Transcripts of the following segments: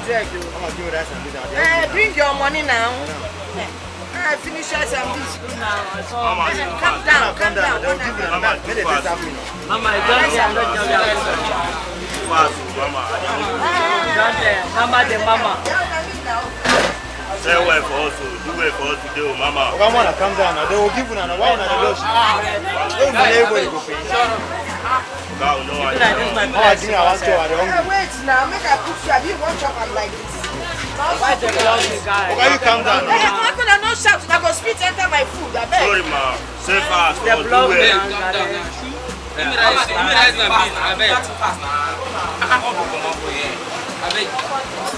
Bring your money now. Finish us and this. Calm down. Mama, I don't say I'm not Mama. Say well for us, do well for us today, Mama. Come on, calm down. They will give you an why not the lotion. Don't be able to pay. God, no, I wait now, make a push you. I didn't want to come like this. Why you calm down? I'm going to not shout. I'm going to spit enter my food. I beg. sorry, ma. Say fast. The blood do well.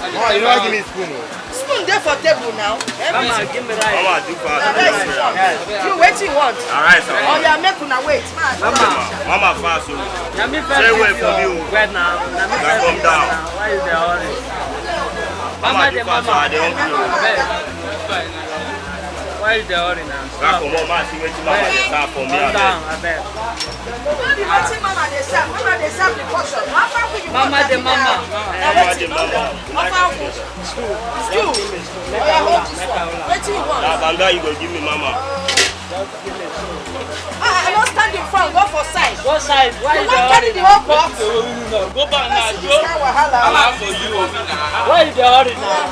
Oh, you don't give me spoon. Spoon there for table now. Mama, give me rice. Mama, do fast. You wait you want. Alright, sir. Oh, yeah, make una wait. Mama, fast. Say well for you. Right now. Calm down. Why is the hurry? Mama, do fast. I don't Why is the hurry now? Come on, Mama, see what Mama dey serve for me. Calm down, I beg. Mama, they serve the portion. Mama, the mama. Stew. Oh, yeah, hold this one. What do you want? Banga, you go give me Mama. I don't stand in front, go for side. What side? Why is the carry hurry? the whole box. Go back now. Wahala. For you, why is the hurry now?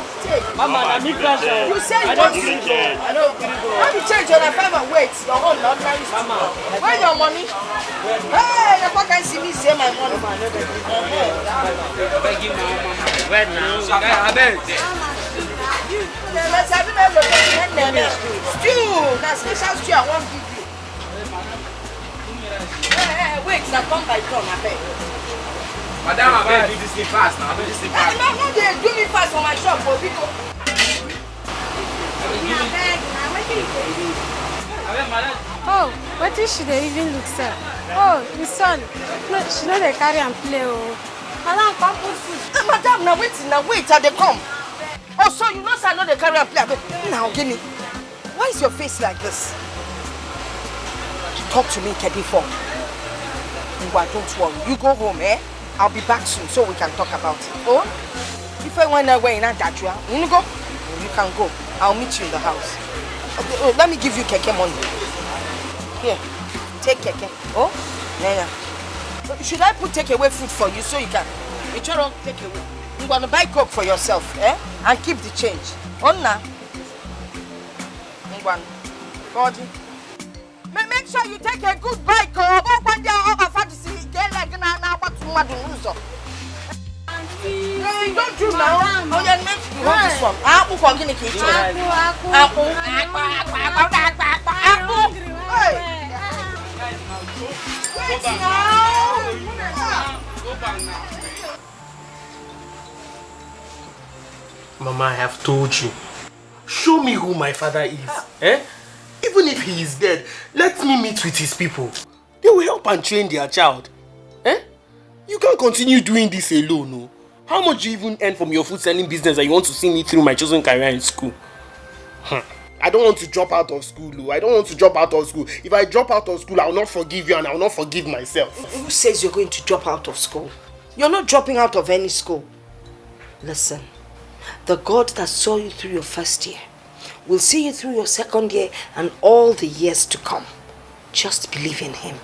Mama, I'm pressure. You say you I want don't to think so. I don't think so. How you change your time and wait? Your own not married. Mama, Where your money? Hey, you can see me say my money. wait now. I beg. Let's have stew. That's special stew I won't give you. Hey, wait, now come by turn, I beg. Madam, I beg do this fast now. No, they do me fast for my shop, for people. Oh, what is she they even look sir? Oh, the son. No, she know they carry and play. Oh, madam, come put food. Madam, now wait, till they come. Oh, so you know, sir, know they carry and play. Now, give me. Why is your face like this? Talk to me, Kedifo. Don't worry. You go home, eh? I'll be back soon so we can talk about it. Oh? If I went away in that you go? You can go. I'll meet you in the house. Okay, oh, let me give you keke money. Here. Take keke. Oh? Yeah. Should I put takeaway food for you so you can? You try to take away. You want to buy coke for yourself, eh? And keep the change. Onna. Body. Make sure you take a good bike. Don't do now. Oh, yeah, you want this one? Apple for guinea cake. Apple. Hey. Wait now. Mama, I have told you. Show me who my father is. Eh? Even if he is dead, let me meet with his people. They will help and train their child. Eh? You can't continue doing this alone, no? How much do you even earn from your food selling business that you want to see me through my chosen career in school? I don't want to drop out of school, Lou. I don't want to drop out of school. If I drop out of school, I will not forgive you and I will not forgive myself. Who says you're going to drop out of school? You're not dropping out of any school. Listen, the God that saw you through your first year will see you through your second year and all the years to come. Just believe in him.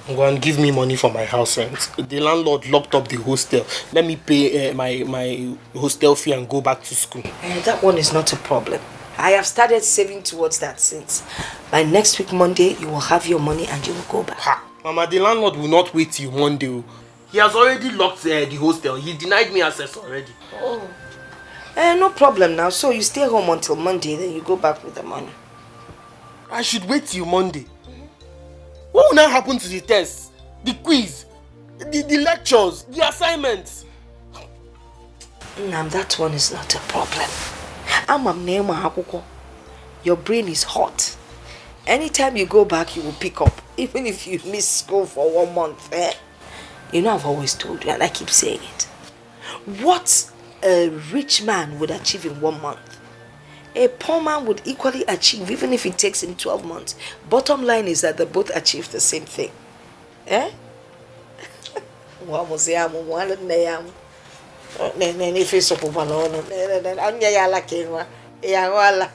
Go and give me money for my house rent. The landlord locked up the hostel. Let me pay my hostel fee and go back to school. That one is not a problem. I have started saving towards that since. By next week Monday, you will have your money and you will go back. Ha! Mama, the landlord will not wait till Monday. He has already locked the hostel. He denied me access already. Oh. No problem now. So you stay home until Monday, then you go back with the money. I should wait till Monday. What will now happen to the tests, the quiz, the lectures, the assignments? That one is not a problem. Your brain is hot. Anytime you go back, you will pick up. Even if you miss school for 1 month. You know I've always told you, and I keep saying it. What a rich man would achieve in 1 month, a poor man would equally achieve, even if it takes him 12 months. Bottom line is that they both achieve the same thing. Ne face up no. Anya ya la kenwa. Ya wala.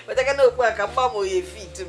But I can no kwa ka mamo ye fit.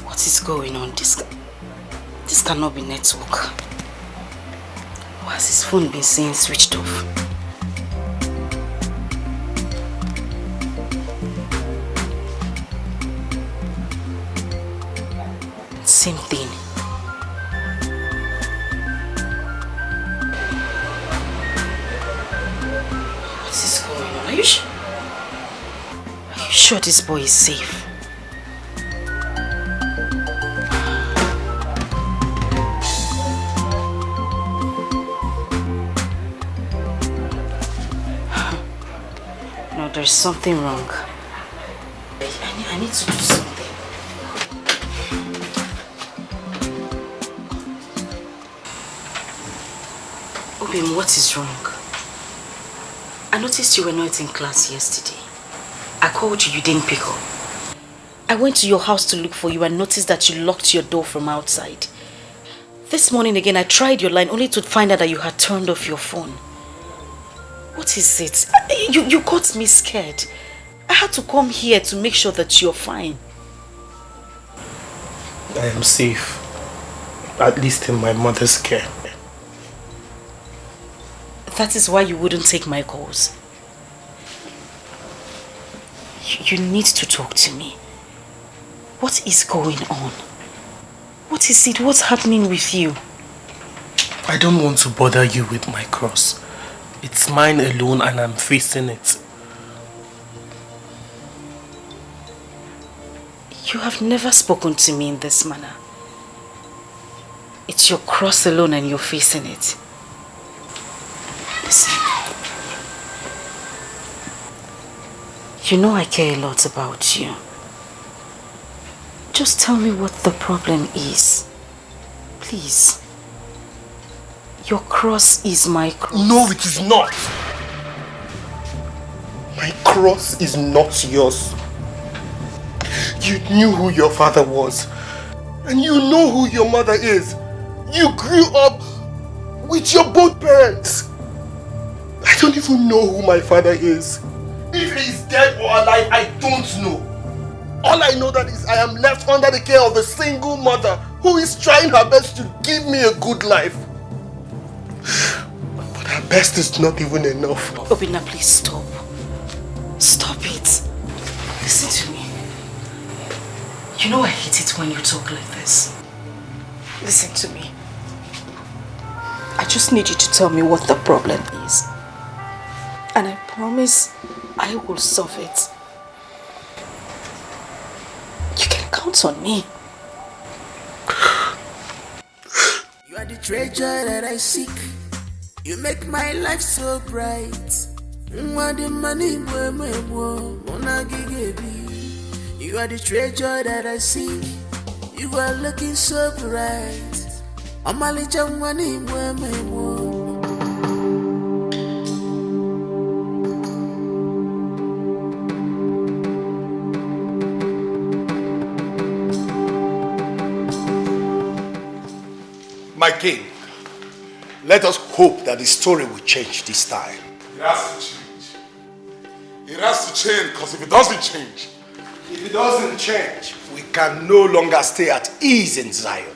What is going on? This cannot be network. Why has his phone been saying switched off? Same thing. What is going on? Are you sure this boy is safe? No, there's something wrong. I need to do something. Obinna, what is wrong? I noticed you were not in class yesterday. I called you, you didn't pick up. I went to your house to look for you and noticed that you locked your door from outside. This morning again, I tried your line only to find out that you had turned off your phone. What is it? You got me scared. I had to come here to make sure that you're fine. I am safe. At least in my mother's care. That is why you wouldn't take my calls. You need to talk to me. What is going on? What is it? What's happening with you? I don't want to bother you with my cross. It's mine alone and I'm facing it. You have never spoken to me in this manner. It's your cross alone and you're facing it. Listen. You know I care a lot about you. Just tell me what the problem is. Please. Your cross is my cross. No, it is not. My cross is not yours. You knew who your father was. And you know who your mother is. You grew up with your both parents. I don't even know who my father is. If he's dead or alive, I don't know. All I know that is I am left under the care of a single mother who is trying her best to give me a good life. But her best is not even enough. Obinna, please stop. Stop it. Listen to me. You know I hate it when you talk like this. Listen to me. I just need you to tell me what the problem is. And I promise I will solve it. You can count on me. You are the treasure that I seek. You make my life so bright. You are the money, you are the treasure that I seek. You are looking so bright. I'm a little money, My king, let us hope that the story will change this time. It has to change. It has to change, because if it doesn't change, if it doesn't change, we can no longer stay at ease in Zion.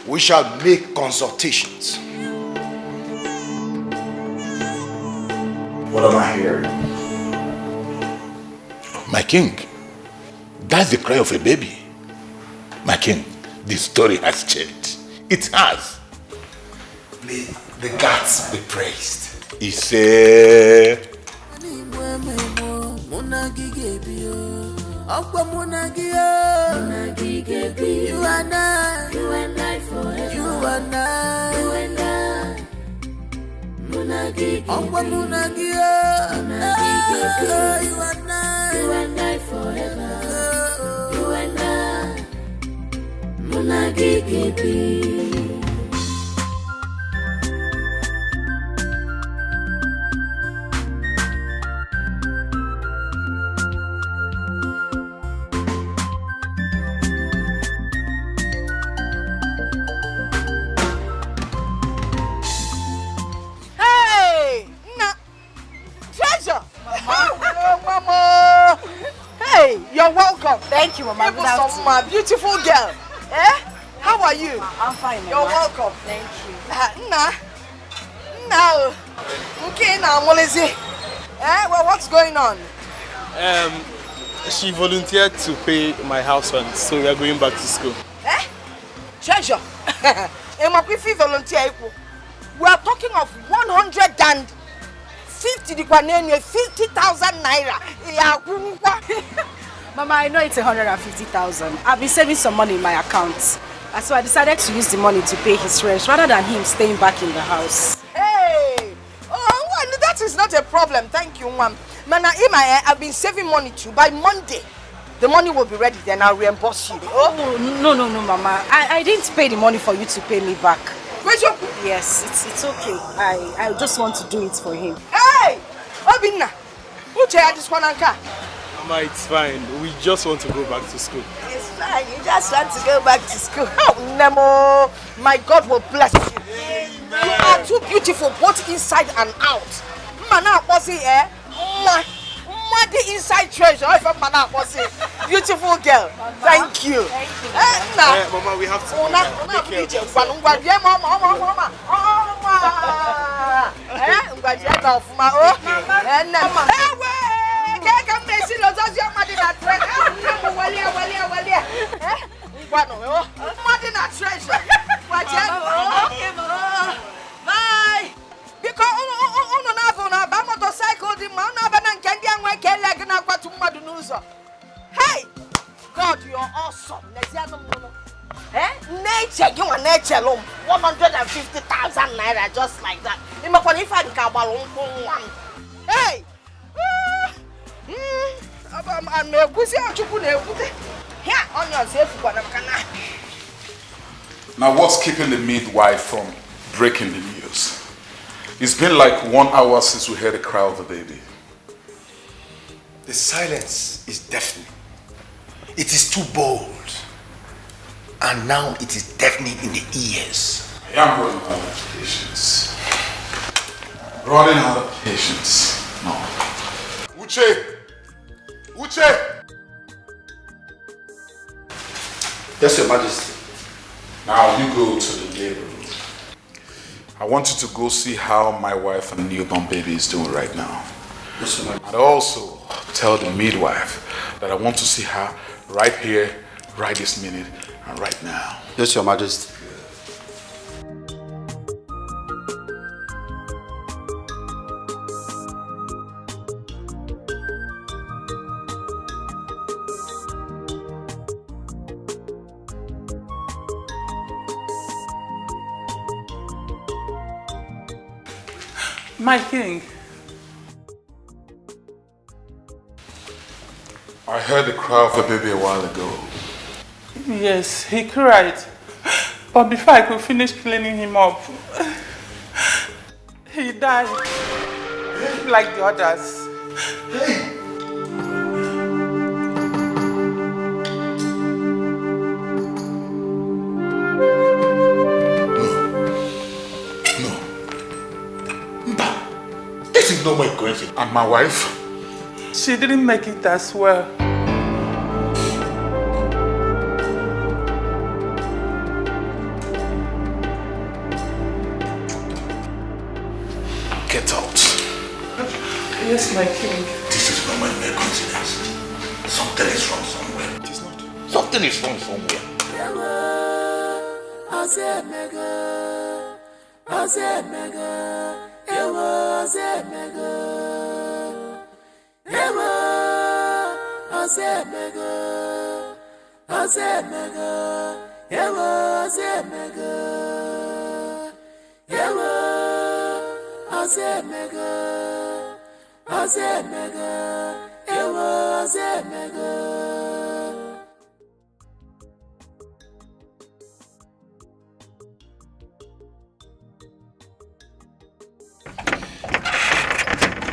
We shall make consultations. what am I hearing? My king, that's the cry of a baby. My king, the story has changed. It has. May the gods be praised. He said... You and I forever. You and I. You and I. Munagi. Munagi. You and I. You and I forever. You and I. Munagi gibi. You're welcome. Thank you, Mama. My beautiful girl. Eh? How are you? I'm fine, Mama. You're welcome. Thank you. Now. Okay, now, Molezi. Well, what's going on? She volunteered to pay my house rent, so we are going back to school. Treasure. Volunteer. We are talking of 50,000 naira. Mama, I know it's 150,000. I've been saving some money in my account. So I decided to use the money to pay his rent rather than him staying back in the house. Hey! Oh, that is not a problem. Thank you, ma'am. I've been saving money too. By Monday, the money will be ready. Then I'll reimburse you. Oh, no, Mama. I didn't pay the money for you to pay me back. Yes, it's okay. I just want to do it for him. Hey! Obinna! Mama, it's fine. We just want to go back to school. It's fine. You just want to go back to school. Oh, Nemo! My God will bless you. Amen. You are too beautiful, both inside and out. Mana Bossy, the inside treasure. Beautiful girl. Thank you. Mama, we have to go now. Take care of Bye. Because Hey! God, you're awesome. Nature, you are nature alone. 150,000 naira just like that. Hey! Now what's keeping the midwife from breaking the news? It's been like 1 hour since we heard the cry of the baby. The silence is deafening. It is too bold. And now it is deafening in the ears. I'm running out of patience. Running out of patience. No. Uche! Uche! Yes, Your Majesty. Now you go to the labor room. I want you to go see how my wife and newborn baby is doing right now. Yes, Your Majesty. And also tell the midwife that I want to see her right here, right this minute, and right now. Yes, Your Majesty. My king. I heard the cry of a baby a while ago. Yes, he cried. But before I could finish cleaning him up, he died. Like the others. This is not my coincidence. And my wife? She didn't make it as well. Get out. Yes, my king. This is not my mere coincidence. Something is wrong somewhere. It is not. Something is wrong somewhere.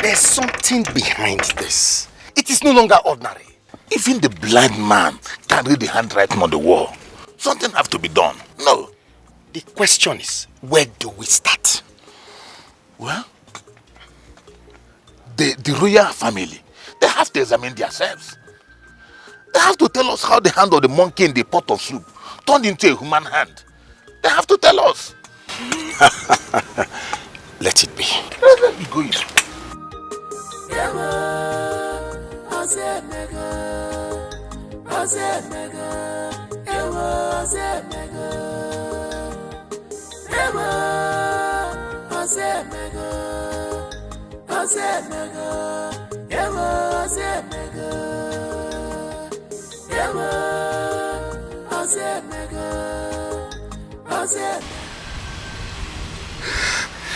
There's something behind this. It is no longer ordinary. Even the blind man can read the handwriting on the wall. Something has to be done. No. The question is, where do we start? Well, the royal family, they have to examine themselves. They have to tell us how the hand of the monkey in the pot of soup turned into a human hand. They have to tell us. Let it be. Let me go.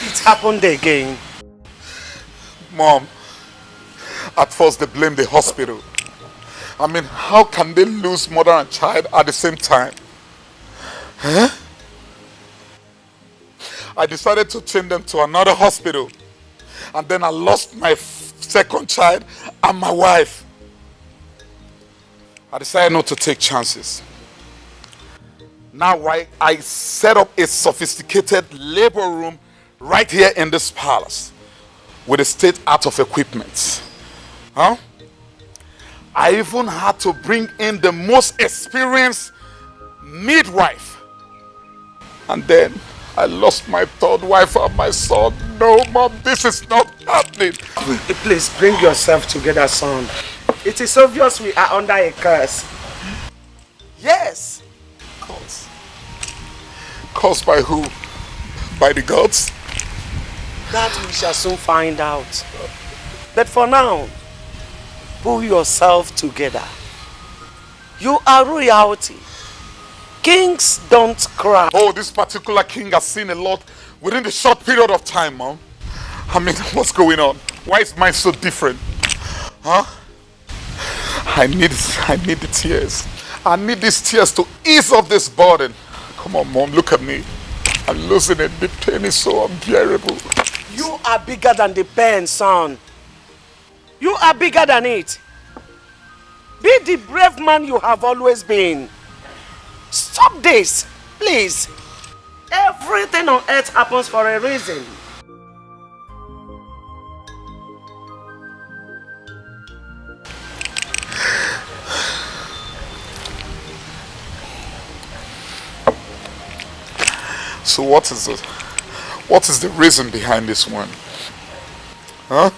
It happened again. Mom, at first they blame the hospital. I mean, how can they lose mother and child at the same time? Huh? I decided to change them to another hospital. And then I lost my second child and my wife. I decided not to take chances. Now I set up a sophisticated labor room right here in this palace with a state-of-the-art equipment. Huh? I even had to bring in the most experienced midwife. And then I lost my third wife and my son. No, Mom, this is not happening. Please bring yourself together, son. It is obvious we are under a curse. Yes. Curse? Cursed by who? By the gods? That we shall soon find out. But for now, Pull yourself together. You are royalty. Kings don't cry. Oh, this particular king has seen a lot within the short period of time, Mom. I mean, what's going on? Why is mine so different? Huh? I need the tears. I need these tears to ease off this burden. Come on, Mom, look at me. I'm losing it. The pain is so unbearable. You are bigger than the pain, son. You are bigger than it. Be the brave man you have always been. Stop this, please. Everything on earth happens for a reason. So what is it? What is the reason behind this one? Huh?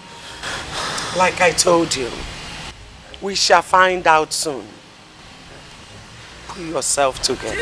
Like I told you, we shall find out soon. Pull yourself together.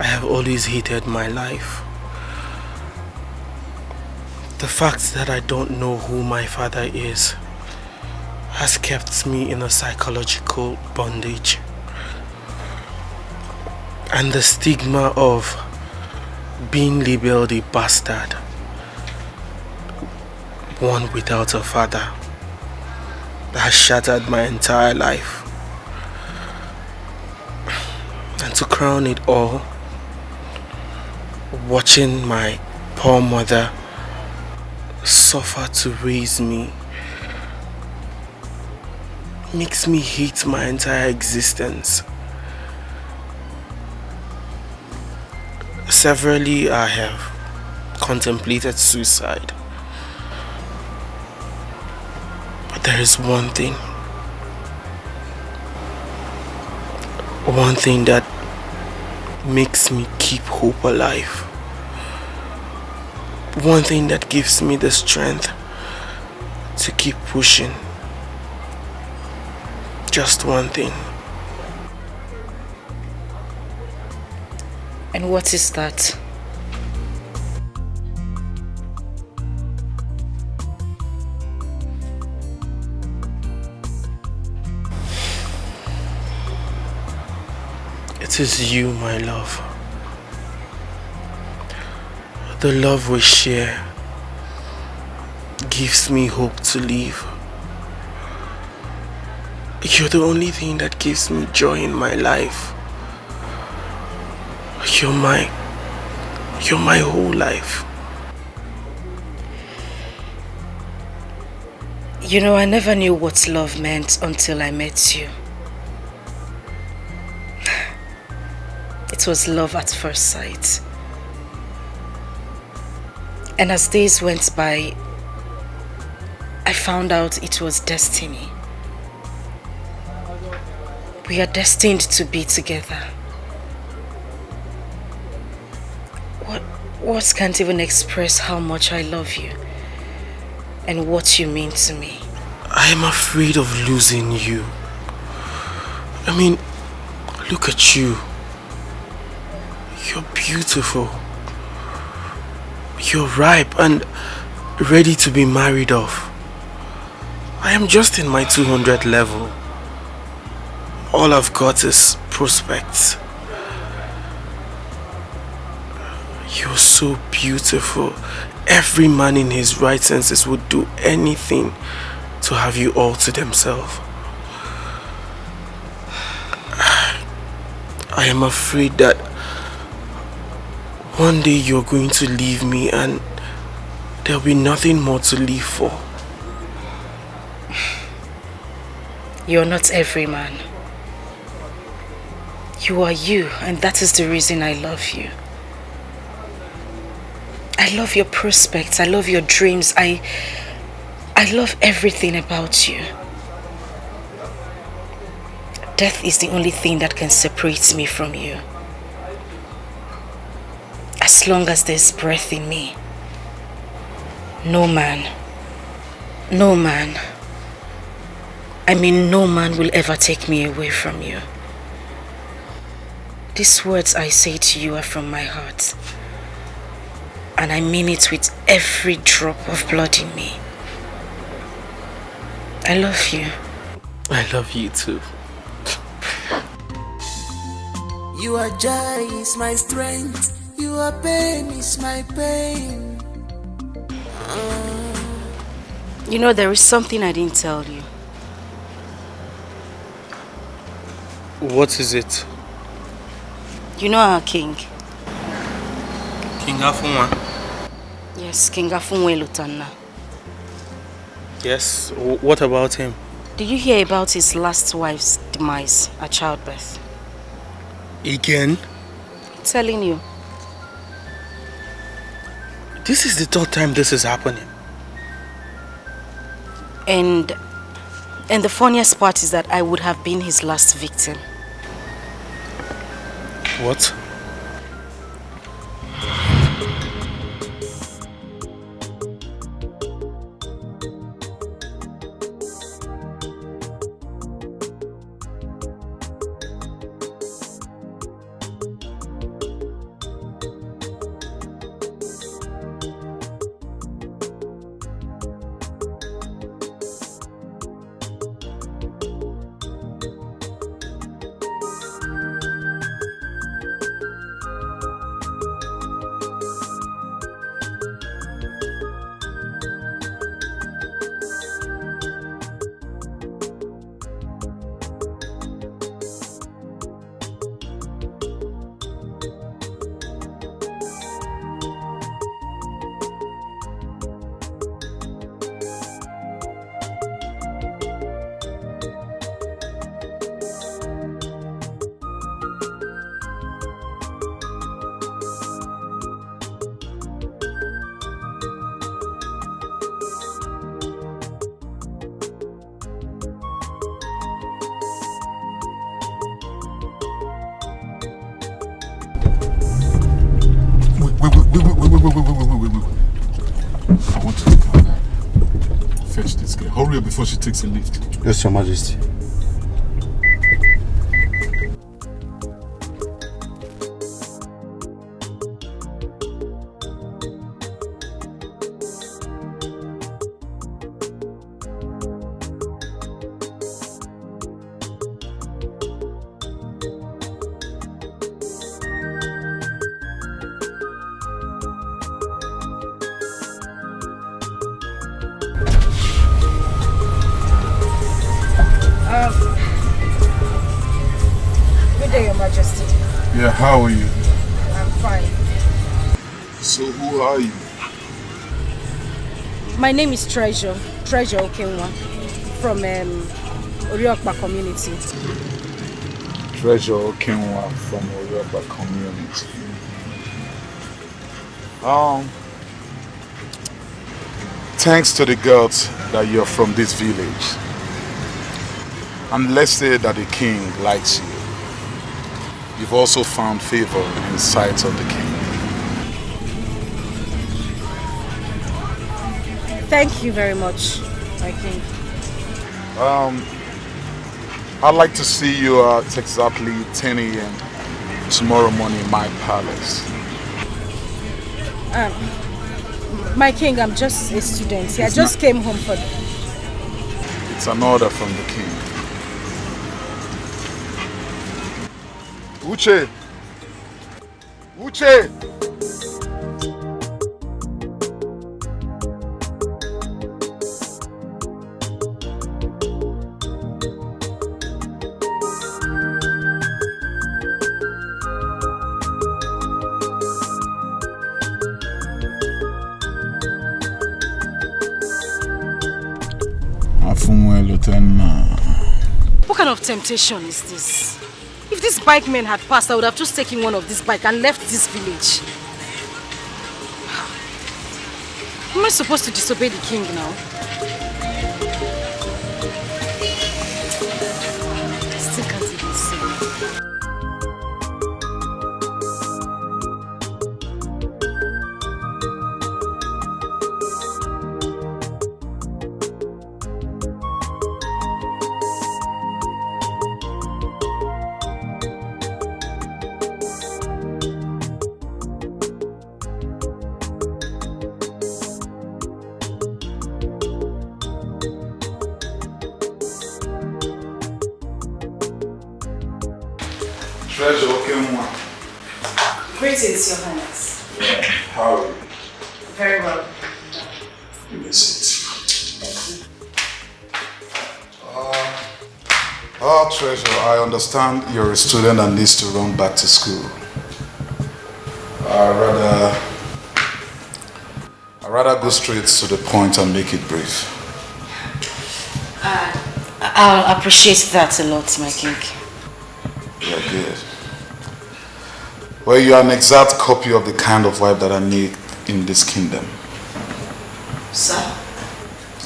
I have always hated my life. The fact that I don't know who my father is has kept me in a psychological bondage. And the stigma of being labeled a bastard, one without a father, has shattered my entire life. And to crown it all, watching my poor mother suffer to raise me makes me hate my entire existence. Severally, I have contemplated suicide. But there is one thing that makes me keep hope alive. One thing that gives me the strength to keep pushing. Just one thing. And what is that? It is you, my love. The love we share gives me hope to live. You're the only thing that gives me joy in my life. You're my whole life. You know, I never knew what love meant until I met you. It was love at first sight. And as days went by, I found out it was destiny. We are destined to be together. Words can't even express how much I love you and what you mean to me. I am afraid of losing you. I mean, look at you. You're beautiful. You're ripe and ready to be married off. I am just in my 200 level. All I've got is prospects. You're so beautiful. Every man in his right senses would do anything to have you all to themselves. I am afraid that one day you're going to leave me and there'll be nothing more to live for. You're not every man. You are you, and that is the reason I love you. I love your prospects. I love your dreams. I love everything about you. Death is the only thing that can separate me from you. As long as there's breath in me, no man, no man will ever take me away from you. These words I say to you are from my heart, and I mean it with every drop of blood in me. I love you. I love you too. Your joy is my strength, your pain is my pain. You know, there is something I didn't tell you. What is it? You know our king? King Afunwa? Yes, King Afunwa Lutanna. Yes, what about him? Did you hear about his last wife's demise at childbirth? Again? Telling you. This is the third time this is happening. And the funniest part is that I would have been his last victim. What? Wait. I want to fetch this girl. Hurry up before she takes a lift. Yes, Your Majesty. Good day, Your Majesty. Yeah, how are you? I'm fine. So who are you? My name is Treasure Okenwa from Oriokpa community. Treasure Okenwa from Oriokpa community. Thanks to the gods that you're from this village. And let's say that the king likes you. You've also found favor in the sight of the king. Thank you very much, my king. I'd like to see you at exactly 10 a.m. tomorrow morning in my palace. My king, I'm just a student here. I just came home for... It's an order from the king. Uche! Uche! What kind of temptation is this? If these bike men had passed, I would have just taken one of these bikes and left this village. Am I supposed to disobey the king now? I still can't even see. Treasure, okay, one. Greetings, Your Highness. Yeah, how are you? Very well. Give me a seat. Treasure, I understand you're a student that needs to run back to school. I'd rather go straight to the point and make it brief. I'll appreciate that a lot, my king. Yeah, good. Well, you are an exact copy of the kind of wife that I need in this kingdom. Sir?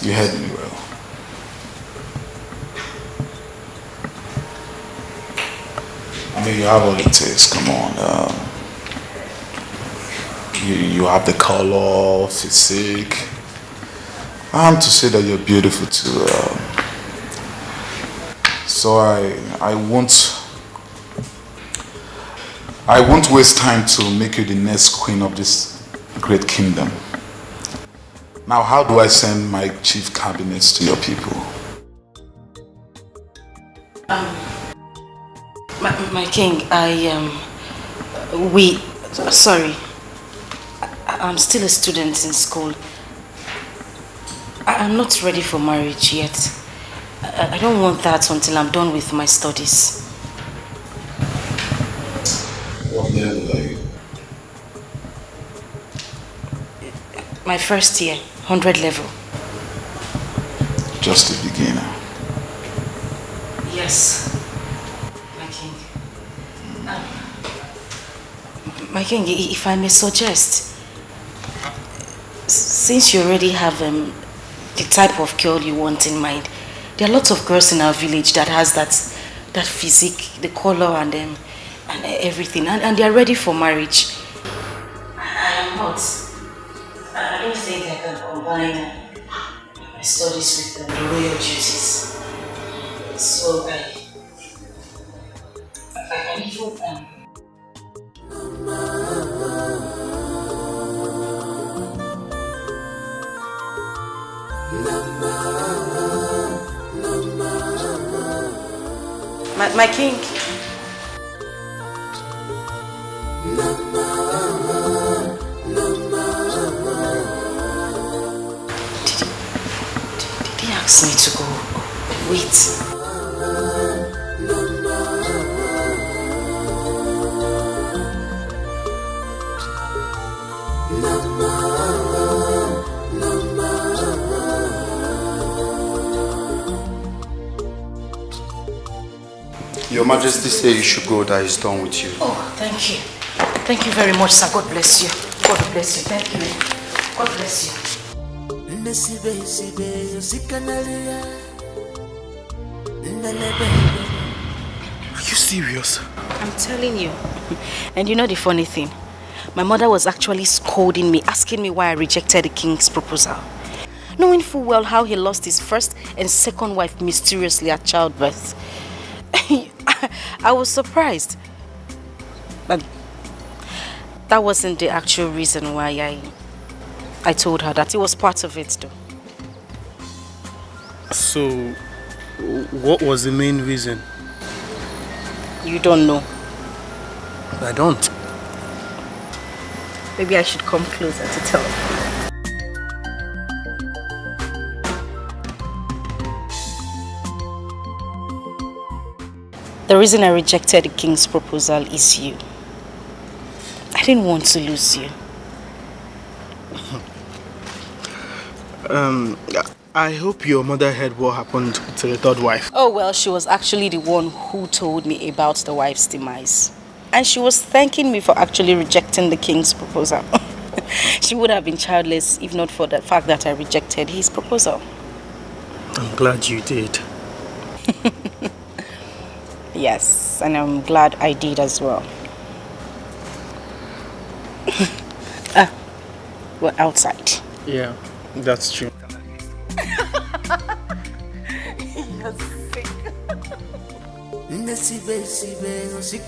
You heard me well. I mean, you have all it takes. Come on. You have the color, physique. And to say that you're beautiful too. So I won't waste time to make you the next queen of this great kingdom. Now, how do I send my chief cabinets to your people? My king, I'm still a student in school. I'm not ready for marriage yet. I don't want that until I'm done with my studies. What level are you? My first year, 100 level. Just a beginner. Yes, my king. My king, if I may suggest, since you already have the type of girl you want in mind, there are lots of girls in our village that has that physique, the color and everything, and they are ready for marriage. I am not. I don't think I can combine my studies with the royal duties. So I even my king. Did he ask me to go? Wait. Your Majesty said you should go, that is done with you. Oh, thank you. Thank you very much, sir. God bless you. God bless you. Thank you. God bless you. Are you serious? I'm telling you. And you know the funny thing? My mother was actually scolding me, asking me why I rejected the king's proposal. Knowing full well how he lost his first and second wife mysteriously at childbirth. I was surprised. But that wasn't the actual reason why I told her that. It was part of it though. So, what was the main reason? You don't know. I don't. Maybe I should come closer to tell you. The reason I rejected the king's proposal is you. I didn't want to lose you. I hope your mother heard what happened to the third wife. Oh well, she was actually the one who told me about the wife's demise. And she was thanking me for actually rejecting the king's proposal. She would have been childless if not for the fact that I rejected his proposal. I'm glad you did. Yes, and I'm glad I did as well. We're outside. Yeah, that's true. You're sick.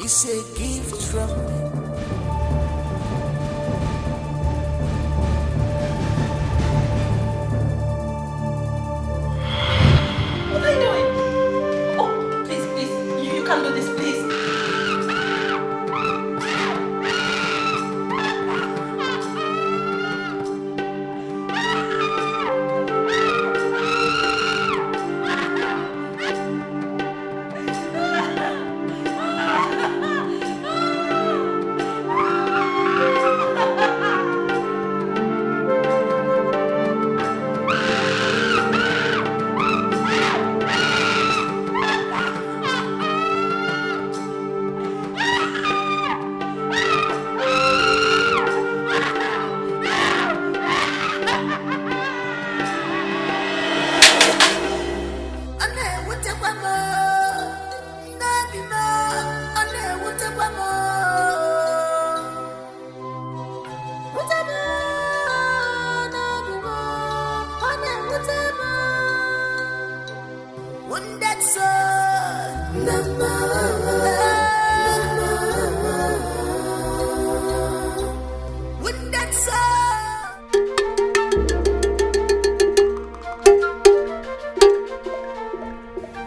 It's a gift from me. What are you doing? Oh, please, you can't do this, please.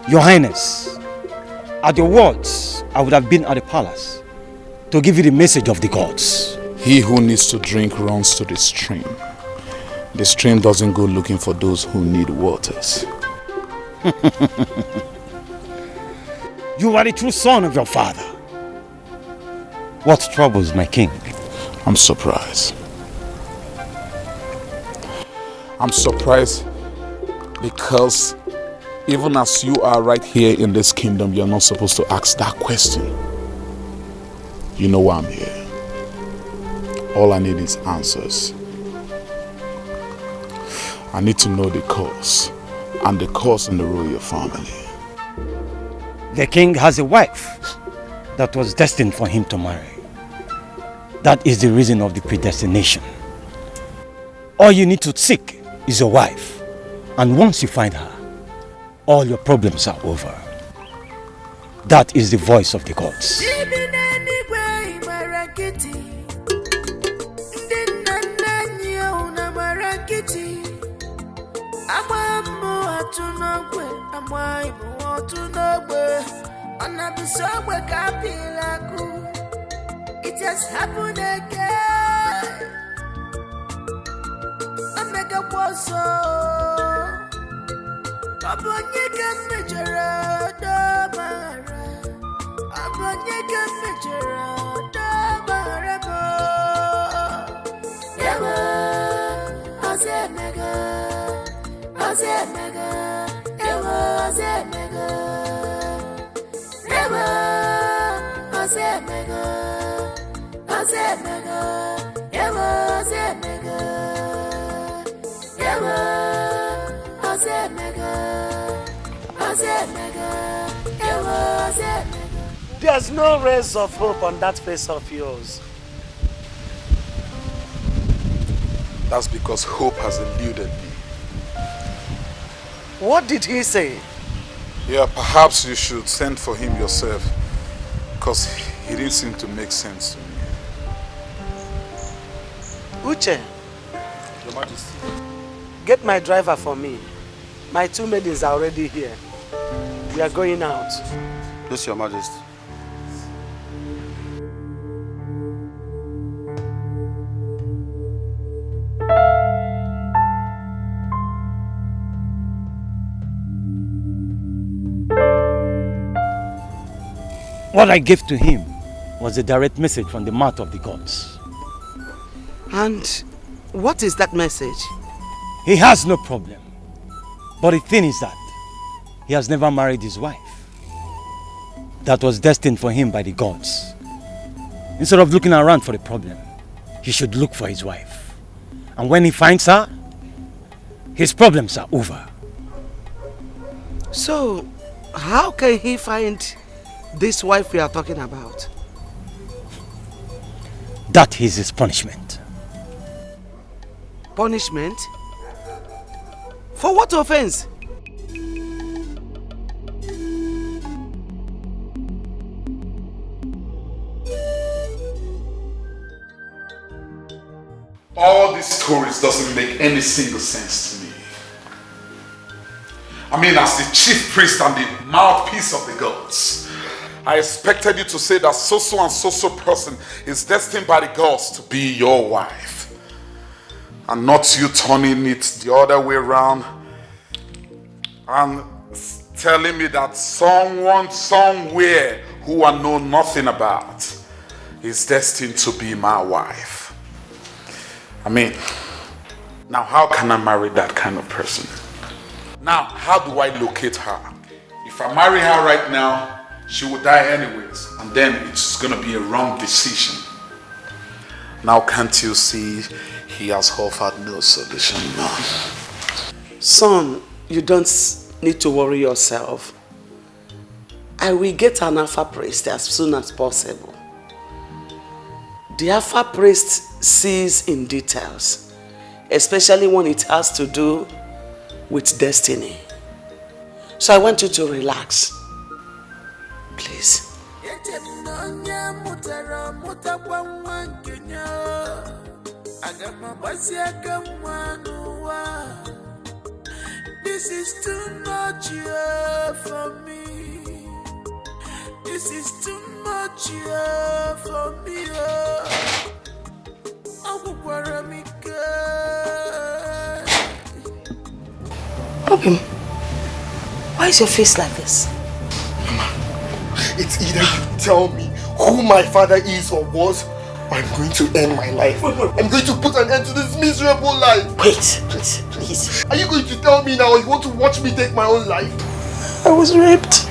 Your Highness, at your words, I would have been at the palace to give you the message of the gods. He who needs to drink runs to the stream. The stream doesn't go looking for those who need waters. You are the true son of your father. What troubles my king? I'm surprised. I'm surprised because even as you are right here in this kingdom, you're not supposed to ask that question. You know why I'm here. All I need is answers. I need to know the cause and the cause in the royal family. The king has a wife that was destined for him to marry. That is the reason of the predestination. All you need to seek is your wife. And once you find her, all your problems are over. That is the voice of the gods. It just happened again. I make a was so. Abonyeka mejara da mara. Abonyeka mejara da mara mo. Yawa, azemega, yawa azemega, yawa azemega, yawa azemega, yawa azemega. There's no rays of hope on that face of yours. That's because hope has eluded me. What did he say? Yeah, perhaps you should send for him yourself, because he didn't seem to make sense to me. Uche, Your Majesty. get my driver for me. My two maidens are already here. We are going out. Yes, Your Majesty. What I gave to him was a direct message from the mouth of the gods. And what is that message? He has no problem. But the thing is that he has never married his wife. That was destined for him by the gods. Instead of looking around for the problem, he should look for his wife. And when he finds her, his problems are over. So, how can he find this wife we are talking about? That is his punishment. Punishment? For what offense? All these stories doesn't make any single sense to me. I mean, as the chief priest and the mouthpiece of the gods, I expected you to say that so-so and so-so person is destined by the gods to be your wife. And not you turning it the other way around and telling me that someone somewhere who I know nothing about is destined to be my wife. I mean, now how can I marry that kind of person? Now, how do I locate her? If I marry her right now, she will die anyways, and then it's gonna be a wrong decision. Now, can't you see he has offered no solution now? Son, you don't need to worry yourself. I will get an alpha priest as soon as possible. The alpha priest sees in details, especially when it has to do with destiny. So I want you to relax. Please. This is too much for me. This is too much for me. Obim, why is your face like this? Mama, it's either you tell me who my father is or was, or I'm going to end my life. I'm going to put an end to this miserable life. Wait, please. Are you going to tell me now or you want to watch me take my own life? I was raped.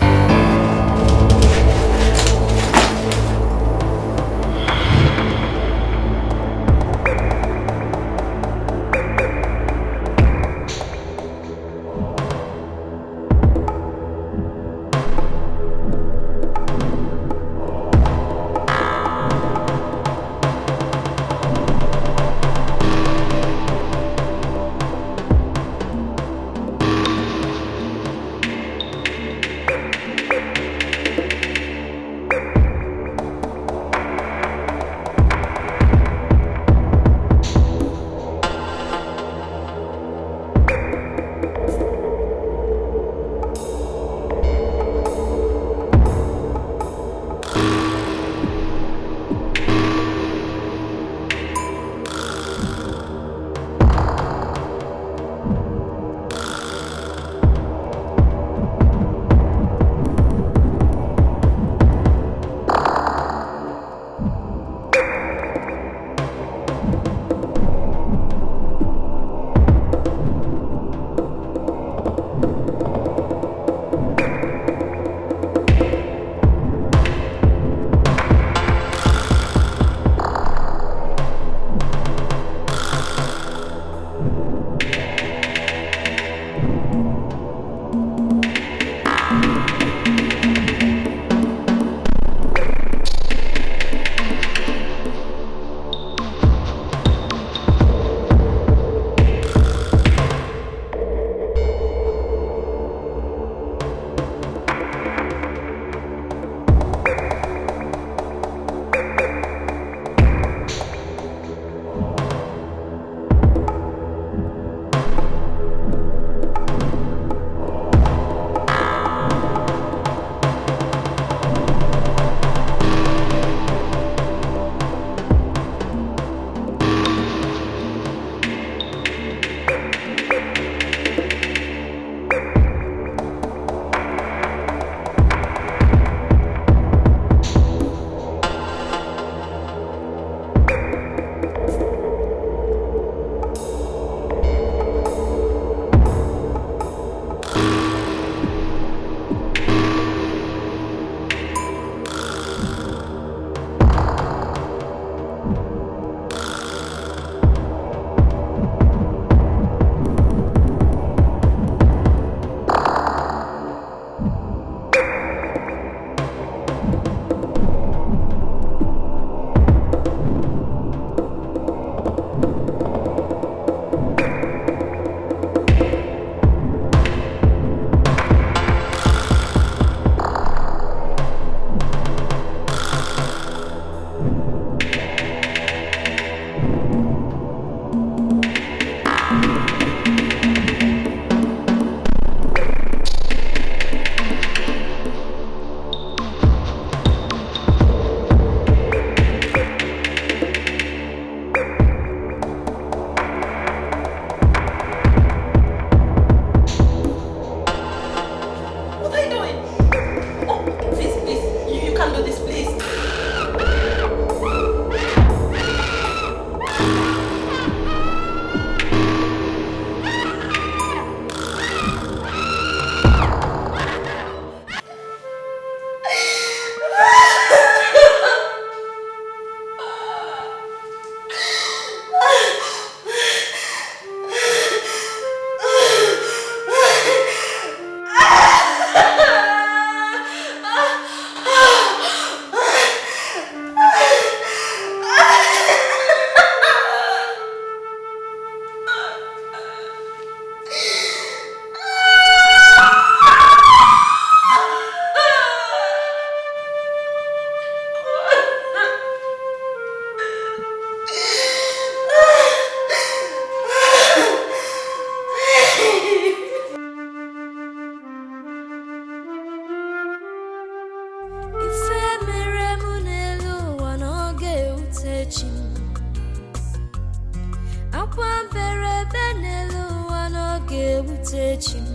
Akwa bere benelu wanoge utechim.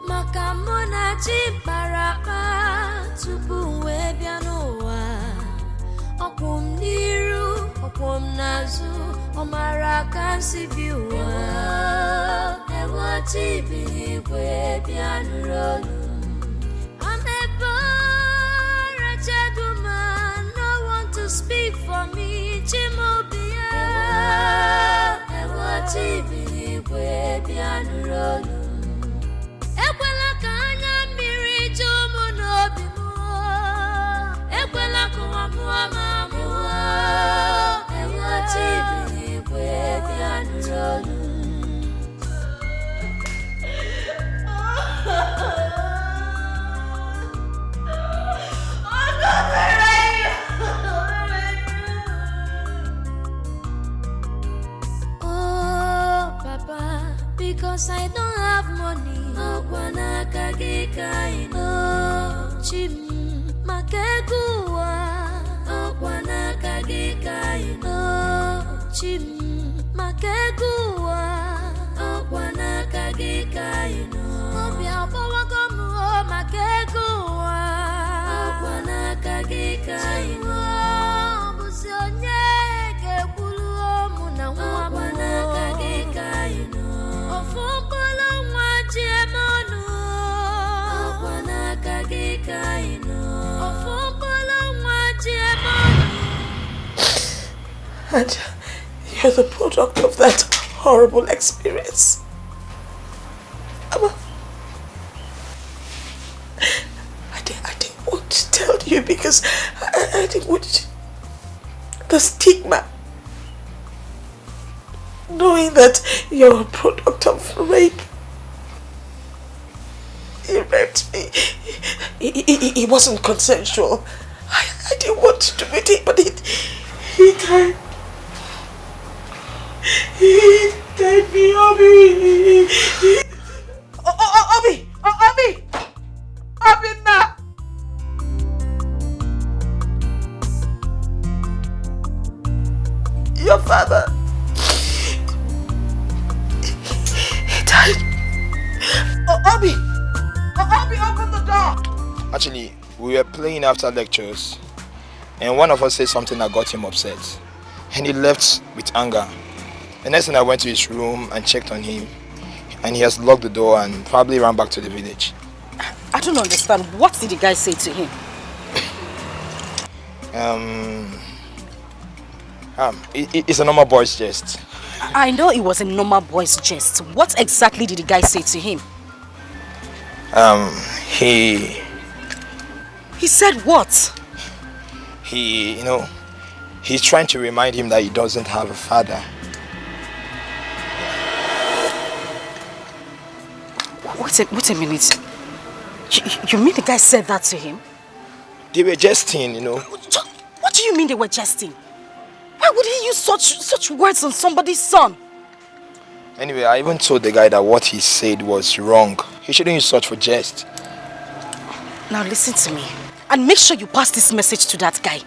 Maka mona chimparapa tupu webia noa. Okum niru, okum nazu, omara kansi biwa. Ewa tibi webia nurolu. No one to speak for me, Chimobia. Ewa tibi webianurolu. Ekwela kanya miri jomo no bimu. Ekwela kuwa muamamu. Ewa tibi webianurolu. Because I don't have money. Okwana kagika ino. Chim makegua. Okwana kagika ino. Chim makegua. Okwana kagika ino. Obia bawa gomu makegua. Okwana kagika ino. Busionye kebulu muna mwa. Okwana kagika ino. Ofumbolo mwajemonu. Okwana kagika ino. Ofumbolo mwajemonu. And you're the product of that horrible experience. I didn't want to tell you because I didn't want the stigma. Knowing that you're a product of rape. He raped me. It wasn't consensual. I didn't want to do it, but he died. He died me, Obi. Obi! Obinna! Your father. He died. Obi, open the door. Actually, we were playing after lectures, and one of us said something that got him upset, and he left with anger. The next thing, I went to his room and checked on him, and he has locked the door and probably ran back to the village. I don't understand. What did the guy say to him? It's a normal boy's jest. I know it was a normal boy's jest. What exactly did the guy say to him? He said what? He's trying to remind him that he doesn't have a father. Wait a minute. You mean the guy said that to him? They were jesting, What do you mean they were jesting? Why would he use such words on somebody's son? Anyway, I even told the guy that what he said was wrong. He shouldn't use such for jest. Now listen to me. And make sure you pass this message to that guy.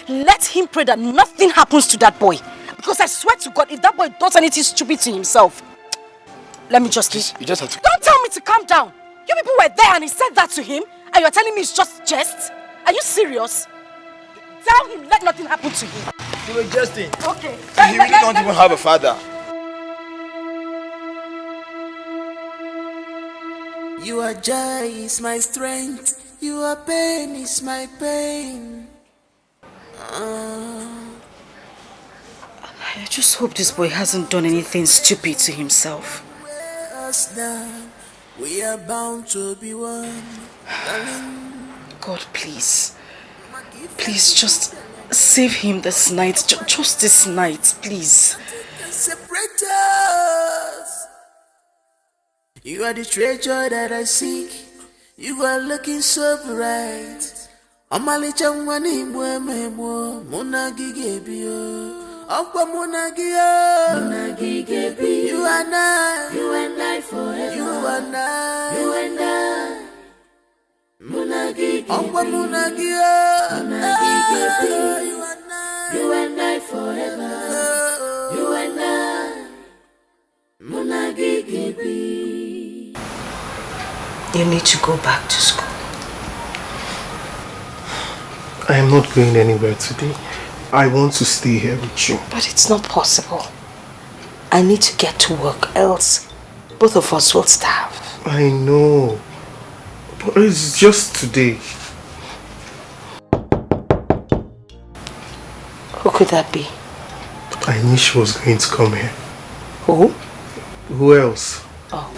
Let him pray that nothing happens to that boy. Because I swear to God, if that boy does anything stupid to himself, let me just leave. You just have to... Don't tell me to calm down. You people were there and he said that to him, and you're telling me it's just jest? Are you serious? Tell him, let nothing happen to him. They were jesting. Okay. He really don't even have a father. Your joy is my strength. Your pain is my pain. I just hope this boy hasn't done anything stupid to himself. Us down. We are bound to be one. God, please. Please, just save him this night. Just this night, please. Separate us. You are the treasure that I seek. You are looking so bright. Amalicha mwani mwememo munagigebio. Akwa munagigebio. You and I forever. You and I. Munagi, akwa munagi, You need to go back to school. I am not going anywhere today. I want to stay here with you. But it's not possible. I need to get to work, else both of us will starve. I know. But it's just today. Who could that be? I knew she was going to come here. Who? Who else? Oh,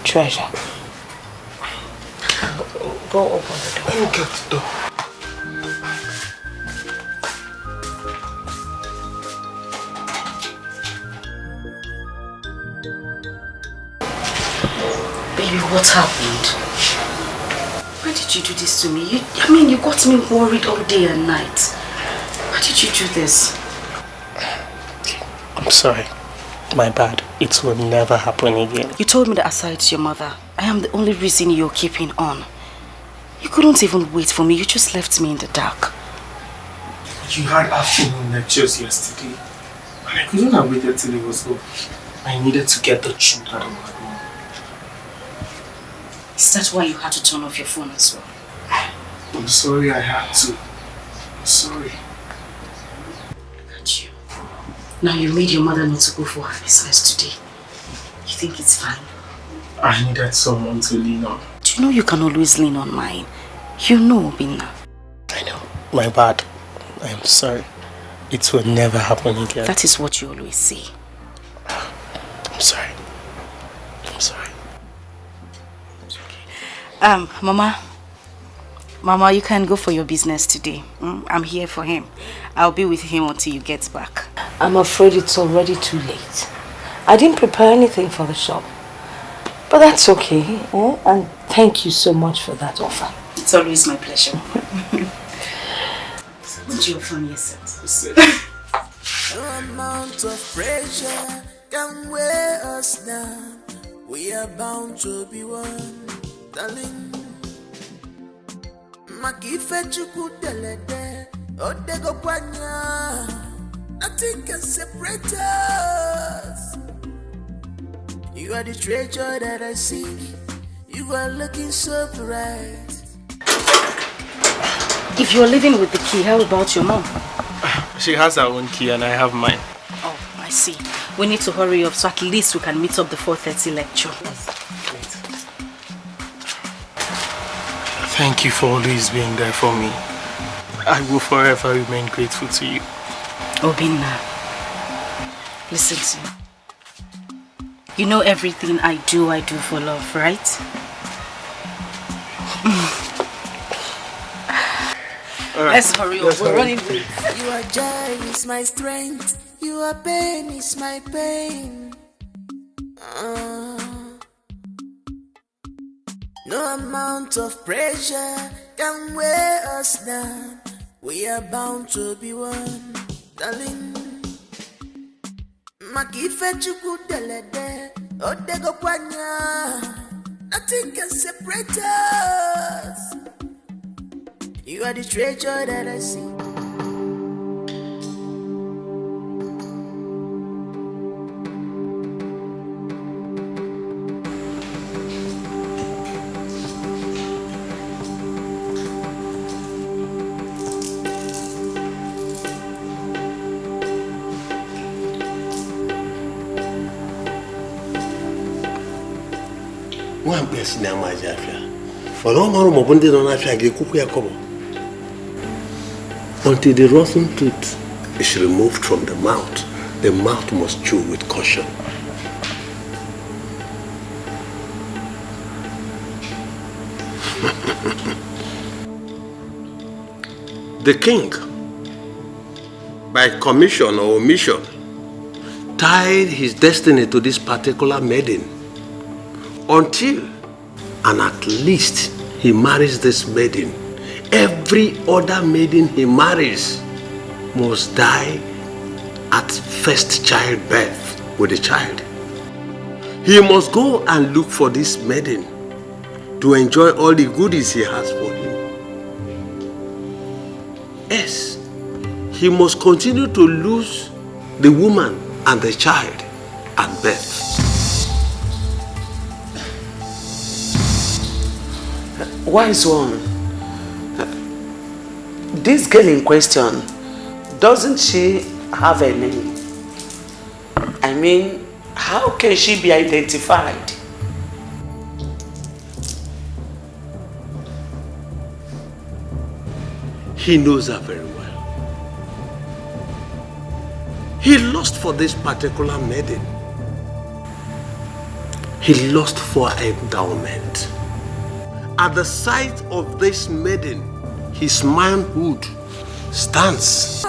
Treasure. Go open the door. Go get the door. Baby, what happened? Why did you do this to me? You got me worried all day and night. Why did you do this? I'm sorry. My bad. It will never happen again. You told me that aside your mother, I am the only reason you're keeping on. You couldn't even wait for me. You just left me in the dark. You had afternoon lectures yesterday. And I couldn't have waited till it was over. I needed to get the truth out of my room. Is that why you had to turn off your phone as well? I'm sorry I had to. I'm sorry. Look at you. Now you made your mother not to go for her business today. You think it's fine? I needed someone to lean on. Do you know you can always lean on mine? You know, Obinna. I know. My bad. I am sorry. It will never happen again. That is what you always say. I'm sorry. I'm sorry. Mama, you can go for your business today. I'm here for him. I'll be with him until you get back. I'm afraid it's already too late. I didn't prepare anything for the shop. But that's okay. And thank you so much for that offer. It's always my pleasure. Did you offer me a set? No amount of pressure can weigh us down. We are bound to be one, darling. Makife chukudelede, odego kwanya. Nothing can separate us. You are the treasure that I seek. You are looking so bright. If you're living with the key, how about your mom? She has her own key and I have mine. Oh, I see. We need to hurry up so at least we can meet up the 4:30 lecture. Thank you for always being there for me. I will forever remain grateful to you. Obinna, listen to me. You know everything I do for love, right? Right. Let's hurry up. We're running late. Your joy is my strength. Your pain is my pain. No amount of pressure can weigh us down. We are bound to be one, darling. Makife chukudelede, odego kwanya. Nothing can separate us. You are the treasure that I see. One person na majafia. For no more mobundi no afia ge kuku yakobo. Until the rotten tooth is removed from the mouth must chew with caution. The king, by commission or omission, tied his destiny to this particular maiden until and at least he marries this maiden. Every other maiden he marries must die at first childbirth with the child. He must go and look for this maiden to enjoy all the goodies he has for him. Yes, he must continue to lose the woman and the child at birth. Wise one. This girl in question, doesn't she have a name? I mean, how can she be identified? He knows her very well. He lost for this particular maiden. He lost for her endowment. At the sight of this maiden, his manhood stands.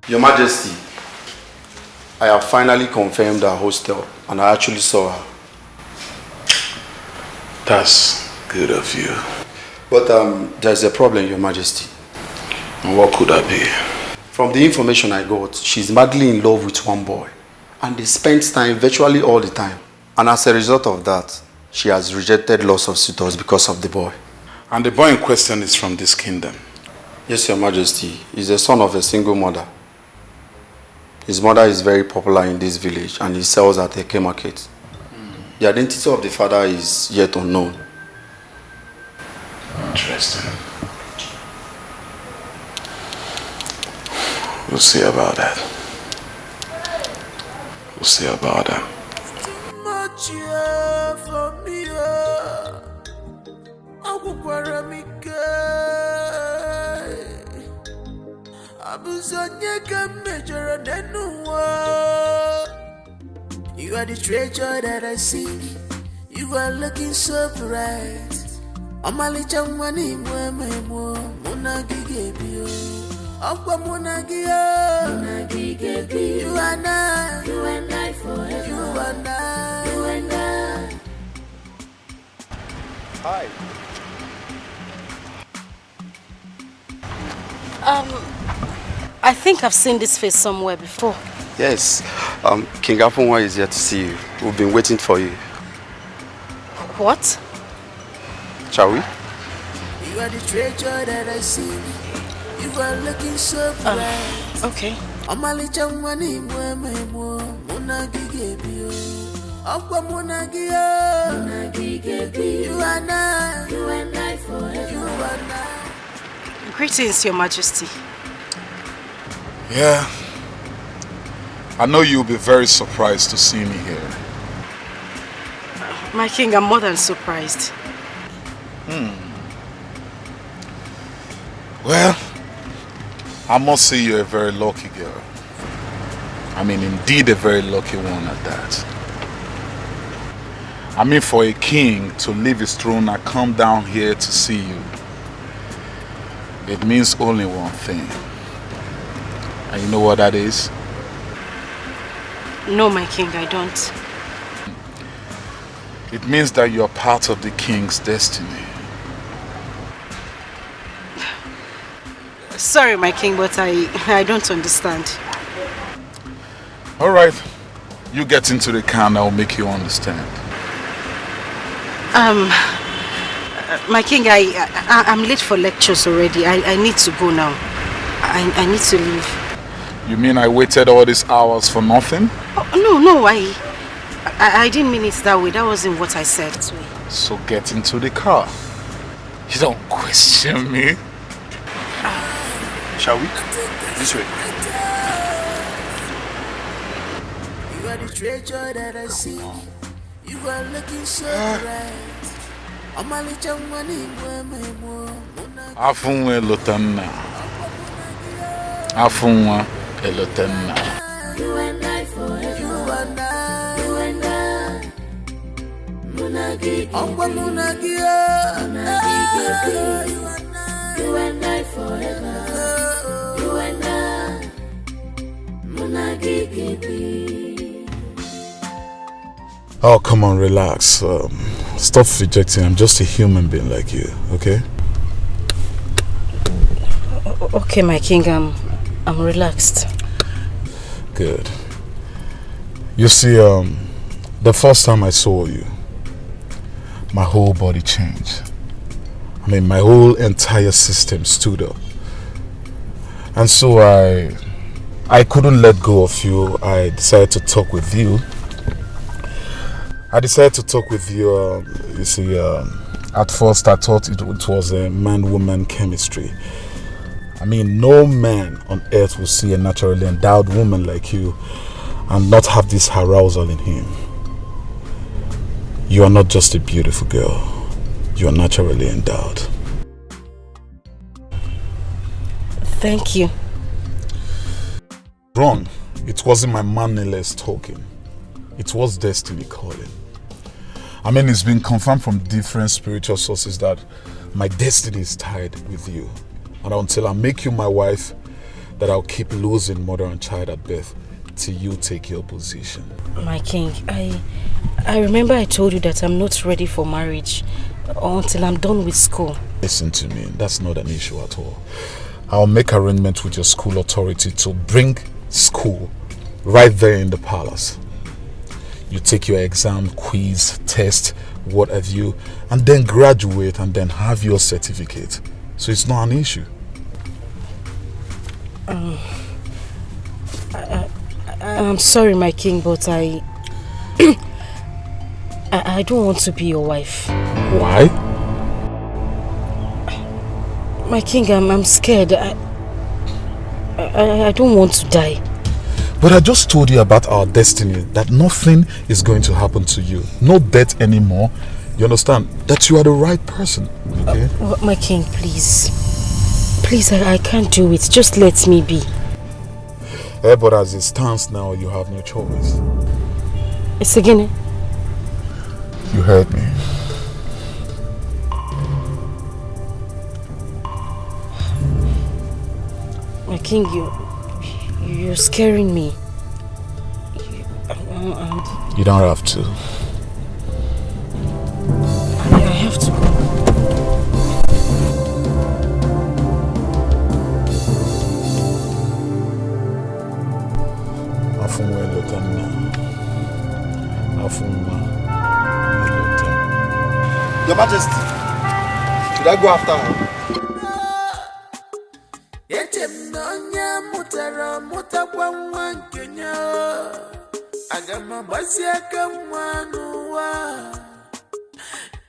Your Majesty, I have finally confirmed her hostel and I actually saw her. That's good of you. But there's a problem, Your Majesty. And what could that be? From the information I got, she's madly in love with one boy. And they spend time virtually all the time. And as a result of that, she has rejected lots of suitors because of the boy. And the boy in question is from this kingdom? Yes, Your Majesty. He's the son of a single mother. His mother is very popular in this village and he sells at a market. The identity of the father is yet unknown. Interesting. We'll see about that. We'll see about that. You are the treasure that I see. You are looking so bright. Amalicha mwani mwemo munagigebio. Akwa munagigebio. You and I forever. You and I. Hi. I think I've seen this face somewhere before. Yes, King Afunwa is here to see you. We've been waiting for you. What? Shall we? You are the treasure that I see. You are looking so bright. Okay. Amalicha mwani mwemo munagigebio. Akwa munagigebio. You and I forever. You and I. Greetings, Your Majesty. Yeah. I know you'll be very surprised to see me here. My king, I'm more than surprised. Well, I must say you're a very lucky girl. I mean, indeed a very lucky one at that. I mean, for a king to leave his throne and come down here to see you, it means only one thing. And you know what that is? No, my king, I don't. It means that you're part of the king's destiny. Sorry, my king, but I don't understand. All right, you get into the car and I'll make you understand. My king, I'm late for lectures already. I need to go now. I need to leave. You mean I waited all these hours for nothing? Oh, no, I didn't mean it that way. That wasn't what I said. So get into the car. You don't question me. Shall we? This way. You are the treasure that I see. You are looking so bright. Amalicha mwani mwemo. Afunwa elotanna. Afunwa elotanna. You and I forever. You and I. You and I. Munagi. Akwa munagi. You and I forever. You and I. Munagi. Oh, come on, relax. Stop rejecting. I'm just a human being like you, okay? Okay, my king, I'm relaxed. Good. You see, the first time I saw you, my whole body changed. I mean, my whole entire system stood up. And so I couldn't let go of you. I decided to talk with you. You see, at first I thought it was a man-woman chemistry. I mean, no man on earth will see a naturally endowed woman like you and not have this arousal in him. You are not just a beautiful girl. You are naturally endowed. Thank you. Wrong. It wasn't my manliness talking. It was destiny calling. I mean, it's been confirmed from different spiritual sources that my destiny is tied with you. And until I make you my wife, that I'll keep losing mother and child at birth till you take your position. My king, I remember I told you that I'm not ready for marriage until I'm done with school. Listen to me, that's not an issue at all. I'll make arrangements with your school authority to bring school right there in the palace. You take your exam, quiz, test, what have you, and then graduate and then have your certificate. So it's not an issue. I'm sorry, my king, but I don't want to be your wife. Why? My king, I'm scared. I don't want to die. But I just told you about our destiny, that nothing is going to happen to you. No death anymore. You understand? That you are the right person. Okay? My king, please. Please, I can't do it. Just let me be. But as it stands now, you have no choice. It's again. You heard me. My king, you're scaring me. You don't have to. I have to. Your Majesty, should I go after her?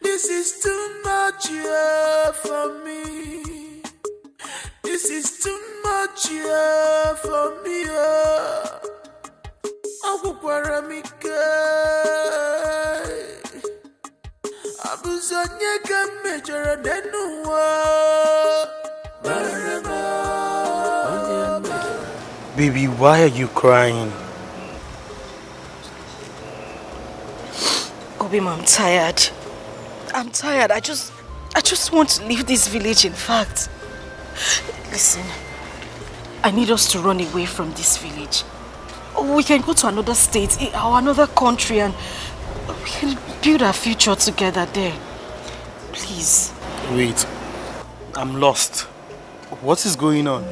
This is too much for me. This is too much for me. Baby, why are you crying? Obinna, I'm tired. I'm tired. I just want to leave this village, in fact. Listen, I need us to run away from this village. We can go to another state or another country and we can build our future together there. Please. Wait, I'm lost. What is going on?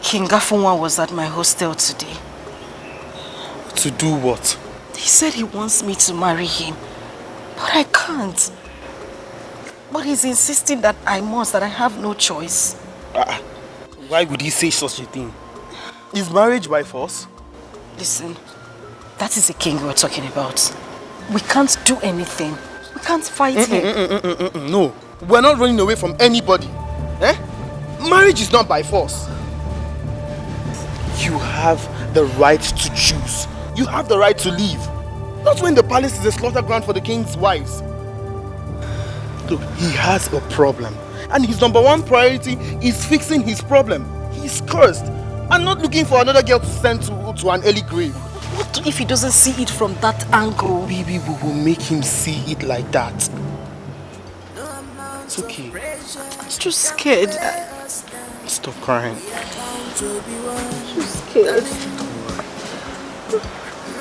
King Gafunwa was at my hostel today. To do what? He said he wants me to marry him, but I can't. But he's insisting that I must, that I have no choice. Why would he say such a thing? Is marriage by force? Listen, that is the king we're talking about. We can't do anything. We can't fight him. No, we're not running away from anybody. Marriage is not by force. You have the right to choose. You have the right to leave. Not when the palace is a slaughter ground for the king's wives. Look, he has a problem. And his number one priority is fixing his problem. He's cursed. I'm not looking for another girl to send to an early grave. What if he doesn't see it from that angle? Baby, we will make him see it like that. It's okay. I'm just scared. Stop crying. I'm just scared.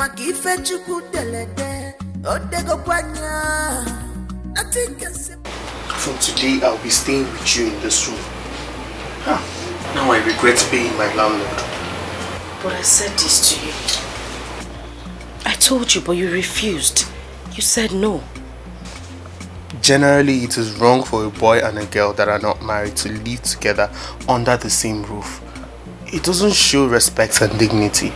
From today, I'll be staying with you in this room. Now I regret paying my landlord. But I said this to you. I told you, but you refused. You said no. Generally, it is wrong for a boy and a girl that are not married to live together under the same roof. It doesn't show respect and dignity.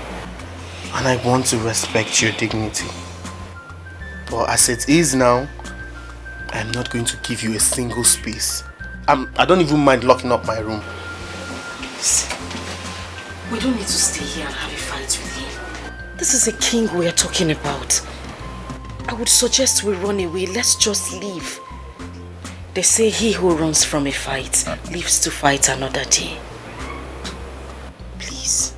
And I want to respect your dignity. But as it is now, I'm not going to give you a single space. I don't even mind locking up my room. Listen, we don't need to stay here and have a fight with him. This is a king we are talking about. I would suggest we run away. Let's just leave. They say he who runs from a fight lives to fight another day. Please.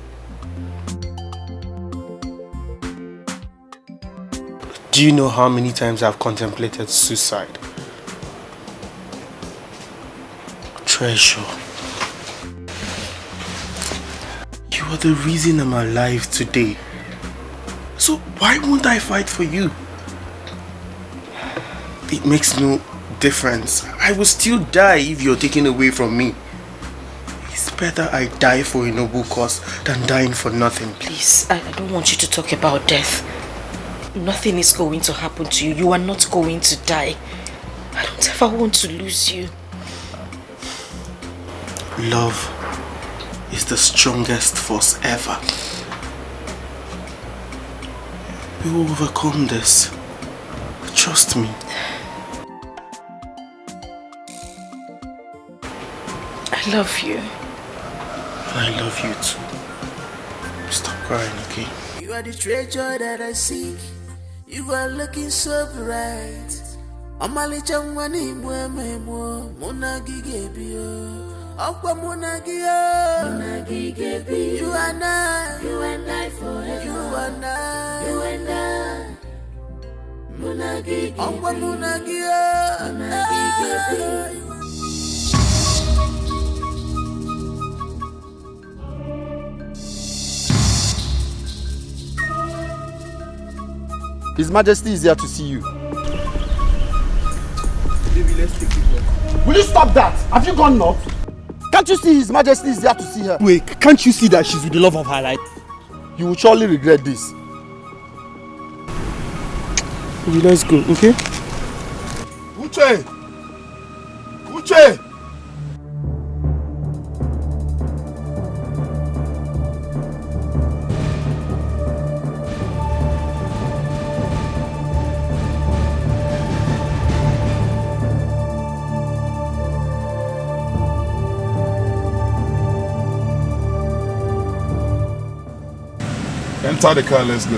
Do you know how many times I've contemplated suicide? Treasure. You are the reason I'm alive today. So why won't I fight for you? It makes no difference. I will still die if you're taken away from me. It's better I die for a noble cause than dying for nothing. Please, I don't want you to talk about death. Nothing is going to happen to you. You are not going to die. I don't ever want to lose you. Love is the strongest force ever. We will overcome this. Trust me. I love you. I love you too. Stop crying, okay? You are the treasure that I seek. You are looking so bright. Amalicha mwani mwememo Munagi gebio Okwa munagi yo Munagi gebi You and I forever You and I Munagi gebi Okwa munagi yo Munagi gebi His Majesty is here to see you. Baby, let's take it. Will you stop that? Have you gone nuts? Can't you see His Majesty is here to see her? Wait, can't you see that she's with the love of her life? You will surely regret this. Baby, let's go, okay? Uche! Uche! Enter the car, let's go.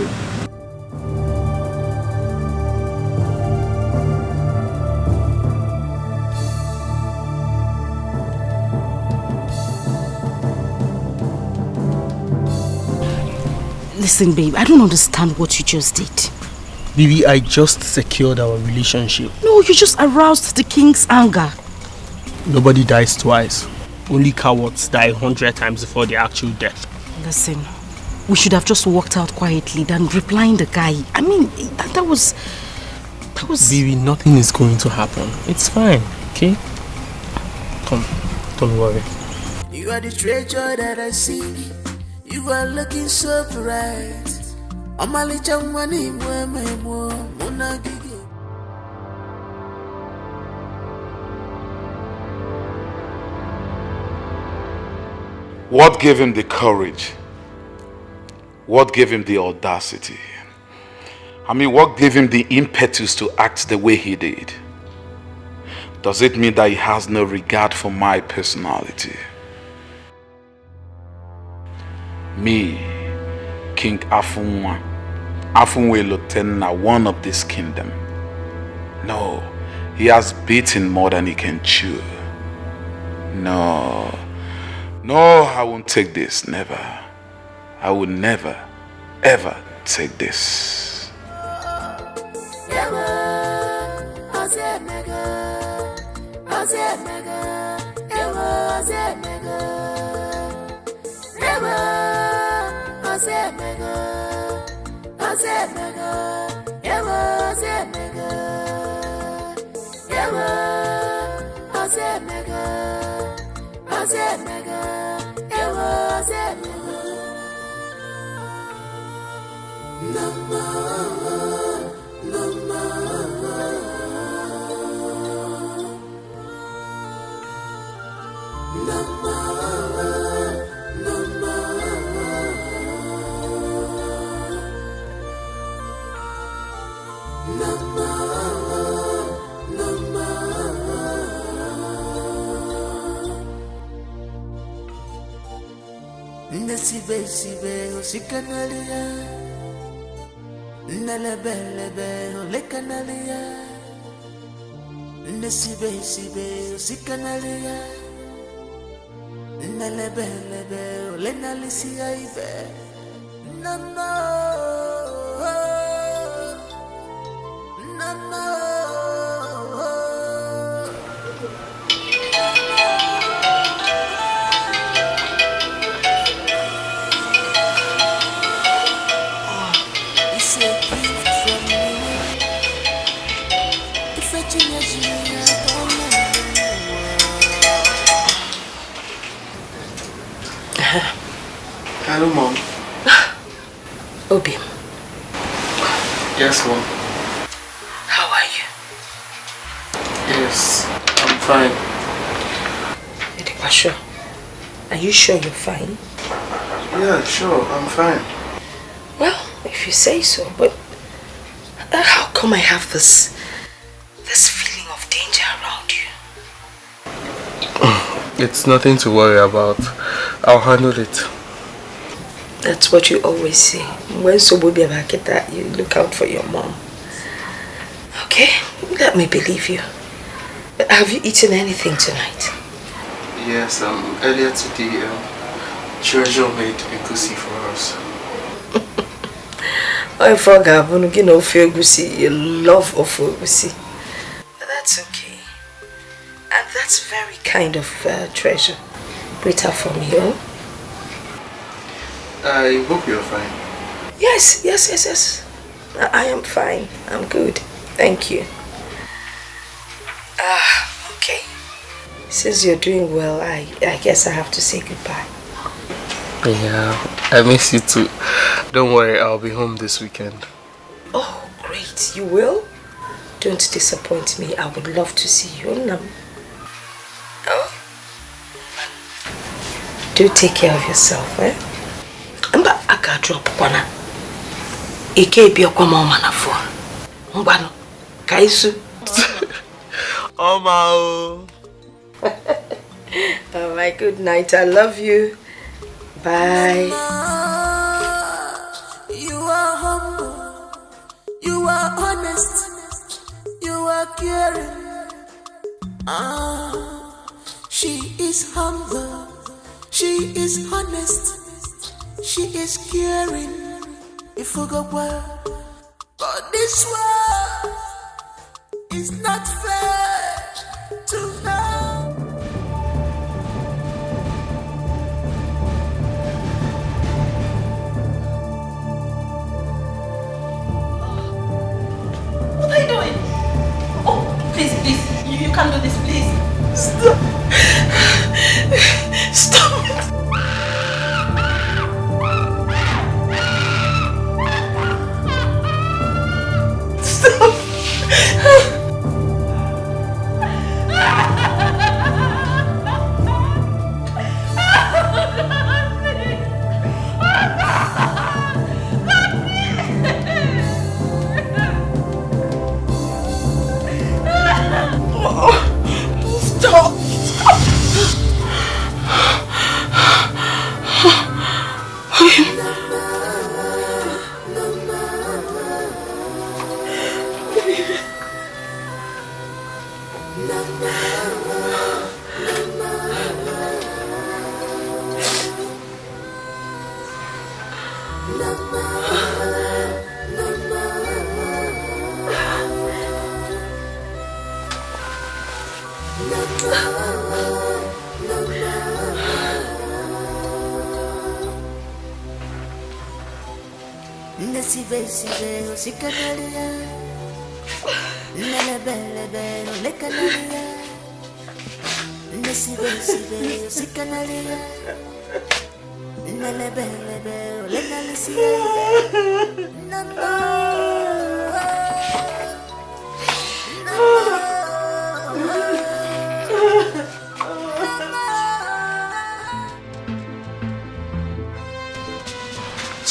Listen, babe, I don't understand what you just did. Baby, I just secured our relationship. No, you just aroused the king's anger. Nobody dies twice. Only cowards die 100 times before the actual death. Listen, we should have just walked out quietly than replying the guy. I mean, that was... Baby, nothing is going to happen. It's fine, okay? Come, don't worry. You are the treasure that I seek. You are looking so bright. Amalicha mwani mwememo Munagige. What gave him the courage? What gave him the audacity? I mean, what gave him the impetus to act the way he did? Does it mean that he has no regard for my personality? Me, King Afunwa, Afunwe Lotenna, one of this kingdom. No, he has beaten more than he can chew. No, I won't take this, never. I will never, ever take this. Sibe sibe osikanalia Nelebelebe olekanalia Nesibe sibe osikanalia Nelebelebe olenalisia ibe Nana Nana Hello, Mom. Obi. Yes, Mom. How are you? Yes, I'm fine. Sure. Are you sure you're fine? Yeah, sure, I'm fine. Well, if you say so, but how come I have this feeling of danger around you? It's nothing to worry about. I'll handle it. That's what you always say. When Sobobi Abaketa, you look out for your mom. Okay, let me believe you. But have you eaten anything tonight? Yes, earlier today, Treasure made egusi for us. I forgot, you know, egusi, you love egusi. But that's okay. And that's very kind of Treasure. Greet her for me, oh? I hope you're fine. Yes. I am fine. I'm good. Thank you. Okay. Since you're doing well, I guess I have to say goodbye. Yeah, I miss you too. Don't worry, I'll be home this weekend. Oh, great. You will? Don't disappoint me. I would love to see you. Oh? Do take care of yourself, eh? Mba aka drop kwana. Ike bi okwa ma na phone. Ngwanu. Kaisu. Oh my good night. I love you. Bye. You are humble. You are honest. You are caring. She is humble. She is honest. She is caring. If we go well, but this world is not fair to her. What are you doing? Oh, please, you can't do this, please. Stop it.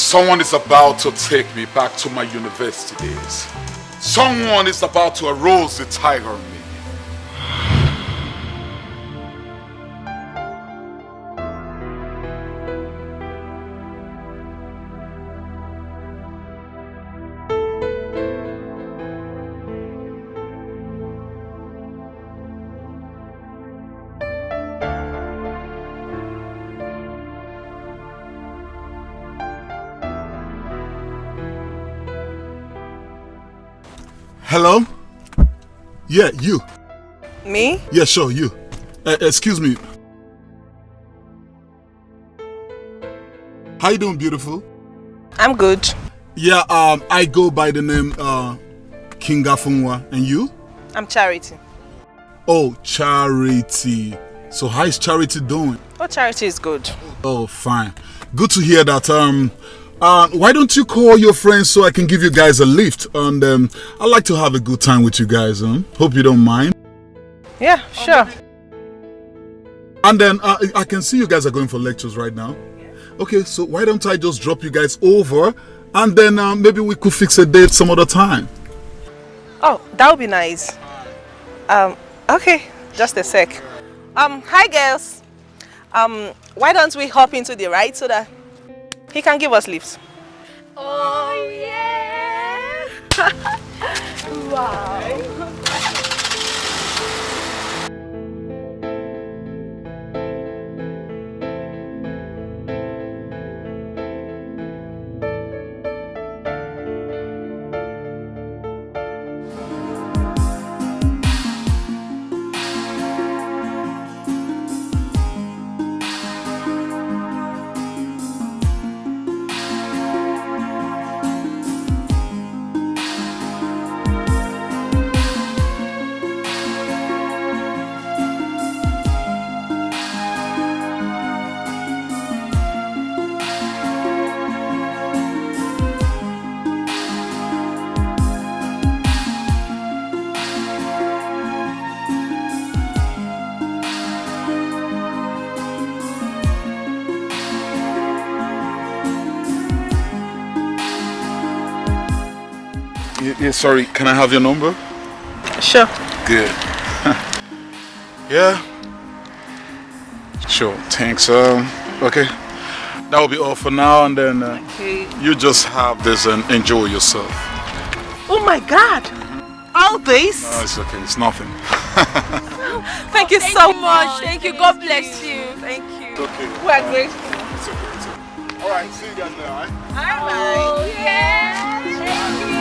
Someone is about to take me back to my university days. Someone is about to arouse the tiger in me. Hello? Yeah, you. Me? Yeah, sure, you. Excuse me. How you doing, beautiful? I'm good. Yeah, I go by the name King Afunwa. And you? I'm Charity. Oh, Charity. So how is Charity doing? Oh, Charity is good. Oh, fine. Good to hear that. Why don't you call your friends so I can give you guys a lift? And I'd like to have a good time with you guys. Hope you don't mind. Yeah, sure. And then I can see you guys are going for lectures right now. Okay, so why don't I just drop you guys over and then maybe we could fix a date some other time. Oh, that would be nice. Okay, just a sec. Hi girls. Why don't we hop into the ride so that he can give us lifts? Oh yeah! Wow! Yeah, sorry, can I have your number? Sure. Good. Yeah. Sure, thanks. Okay. That will be all for now, and then you just have this and enjoy yourself. Oh my God! All this? No, it's okay, it's nothing. Thank you so much. Thank you. God bless you. Thank you. Okay. We are grateful. It's okay, it's okay. Alright, see you guys now, alright? Alright. Oh yeah! Thank you!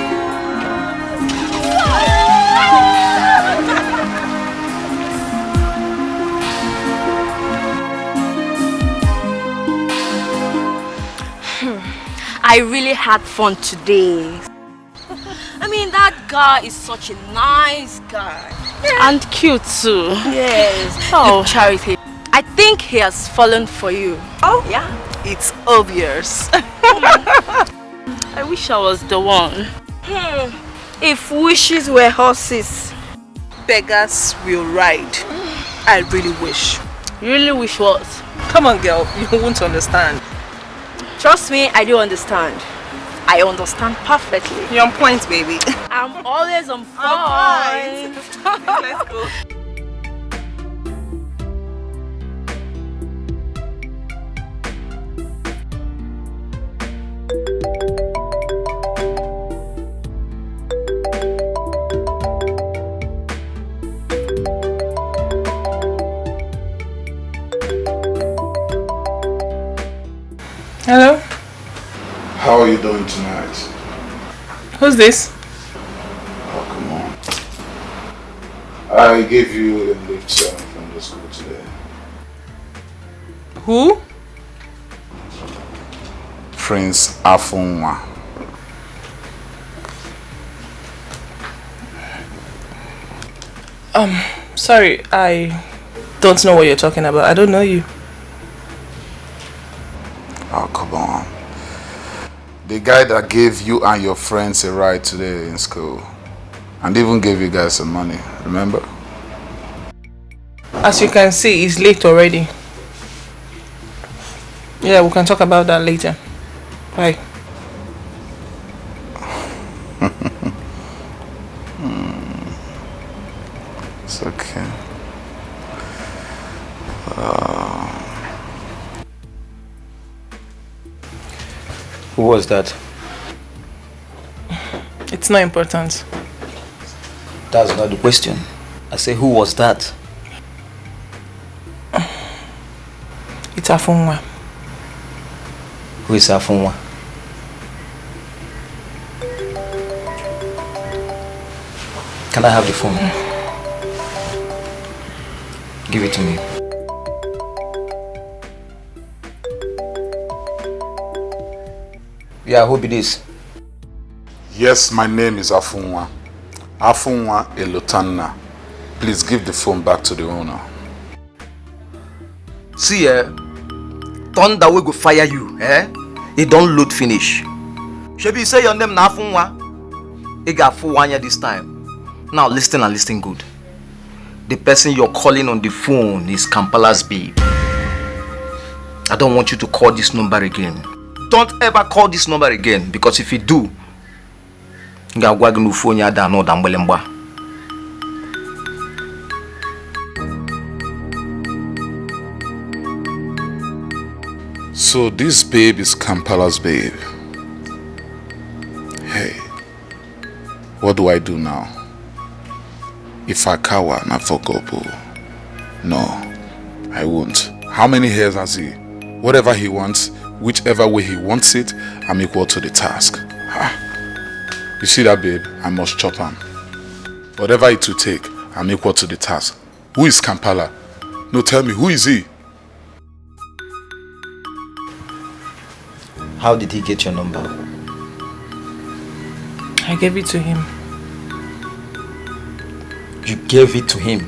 I really had fun today. I mean, that guy is such a nice guy. Yeah. And cute too. Yes. Oh, Charity, I think he has fallen for you. Oh? Yeah. It's obvious. I wish I was the one. If wishes were horses, beggars will ride. I really wish. You really wish what? Come on, girl. You won't understand. Trust me, I do understand. I understand perfectly. You're on point, baby. I'm always on point. Let's go. Hello? How are you doing tonight? Who's this? Oh, come on. I gave you a lift from the school today. Who? Prince Afunwa. Sorry, I don't know what you're talking about. I don't know you. Oh, come on. The guy that gave you and your friends a ride today in school. And even gave you guys some money, remember? As you can see, it's late already. Yeah, we can talk about that later. Bye. It's okay. Who was that? It's not important. That's not the question. I say, who was that? It's Afunwa. Who is Afunwa? Can I have the phone? Give it to me. Yeah, who be this? Yes, my name is Afunwa. Afunwa Elotanna. Please give the phone back to the owner. See, thunder we go fire you, It don't load finish. Shebi say your name na Afunwa. It got Afunwa this time. Now listen and listen good. The person you're calling on the phone is Kampala's babe. I don't want you to call this number again. Don't ever call this number again, because if you do, So this babe is Kampala's babe. Hey, what do I do now? If I cower, not for Gopo. No, I won't. How many hairs has he? Whatever he wants, whichever way he wants it, I'm equal to the task. You see that, babe? I must chop him. Whatever it will take, I'm equal to the task. Who is Kampala? No, tell me, who is he? How did he get your number? I gave it to him. You gave it to him?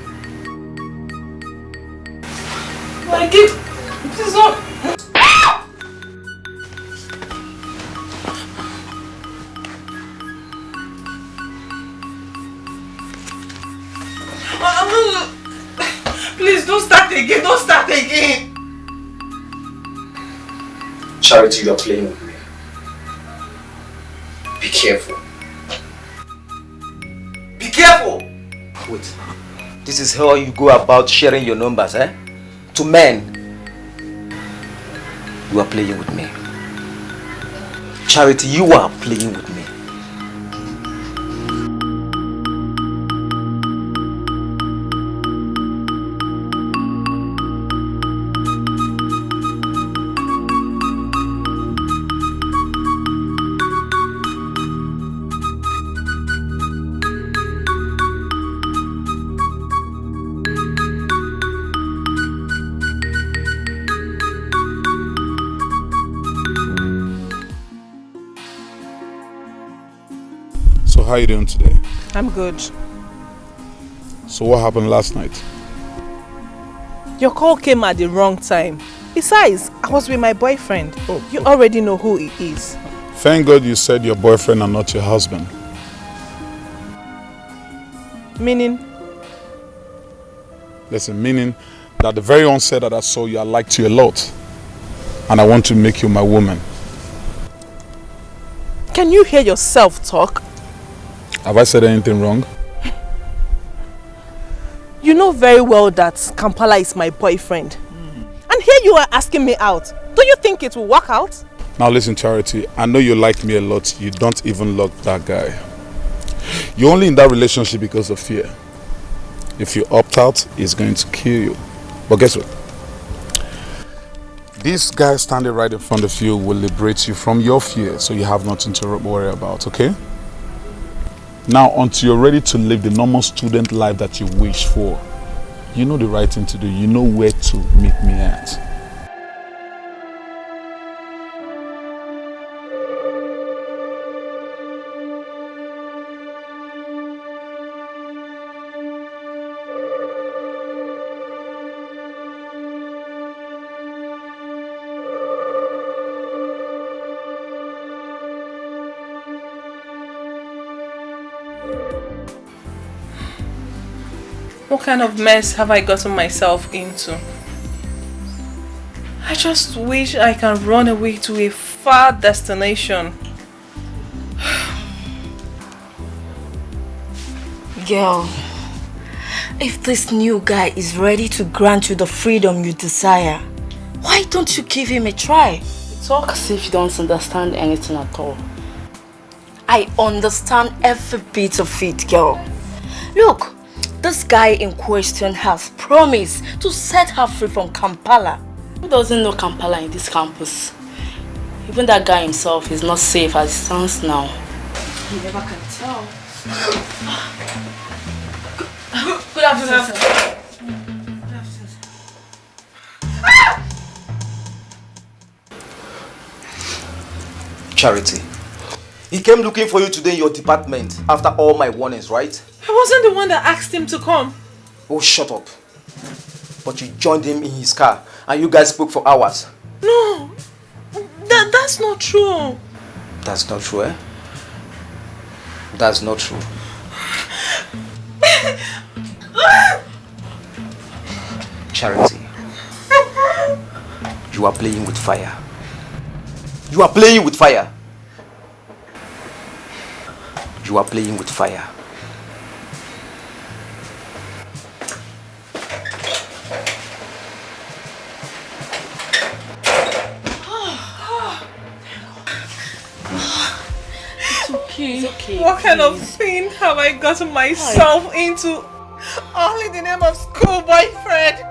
Like it. Please don't. Please don't start again. Don't start again. Charity, you are playing with me. Be careful. Be careful! Wait. This is how you go about sharing your numbers, To men. You are playing with me. Charity, you are playing with me. How are you doing today? I'm good. So what happened last night? Your call came at the wrong time. Besides, I was with my boyfriend. You already know who he is. Thank God you said your boyfriend and not your husband. Meaning? Listen, meaning that the very onset that I saw you, I liked you a lot. And I want to make you my woman. Can you hear yourself talk? Have I said anything wrong? You know very well that Kampala is my boyfriend. And here you are asking me out. Do you think it will work out? Now listen, Charity, I know you like me a lot. You don't even like that guy. You're only in that relationship because of fear. If you opt out, it's going to kill you. But guess what? This guy standing right in front of you will liberate you from your fear, so you have nothing to worry about, okay? Now, until you're ready to live the normal student life that you wish for, you know the right thing to do. You know where to meet me at. What kind of mess have I gotten myself into? I just wish I can run away to a far destination. Girl, if this new guy is ready to grant you the freedom you desire, why don't you give him a try? You talk as if you don't understand anything at all. I understand every bit of it, girl. Look, this guy in question has promised to set her free from Kampala. Who doesn't know Kampala in this campus? Even that guy himself is not safe as it stands now. You never can tell. Good afternoon, sir. Charity, he came looking for you today in your department after all my warnings, right? I wasn't the one that asked him to come. Oh, shut up. But you joined him in his car and you guys spoke for hours. No, that's not true. That's not true, eh? That's not true. Charity, you are playing with fire. You are playing with fire. You are playing with fire. It's okay. What kind of thing have I gotten myself into? All in the name of school boyfriend.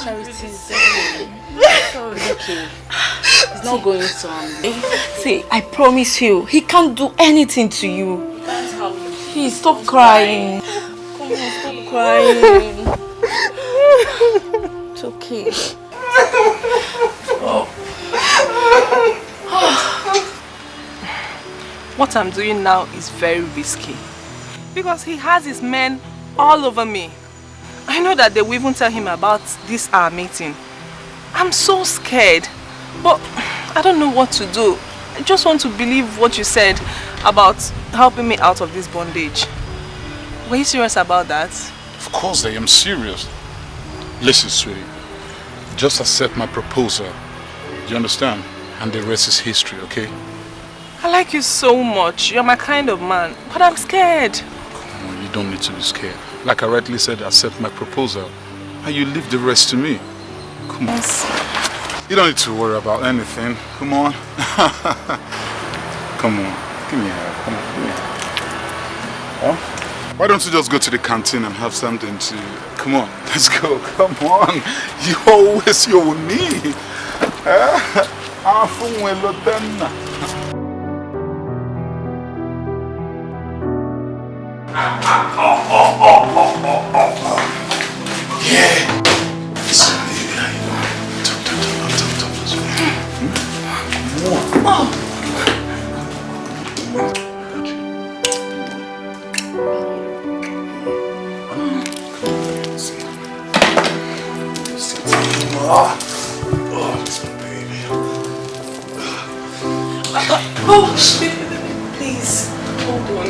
Charity, it's okay. It's okay. It's not going to harm. See, I promise you, he can't do anything to you. He can't harm you. Please stop crying. Come on, stop crying. It's okay. What I'm doing now is very risky. Because he has his men all over me. I know that they will even tell him about this our meeting. I'm so scared. But I don't know what to do. I just want to believe what you said about helping me out of this bondage. Were you serious about that? Of course I am serious. Listen, sweetie. Just accept my proposal. Do you understand? And the rest is history, okay? I like you so much. You're my kind of man. But I'm scared. Come on, you don't need to be scared. Like I rightly said, accept my proposal. And you leave the rest to me. Come on. Yes. You don't need to worry about anything. Come on. Come on. Give me a hand. Come on. Give me a hand. Huh? Why don't you just go to the canteen and have something to... Come on. Let's go. Come on. You always your knee. Yeah. Please, hold on.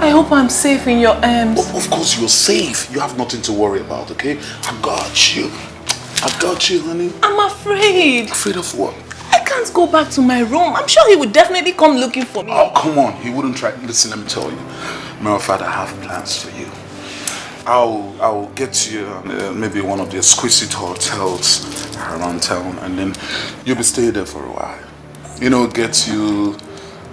I hope I'm safe in your arms. Of course you're safe. You have nothing to worry about, okay? I got you. I got you, honey. I'm afraid. Afraid of what? I can't go back to my room. I'm sure he would definitely come looking for me. Oh, come on. He wouldn't try. Listen, let me tell you. Matter of fact, I have plans for you. I'll get you maybe one of the exquisite hotels around town, and then you'll be staying there for a while. You know, get you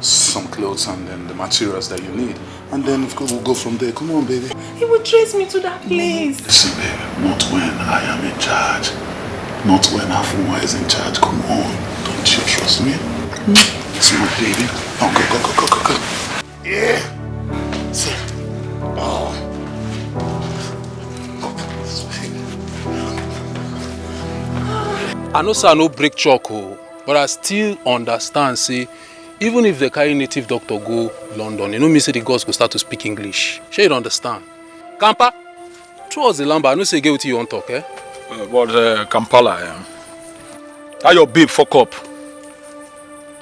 some clothes and then the materials that you need. And then, of course, we'll go from there. Come on, baby. He would trace me to that place. Listen, baby, not when I am in charge. Not when Afunwa is in charge. Come on. Don't you trust me? It's my baby. Oh, go. Yeah. So, oh. I know say I no break chalk, but I still understand, say, even if they carry native doctor go London, you know me say the gods go start to speak English. Sure you don't understand. Kampa, towards the lumber, I know say you get what you want to talk, eh? But Kampala, how your babe fuck up?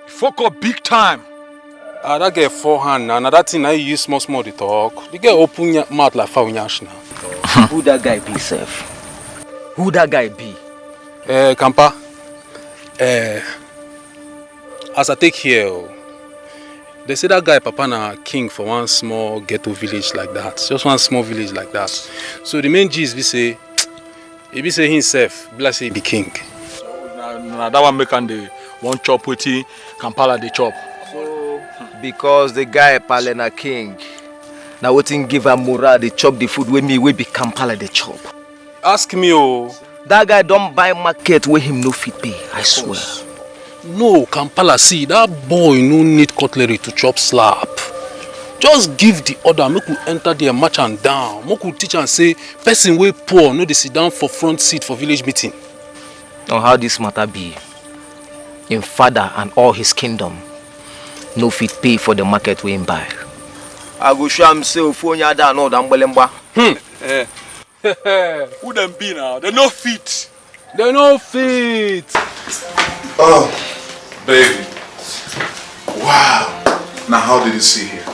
Fuck up big time. That girl forehand now. Now that thing I use small to talk. The girl open your mouth like faunyash now. Who that guy be, Seth? Who that guy be? Kampa. As I take here, they say that guy Papa na king for one small ghetto village like that. Just one small village like that. So the main gist be say himself, be like say he be king. Now that one make the one chop with Kampala the chop. So because the guy Pale na king, now wetin give am morale they chop the food with me we be Kampala the chop. Ask me that guy don't buy market where him no fit pay, I swear. No, Kampala, see, that boy no need cutlery to chop slap. Just give the order, make we enter there, march and down. Make we teach and say, person way poor, no they sit down for front seat for village meeting. Now how this matter be? Him father and all his kingdom no fit pay for the market we him buy. I go show him say Ofonya da no dambelemba. Who them be now? They no fit. They no fit. Oh, baby. Wow. Now how did you see here?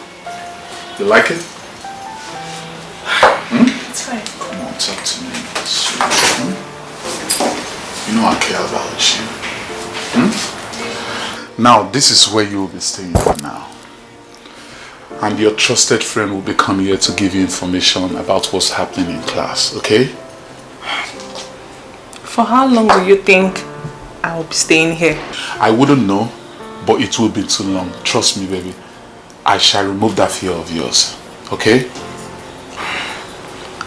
You like it? It's fine. Come on, talk to me. You know I care about you. Now, this is where you will be staying for now. And your trusted friend will be coming here to give you information about what's happening in class, okay? For how long do you think I will be staying here? I wouldn't know, but it will be too long. Trust me, baby. I shall remove that fear of yours, okay?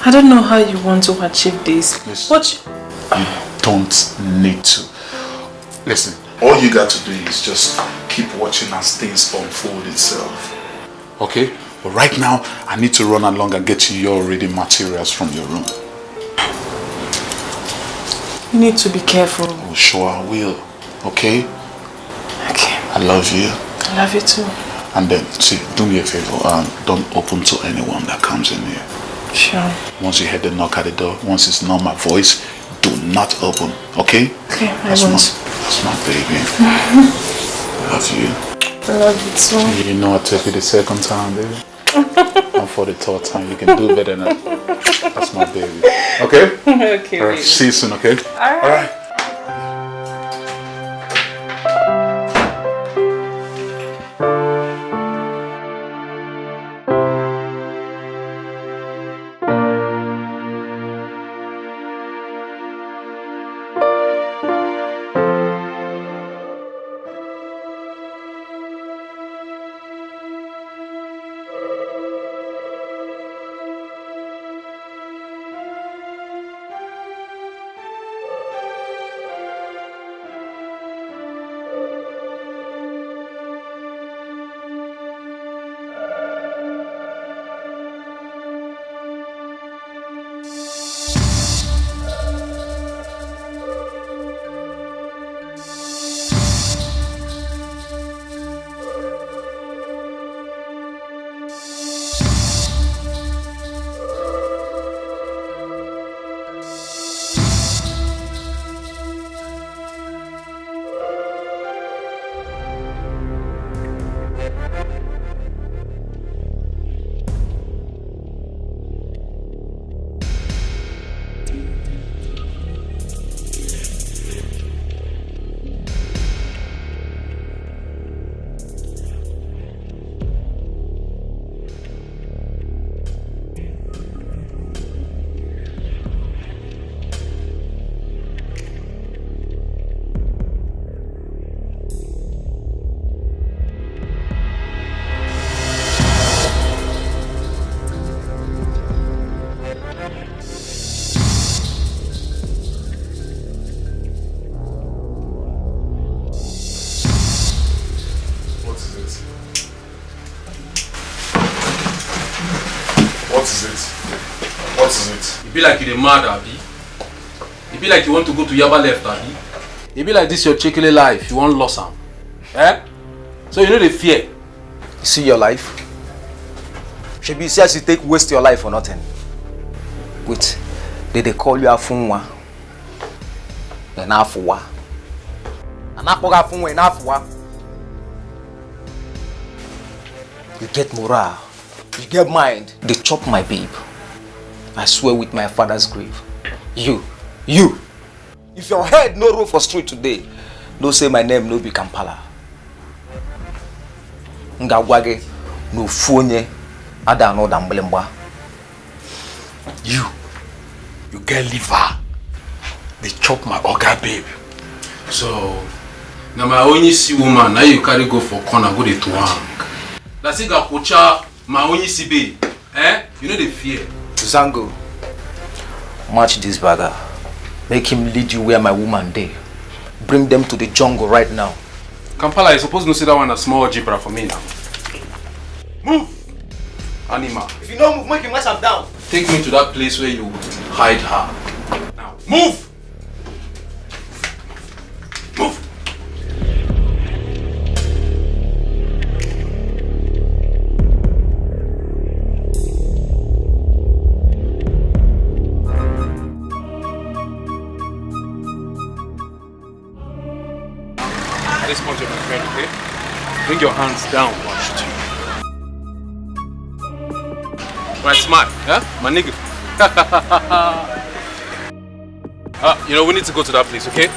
I don't know how you want to achieve this. Listen, you don't need to. Listen, all you got to do is just keep watching as things unfold itself. Okay? But right now, I need to run along and get you your reading materials from your room. You need to be careful. Oh, sure I will. Okay? Okay. I love you. I love you too. And then, see, do me a favor. Don't open to anyone that comes in here. Sure. Once you hear the knock at the door, once it's not my voice, do not open. Okay? Okay, I won't. That's my baby. I love you. I love you too. You know I took you the second time, baby. And for the third time, you can do better than that. That's my baby. Okay? Okay, All right. baby. See you soon, okay? All right. What is it? It be like you the mad, Abi. It be like you want to go to Yaba left, Abi. It be like this your chekele life, you want lost am. Eh? So you know the fear. You see your life? Should be says you take waste your life for nothing. Wait, did they call you Afunwa? Then Afuwa. And Apoga Afunwa and Afuwa. you get morale, you get mind. They chop my babe. I swear with my father's grave. You. If your head no roll for street today, no say my name no be Kampala. Ngawage no phone ada no dambelemba. You get liver. They chop my oga babe. So now my only see woman, now you carry go for corner, go to twang. That's it, Gakucha, my only see babe. You know the fear. Zango, match this bagger. Make him lead you where my woman dey. Bring them to the jungle right now. Kampala, you're supposed to see that one a small jibra for me now. Move! Anima. If you don't move, make him mess up down. Take me to that place where you hide her. Now, move! Move! This point of my friend, okay? Bring your hands down, watch it. Right, smart, yeah? My nigga. We need to go to that place, okay?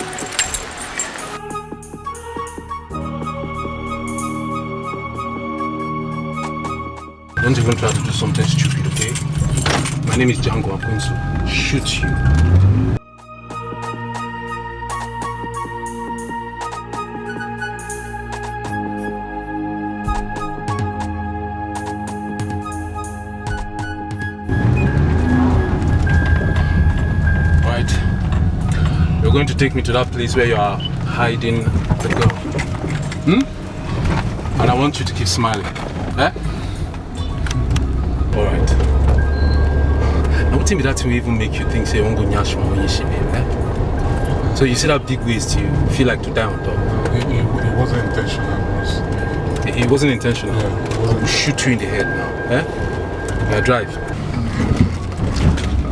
Don't even try to do something stupid, okay? My name is Django. I'm going to shoot you. You're going to take me to that place where you are hiding the girl. And I want you to keep smiling. Alright. Now what me that will even make you think say you won't go nyash when you see me, So you see that big waist, you feel like to die on top. It wasn't intentional, It wasn't intentional. Yeah, I will shoot you in the head now. Drive.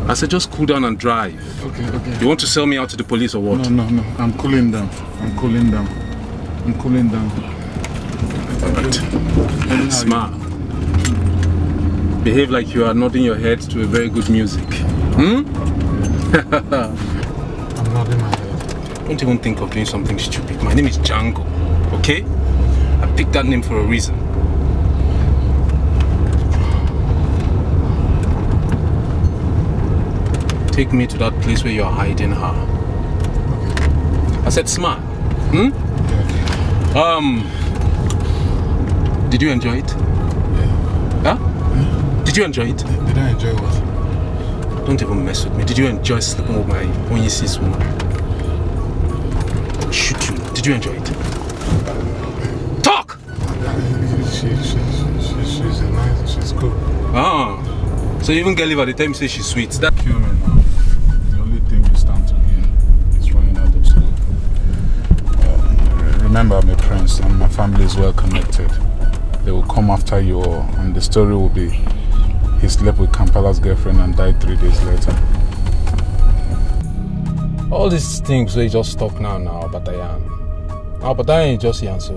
I said just cool down and drive. Okay. You want to sell me out to the police or what? No. I'm cooling down. Alright. Smart. Behave like you are nodding your head to a very good music. I'm nodding my head. Don't even think of doing something stupid. My name is Django, okay? I picked that name for a reason. Take me to that place where you are hiding her. I said smart. Did you enjoy it? Yeah. Did you enjoy it? Did I enjoy what? Don't even mess with me. Did you enjoy sleeping with my only sis woman? I'll shoot you. Did you enjoy it? Talk! She's cool. So you even get liver, the time you say she's sweet. That kill me now. The only thing you stand to gain is running out of school. Remember, I'm a prince and my family is well connected. They will come after you all, and the story will be he slept with Kampala's girlfriend and died 3 days later. all these things we just talk now, Batayan. Now Batayan is just yan so.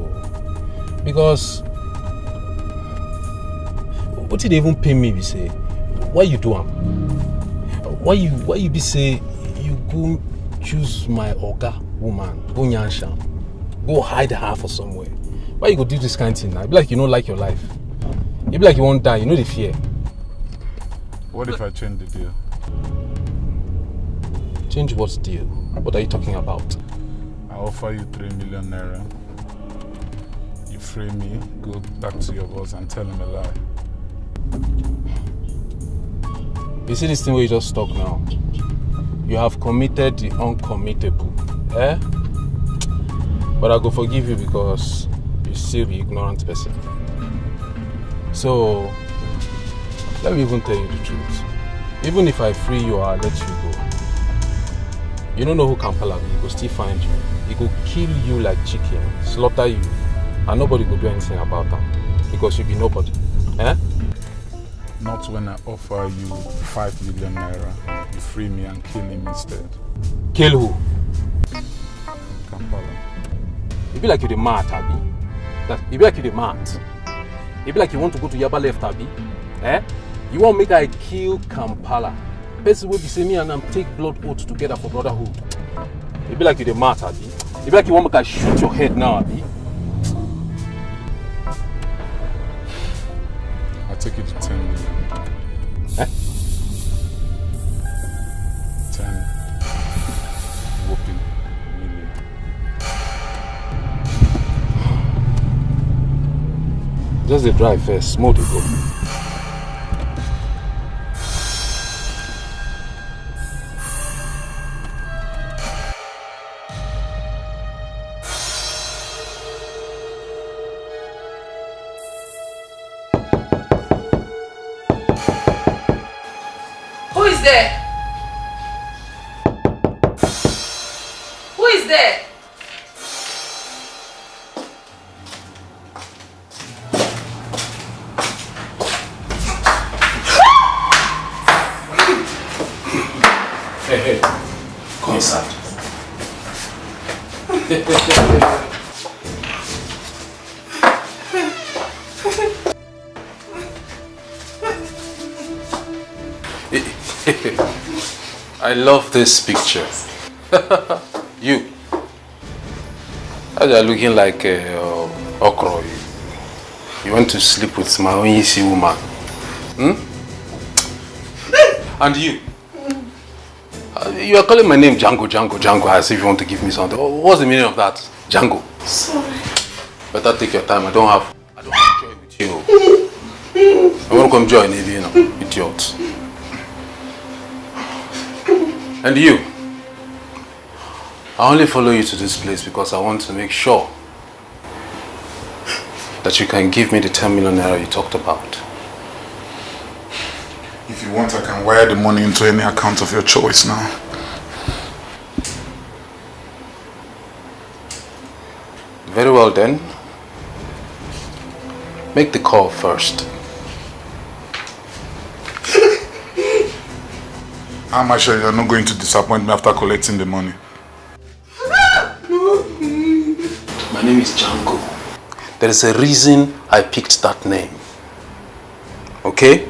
Because what did they even pay me? Be say, why you do am? Why you be say you go choose my oga woman, go nyansham, go hide her for somewhere? Why you go do this kind of thing now? It be like you don't like your life. It be like you won't die. You know the fear. What if I change the deal? Change what deal? What are you talking about? I offer you 3 million naira. You free me, go back to your boss and tell him a lie. You see this thing where you just talk now? You have committed the uncommittable. Eh? But I go forgive you because you still be ignorant person. So, let me even tell you the truth. Even if I free you or I let you go, you don't know who Kampala be. He go still find you. He go kill you like chicken, slaughter you, and nobody go do anything about that because you be nobody. Eh? Not when I offer you 5 million naira. You free me and kill him instead. Kill who? Kampala. You be like you the mad, Abi. You be like you the mad. It be like you want to go to Yaba left, Abi. Eh? You want to make I kill Kampala. Person will be saying me and I'm take blood oath together for brotherhood. It be like you the mad, Abi. It be like you want to make I shoot your head now, Abi. I'll take it to 10 million. Eh? 10 whooping million. Just the drive first, small to go. Who is there? Who is there? Hey, come inside. I love this picture. You. You're looking like okra. You want to sleep with my own easy woman. Hmm? And you. You are calling my name Django, Django, Django as if you want to give me something. What's the meaning of that? Django. Sorry. Better take your time. I don't have joy with you. I want to come join you, idiot. And you. I only follow you to this place because I want to make sure that you can give me the 10 million naira you talked about. If you want, I can wire the money into any account of your choice now. Very well then. Make the call first. How much are you not going to disappoint me after collecting the money? My name is Django. There is a reason I picked that name. Okay?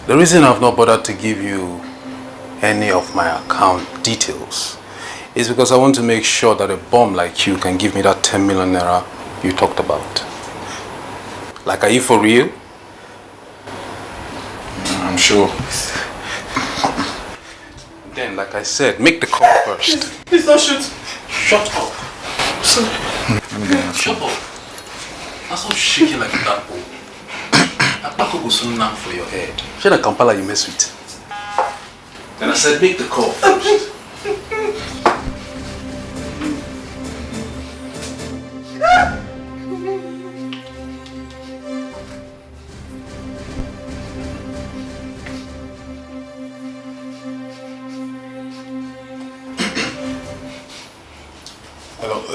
The reason I've not bothered to give you any of my account details is because I want to make sure that a bum like you can give me that 10 million naira you talked about. Like, are you for real? I'm sure. Then, like I said, make the call first. Please don't shoot. Shut up. Sorry. Shut up. That's not shaking like that, bro. That back will soon now for your head. Share the Kampala you mess with. Then I said, make the call first.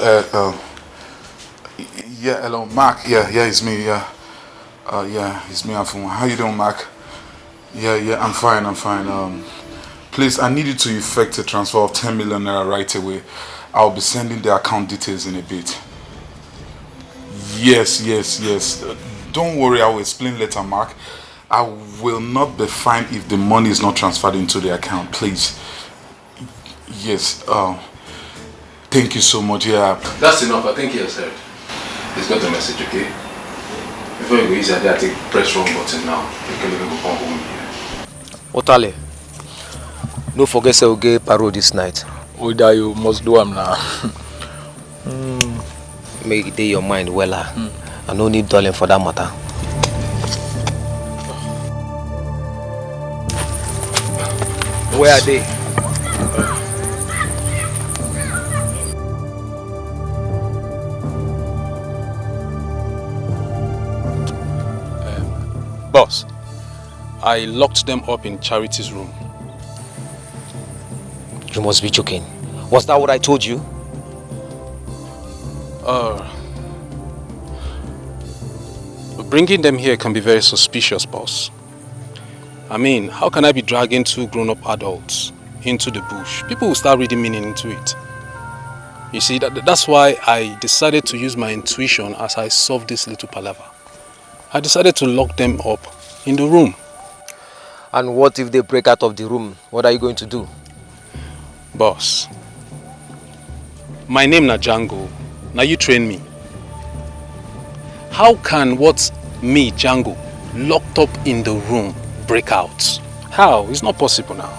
Hello, yeah, hello, Mark. Yeah, it's me. Yeah, it's me. How you doing, Mark? Yeah, I'm fine. Please, I need you to effect a transfer of 10 million naira right away. I'll be sending the account details in a bit. Yes. Don't worry, I will explain later, Mark. I will not be fined if the money is not transferred into the account, please. Yes, thank you so much, yeah. That's enough, I think he has heard. He's got the message, okay? Before you go easy, I take press wrong button now. You can even go home here. Otale, no forget say we get parole this night. Oida, you must do them now. Make it your mind well. I no need darling for that matter. Where are they? Boss, I locked them up in Charity's room. You must be joking. Was that what I told you? Bringing them here can be very suspicious, boss. I mean, how can I be dragging two grown-up adults into the bush? People will start reading meaning into it. You see, that's why I decided to use my intuition as I solved this little palaver. I decided to lock them up in the room. And what if they break out of the room? What are you going to do? Boss, my name na Django. Now you train me. How can what me, Django, locked up in the room break out? How? It's not possible now.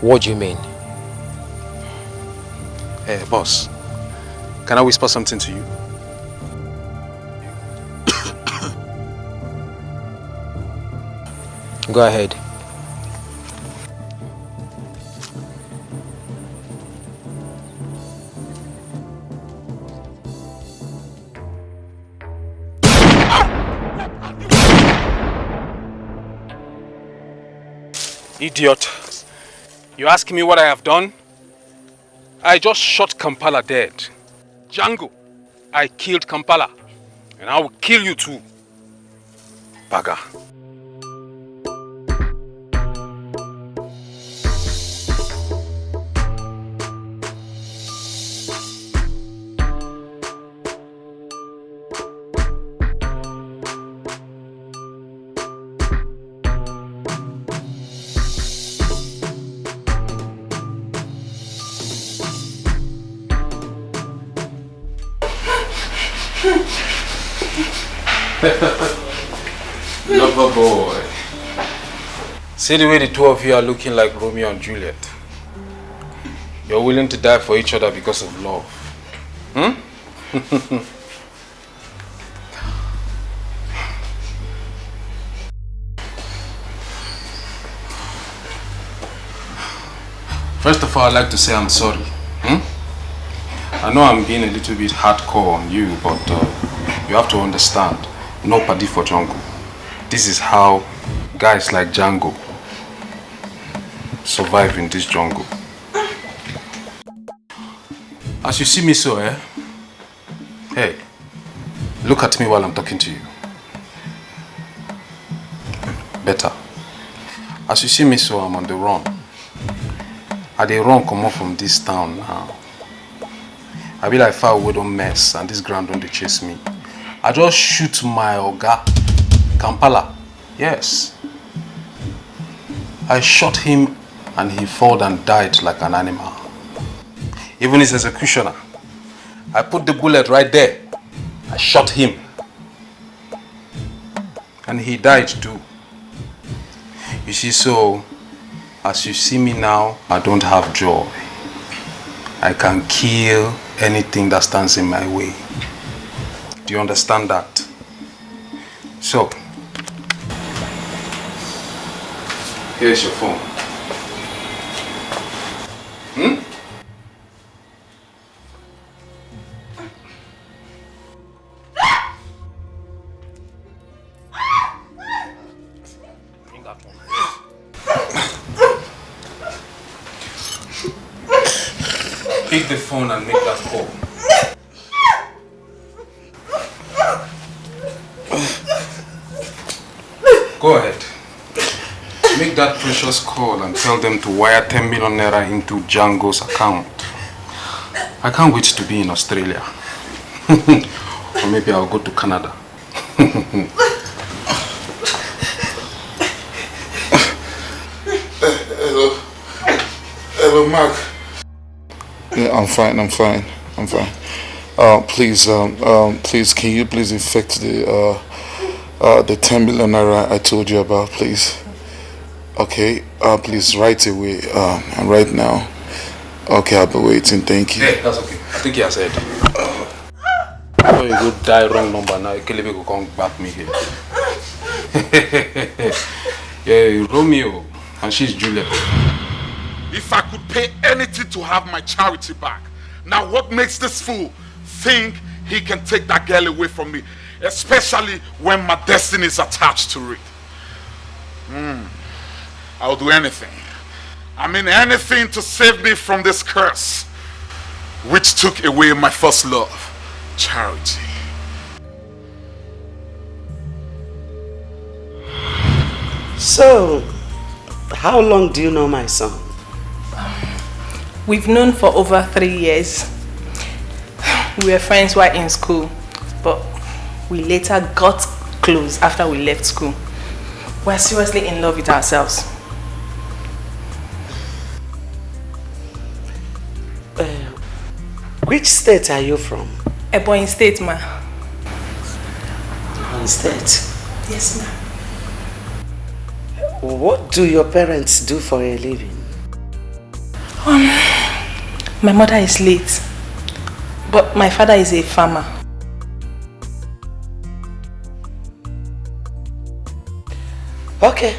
What do you mean? Hey, boss, can I whisper something to you? Go ahead. Idiot. You asking me what I have done? I just shot Kampala dead. Django, I killed Kampala. And I will kill you too. Baga. Lover boy. See the way the two of you are looking like Romeo and Juliet. You're willing to die for each other because of love. Hmm? First of all, I'd like to say I'm sorry. I know I'm being a little bit hardcore on you, but you have to understand, no paddy for jungle. This is how guys like Django survive in this jungle. As you see me so, hey, look at me while I'm talking to you. Better. As you see me so, I'm on the run. I dey run come up from this town now. I be like far away don't mess and this ground don't dey chase me. I just shoot my oga, Kampala. Yes. I shot him and he fell and died like an animal. Even his executioner. I put the bullet right there. I shot him. And he died too. You see, so as you see me now, I don't have joy. I can kill anything that stands in my way. Do you understand that? So, here's your phone. Bring that one. Pick the phone and make that call. Go ahead. Make that precious call and tell them to wire 10 million naira into Django's account. I can't wait to be in Australia. Or maybe I'll go to Canada. Hello, Mark. Yeah, I'm fine. Please, can you please effect the 10 million naira I told you about, please? Okay, please, right away, and right now. Okay, I'll be waiting, thank you. Hey, that's okay. I think he has said. Before you go die wrong number now, Kelebe will come back me here. Yeah, Romeo, and she's Juliet. If I could pay anything to have my charity back, now what makes this fool think he can take that girl away from me, especially when my destiny is attached to it? I'll do anything. I mean anything to save me from this curse, which took away my first love, charity. So, how long do you know my son? We've known for over 3 years. We were friends while in school, but we later got close after we left school. We're seriously in love with ourselves. Which state are you from? Ebonyi State, ma. Ebonyi State? Yes, ma. What do your parents do for a living? My mother is late, but my father is a farmer. Okay.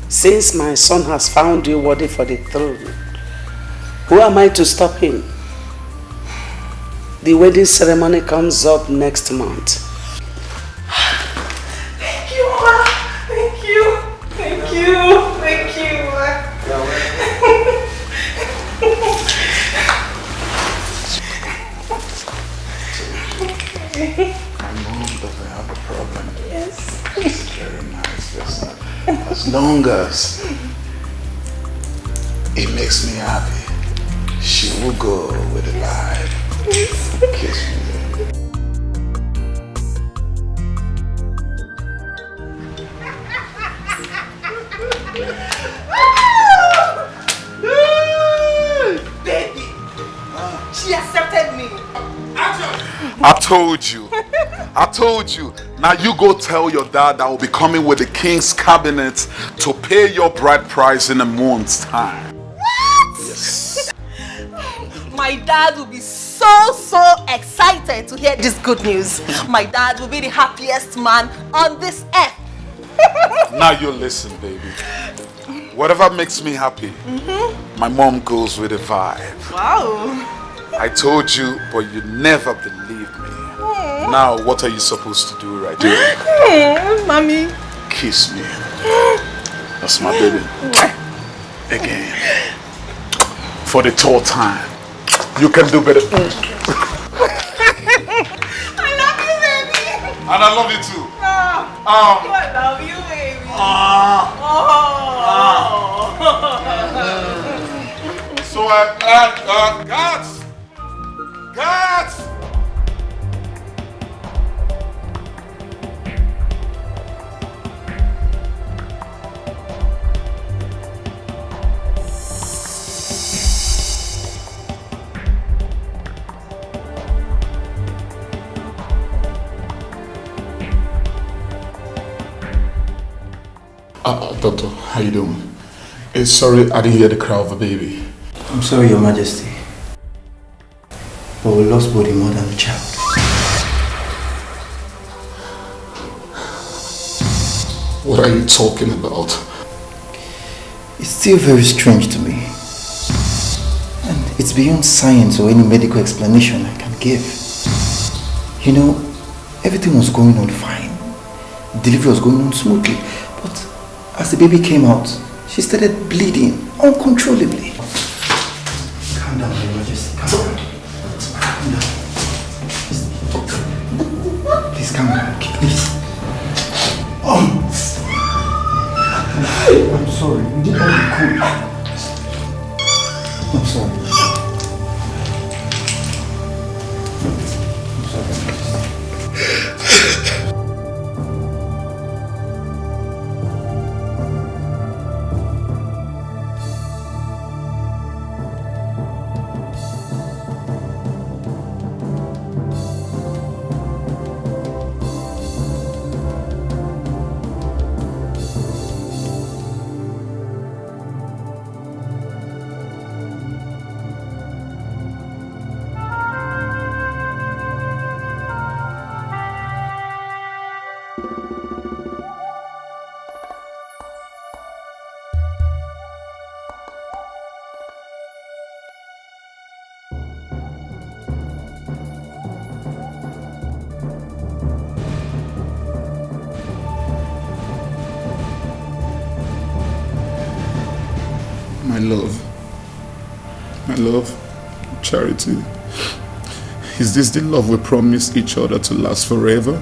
Since my son has found you worthy for the throne, who am I to stop him? The wedding ceremony comes up next month. Thank you, ma. Thank you. Thank you. Thank you, ma. My mom doesn't have a problem. Yes. It's very nice. Listen, as long as it makes me happy, she will go with the vibe. Kiss me. Baby, she accepted me. I told you. I told you. Now you go tell your dad that I will be coming with the king's cabinet to pay your bride price in a month's time. What? Yes. My dad will be so excited to hear this good news. My dad will be the happiest man on this earth. Now you listen, baby. Whatever makes me happy, my mom goes with the vibe. Wow. I told you, but you never believed me. Now, what are you supposed to do right here? Mommy. Kiss me. That's my baby. Again. For the third time. You can do better. I love you, baby. And I love you too. I love you, baby. So, guards! Guards! Doctor, how you doing? Sorry, I didn't hear the cry of a baby. I'm sorry, Your Majesty. But we lost both the mother and the child. What are you talking about? It's still very strange to me. And it's beyond science or any medical explanation I can give. You know, everything was going on fine. Delivery was going on smoothly. But as the baby came out, she started bleeding uncontrollably. Calm down, Your Majesty. Calm down. Calm down. Please calm down. Please. I'm sorry. We did all we could. I'm sorry. My love, Charity, is this the love we promised each other to last forever?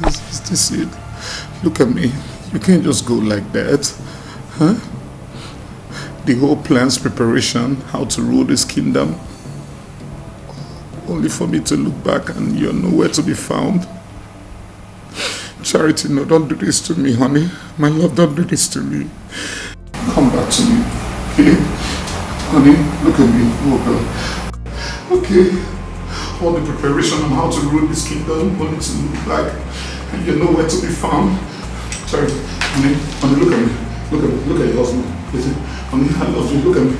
Is this it? Look at me. You can't just go like that. Huh? The whole plan's preparation, how to rule this kingdom. Only for me to look back and you're nowhere to be found. Charity, no, don't do this to me, honey. My love, don't do this to me. Come back to me. Okay? Honey, look at me. Oh, God. Okay. All the preparation on how to rule this kingdom, only to look back and you're nowhere to be found. Sorry, honey, look at me. Look at your husband. Listen, honey, I love you. Look at me.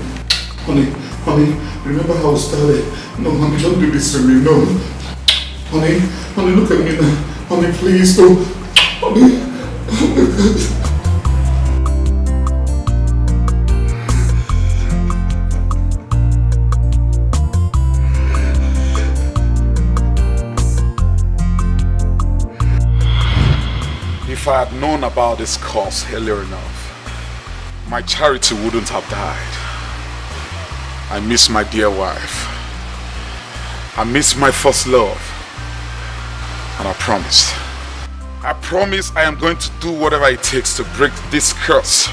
Honey, remember how it started? No, honey, don't do this to me. No. Honey, look at me now. Honey, please don't. Honey, oh my God. If I had known about this cause earlier enough, my Charity wouldn't have died. I miss my dear wife. I miss my first love. And I promise I am going to do whatever it takes to break this curse.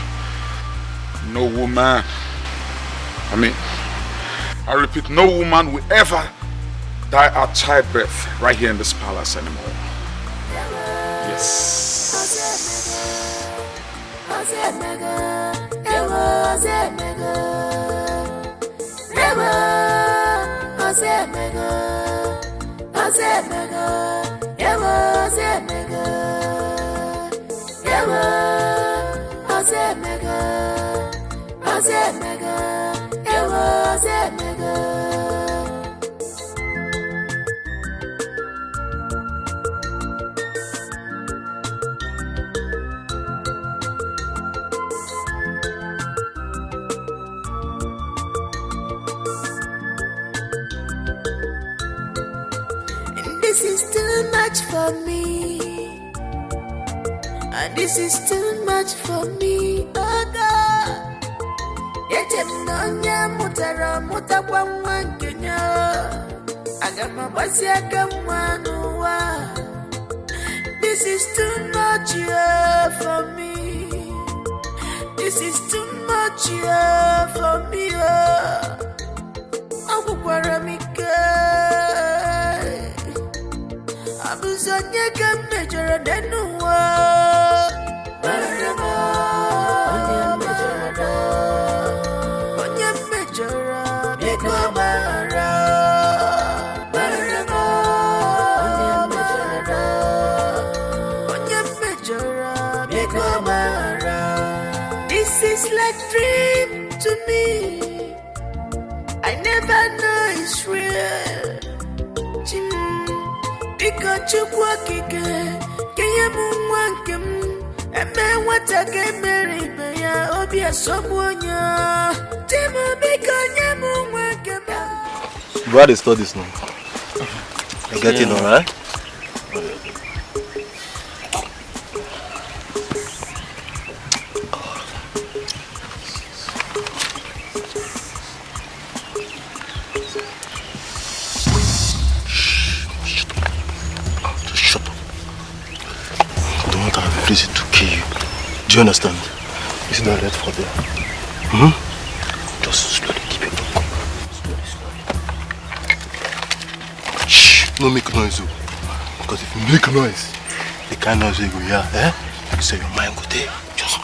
No woman, I repeat, no woman will ever die at childbirth right here in this palace anymore. Yes. This is too much for me, and this is too much for me, oh God. Yet nonya mutara mutakwa mwankenya, agama basi akamwanua. This is too much for me. This is too much for me. Abuzonye kamejara denuwa. Barama, onye mejara biko bara. Barama, onye mejara biko bara. This is like dream to me. I never know it's real. Ika chukwa kike, keye mwankem, eme watake meribe ya obi asobuonya. Timo biko nye mwankem. You had to study this now. I get it, alright? Reason to kill you. Do you understand? You see that red for there? Just slowly keep it up. Slowly. Shh! No make noise, because if you make noise, the kind of noise you go hear, you say your mind go there. Just.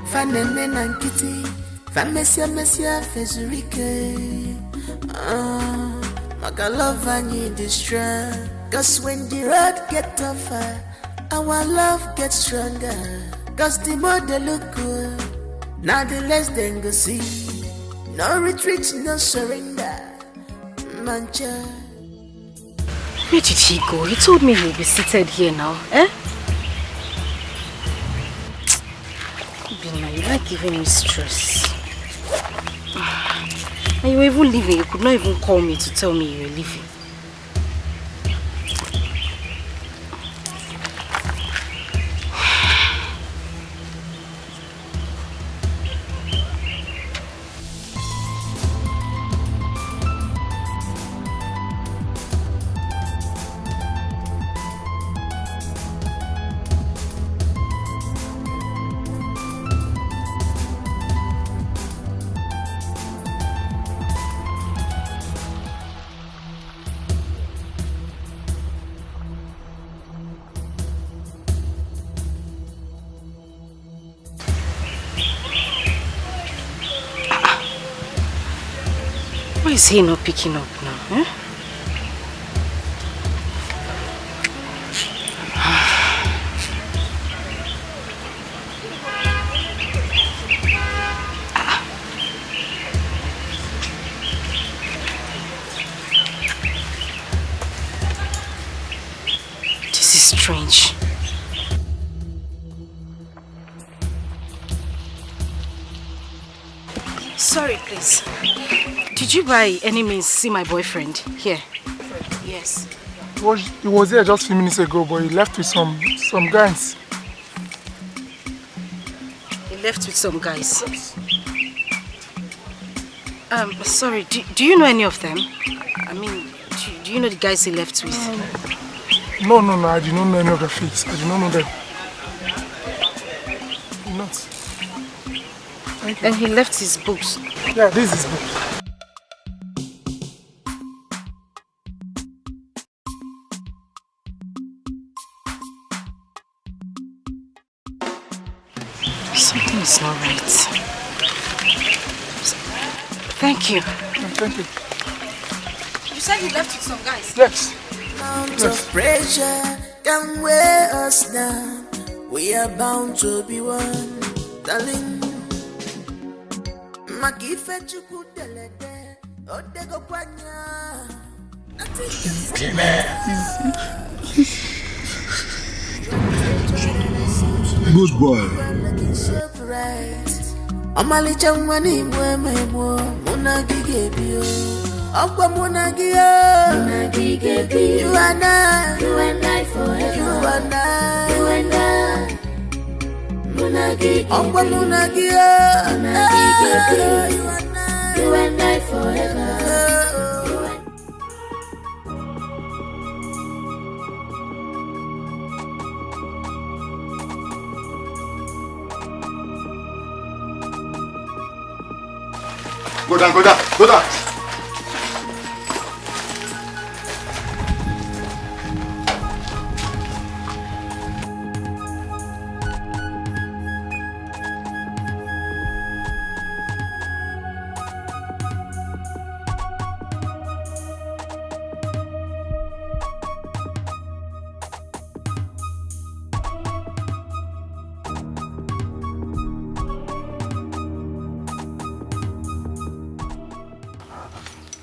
Fanene na nkiti, Famesia Fezurike. Maka love and you destroy. Cause when the road get tougher, our love gets stronger. Cause the more they look good, now the less they go see. No retreat, no surrender. Mancha. Where did he go? He told me he'll be seated here now, eh? Obinna, you like giving me stress. And you were even leaving. You could not even call me to tell me you were leaving. Why is he not picking up now? Eh? This is strange. Sorry, please. Did you by any means see my boyfriend here? Yes. He was here just a few minutes ago, but he left with some guys. He left with some guys? Sorry, do you know any of them? I mean, do you know the guys he left with? No, I do not know any of their faces. I do not know them. Not. Thank you. And he left his books? Yeah, this is his book. Something is not right. Thank you. Thank you. You said he left with some guys? Yes. Amount of pressure can weigh us down. We are bound to be one, darling. Makife chukudelede, odego kwanya. Good boy. Amalicha mwani mwememo, munagigebio. Okwa munagia, munagigebio. You and I forever. You and I, munagigebio. Okwa munagia, munagigebio. You and I forever. Go down.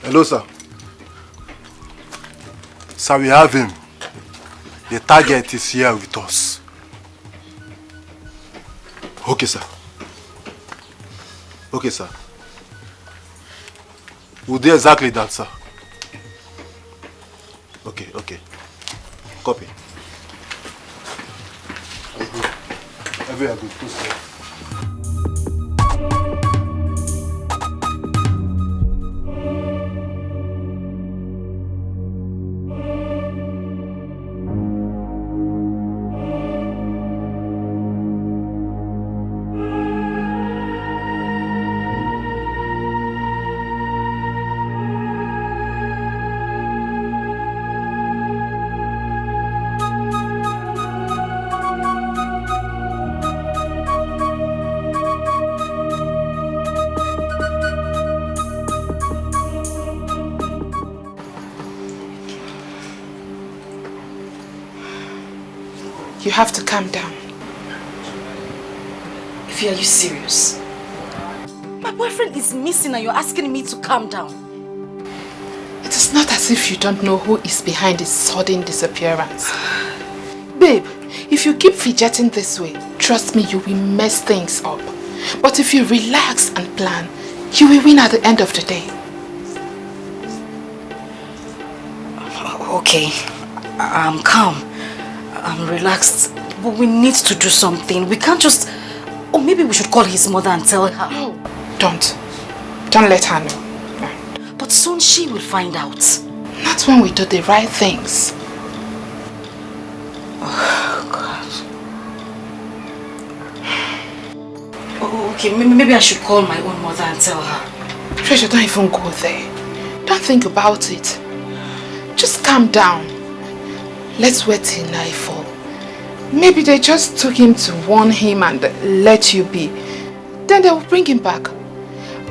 Hello, sir. Sir, we have him. The target is here with us. Okay, sir. Okay, sir. We'll do exactly that, sir. Okay. Copy. Everywhere good. Please, sir. You have to calm down. Ify, are you serious? My boyfriend is missing and you're asking me to calm down. It is not as if you don't know who is behind his sudden disappearance. Babe, if you keep fidgeting this way, trust me, you will mess things up. But if you relax and plan, you will win at the end of the day. Okay, I'm calm. I'm relaxed. But we need to do something. We can't just... Or maybe we should call his mother and tell her. No, don't. Don't let her know. But soon she will find out. Not when we do the right things. Oh, God. Oh, okay, maybe I should call my own mother and tell her. Treasure, don't even go there. Don't think about it. Just calm down. Let's wait till nightfall. Maybe they just took him to warn him and let you be. Then they will bring him back.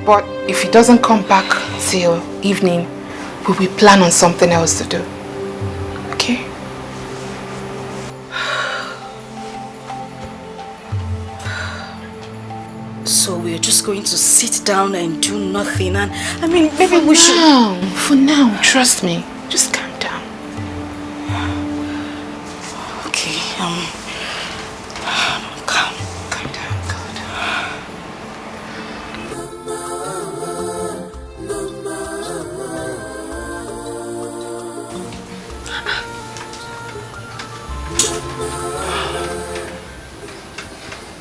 But if he doesn't come back till evening, we will plan on something else to do. Okay? So we're just going to sit down and do nothing, and I mean, maybe we should... For now, trust me. Just calm down. Okay, calm down, good.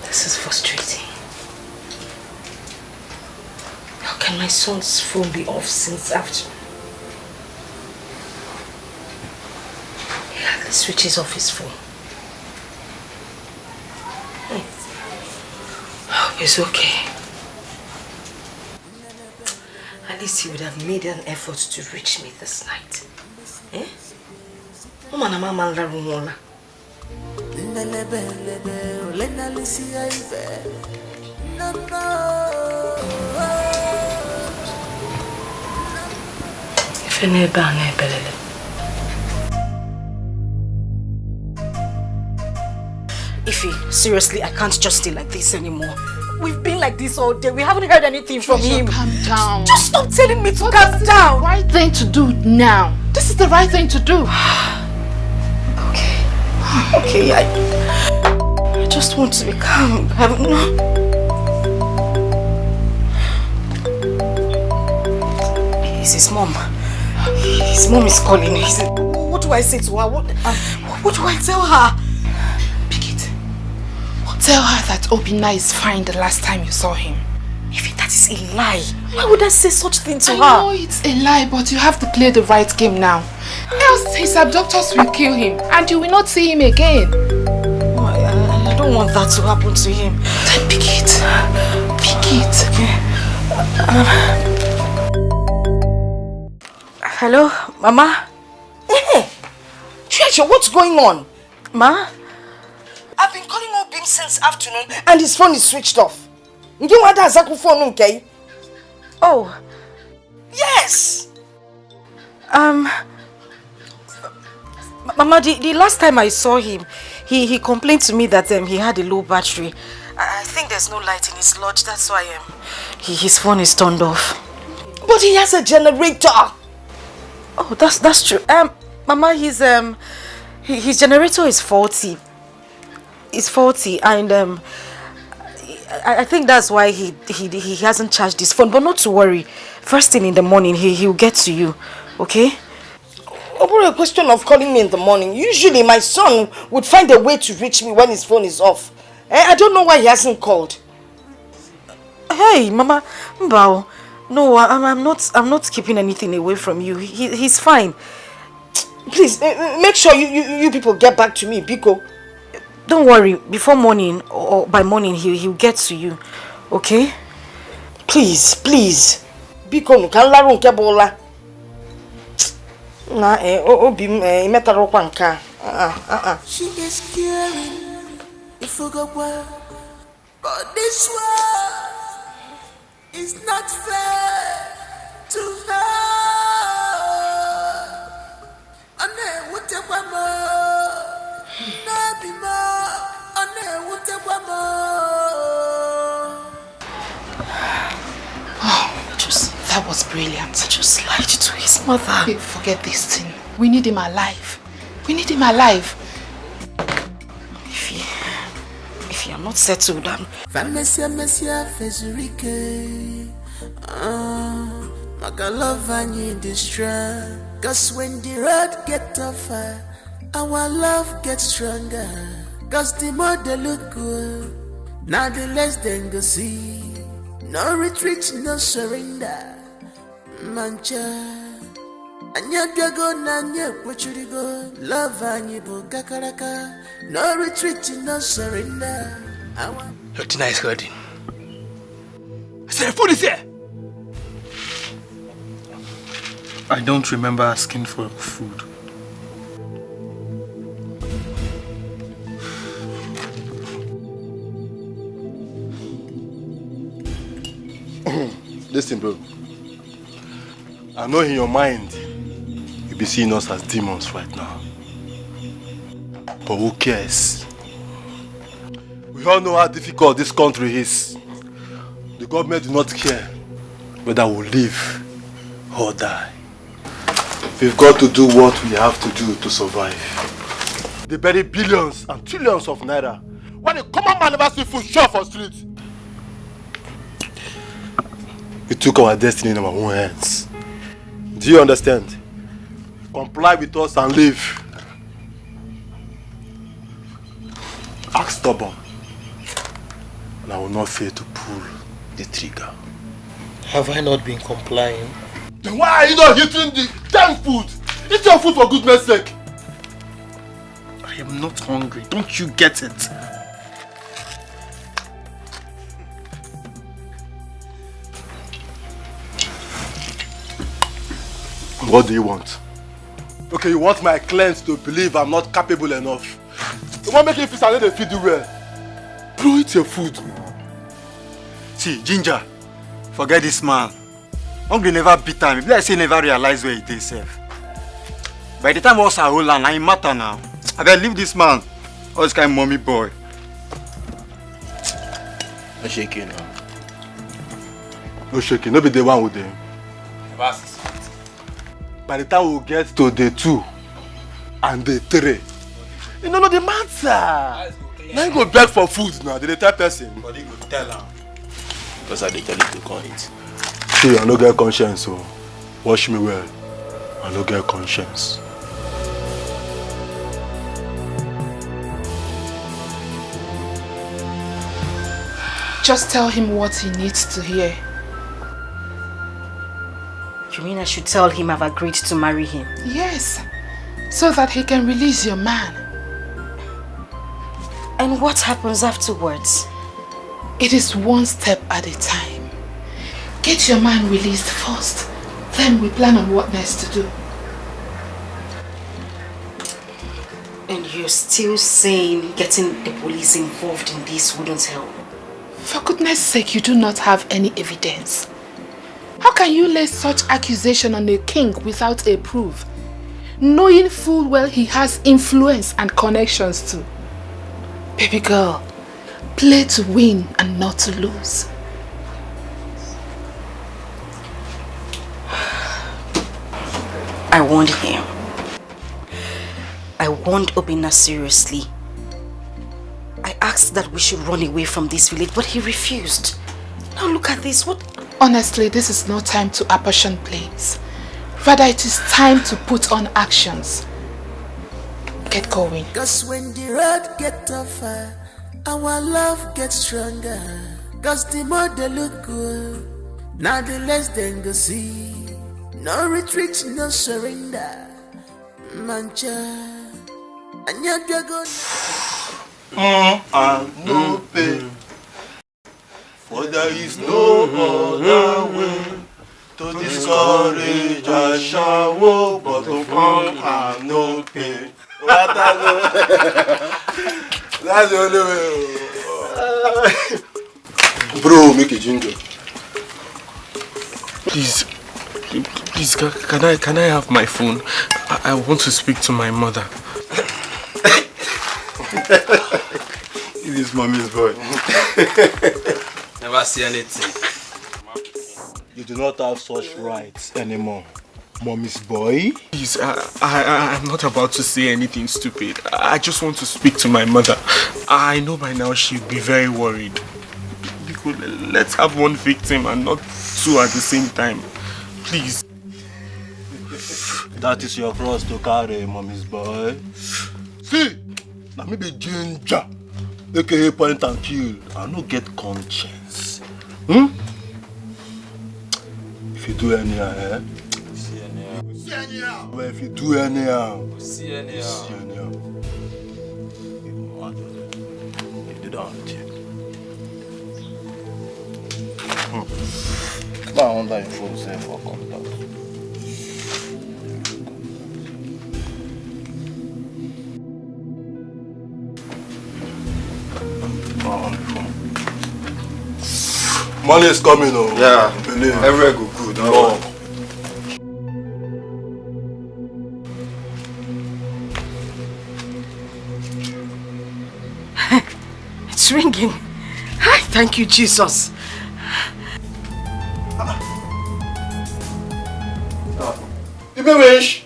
This is frustrating. How can my son's phone be off since afternoon? He hardly switches off his phone. I hope he's okay. At least he would have made an effort to reach me this night. Eh? Ify, seriously, I can't just stay like this anymore. We've been like this all day. We haven't heard anything from him. Calm down. Just stop telling me to calm down. Right thing to do now. This is the right thing to do. Okay, I just want to be calm. It's his mom. His mom is calling. What do I say to her? What do I tell her? Tell her that Obinna is fine the last time you saw him. If that is a lie, why would I say such thing to her? I know it's a lie, but you have to play the right game now. Else his abductors will kill him and you will not see him again. I don't want that to happen to him. Then pick it. Pick it. Hello, Mama? Hey, Treasure, what's going on? Ma? I've been calling Obinna since afternoon and his phone is switched off. You want that Zaku phone, okay? Oh. Yes. Mama, the last time I saw him, he complained to me that he had a low battery. I think there's no light in his lodge, that's why his phone is turned off. But he has a generator. Oh, that's true. Mama, his generator is faulty. It's faulty, and I think that's why he hasn't charged his phone. But not to worry. First thing in the morning, he'll get to you. Okay? Over a question of calling me in the morning. Usually my son would find a way to reach me when his phone is off. I don't know why he hasn't called. Hey, Mama, Mbao. No, I'm not keeping anything away from you. He's fine. Please make sure you people get back to me, Biko. Don't worry. Before morning or by morning, he'll get to you. Okay? Please. Biko no kan laro nke bola. Na obi metaro kwa nka. She is caring. You forgot why. But this world is not fair to her. And then what more? Not be more. That was brilliant. Just lied to his mother. Babe, forget this thing. We need him alive. We need him alive. If you're not settled, Mesia Fezurike. Maka love and you destroy. Cause when the road get tougher, our love gets stronger. Cause the more they look good, now the less they go see. No retreat, no surrender. Mancha. Anya gago nanya go. Love and you kakaraka. No retreat, no surrender. Your dinner is ready. I said the food is here. I don't remember asking for food. Listen, bro. I know in your mind you be seeing us as demons right now. But who cares? We all know how difficult this country is. The government do not care whether we live or die. We've got to do what we have to do to survive. They bury billions and trillions of naira. When a common man never see food short for streets. We took our destiny in our own hands. Do you understand? Comply with us and live. Act stubborn. And I will not fail to pull the trigger. Have I not been complying? Then why are you not eating the damn food? Eat your food for goodness sake. I am not hungry. Don't you get it? What do you want? Okay, you want my clients to believe I'm not capable enough. You want to make you feel I don't feed you well. Bro, eat your food. See, Ginger, forget this man. Hungry never beat time. If I say never realize where he is safe. By the time us are whole land, I matter now. I better leave this man. All this kind of mommy boy. No shaking now. No shaking. No be the one with them. By the time we get to day 2 and day 3, you know the matter. Now you go beg for food now. They tell person. But you go tell him. Because I tell you to come eat. See, I no get conscience, so watch me well. I no get conscience. Just tell him what he needs to hear. You mean I should tell him I've agreed to marry him? Yes, so that he can release your man. And what happens afterwards? It is one step at a time. Get your man released first, then we plan on what next to do. And you're still saying getting the police involved in this wouldn't help? For goodness sake, you do not have any evidence. How can you lay such accusation on a king without a proof, knowing full well he has influence and connections too? Baby girl, play to win and not to lose. I warned him. I warned Obinna seriously. I asked that we should run away from this village, but he refused. Now look at this. What? Honestly, this is no time to apportion blames. Rather, it is time to put on actions. Get going. Cause when the road get tougher, our love gets stronger. Cause the more they look good, now the less they go see. No retreat, no surrender. Mancha. Anya gago. And no pain. For there is no other way to discourage a shower, but to come and no pain. That's the only way. Bro, make a ginger. Please, can I have my phone? I want to speak to my mother. This mommy's boy. Never see anything. You do not have such rights anymore. Mommy's boy. Please, I'm not about to say anything stupid. I just want to speak to my mother. I know by now she'll be very worried. Because let's have one victim and not two at the same time. Please. That is your cross to carry, Mommy's boy. See, now maybe Ginger, aka point and kill. I no get conscience. If you do anyhow, well, if you do anyhow, see anyhow. You did not. I wonder if you say for contact. Money is coming, oh. Yeah, everywhere go good. No. It's ringing. Hi, thank you, Jesus. Ibewish,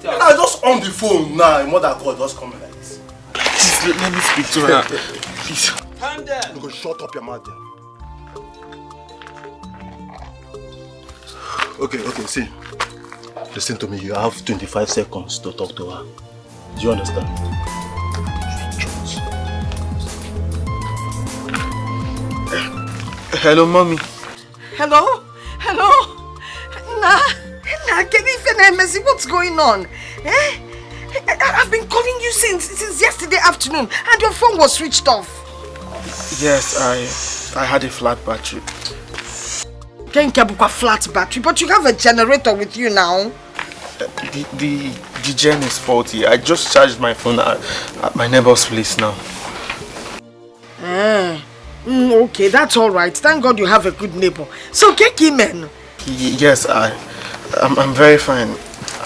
I just on the phone now. Your mother call just coming like this. Please, let me speak to her. Please. Calm down. You go shut up your mouth. Okay, see. Listen to me. You have 25 seconds to talk to her. Do you understand? Hello, mommy. Hello? What's going on? I've been calling you since yesterday afternoon and your phone was switched off. Yes, I had a flat battery. Flat battery, but you have a generator with you now. The gen is faulty. I just charged my phone at my neighbor's place now. Okay, that's all right. Thank God you have a good neighbor. So get him in. Yes, I'm very fine.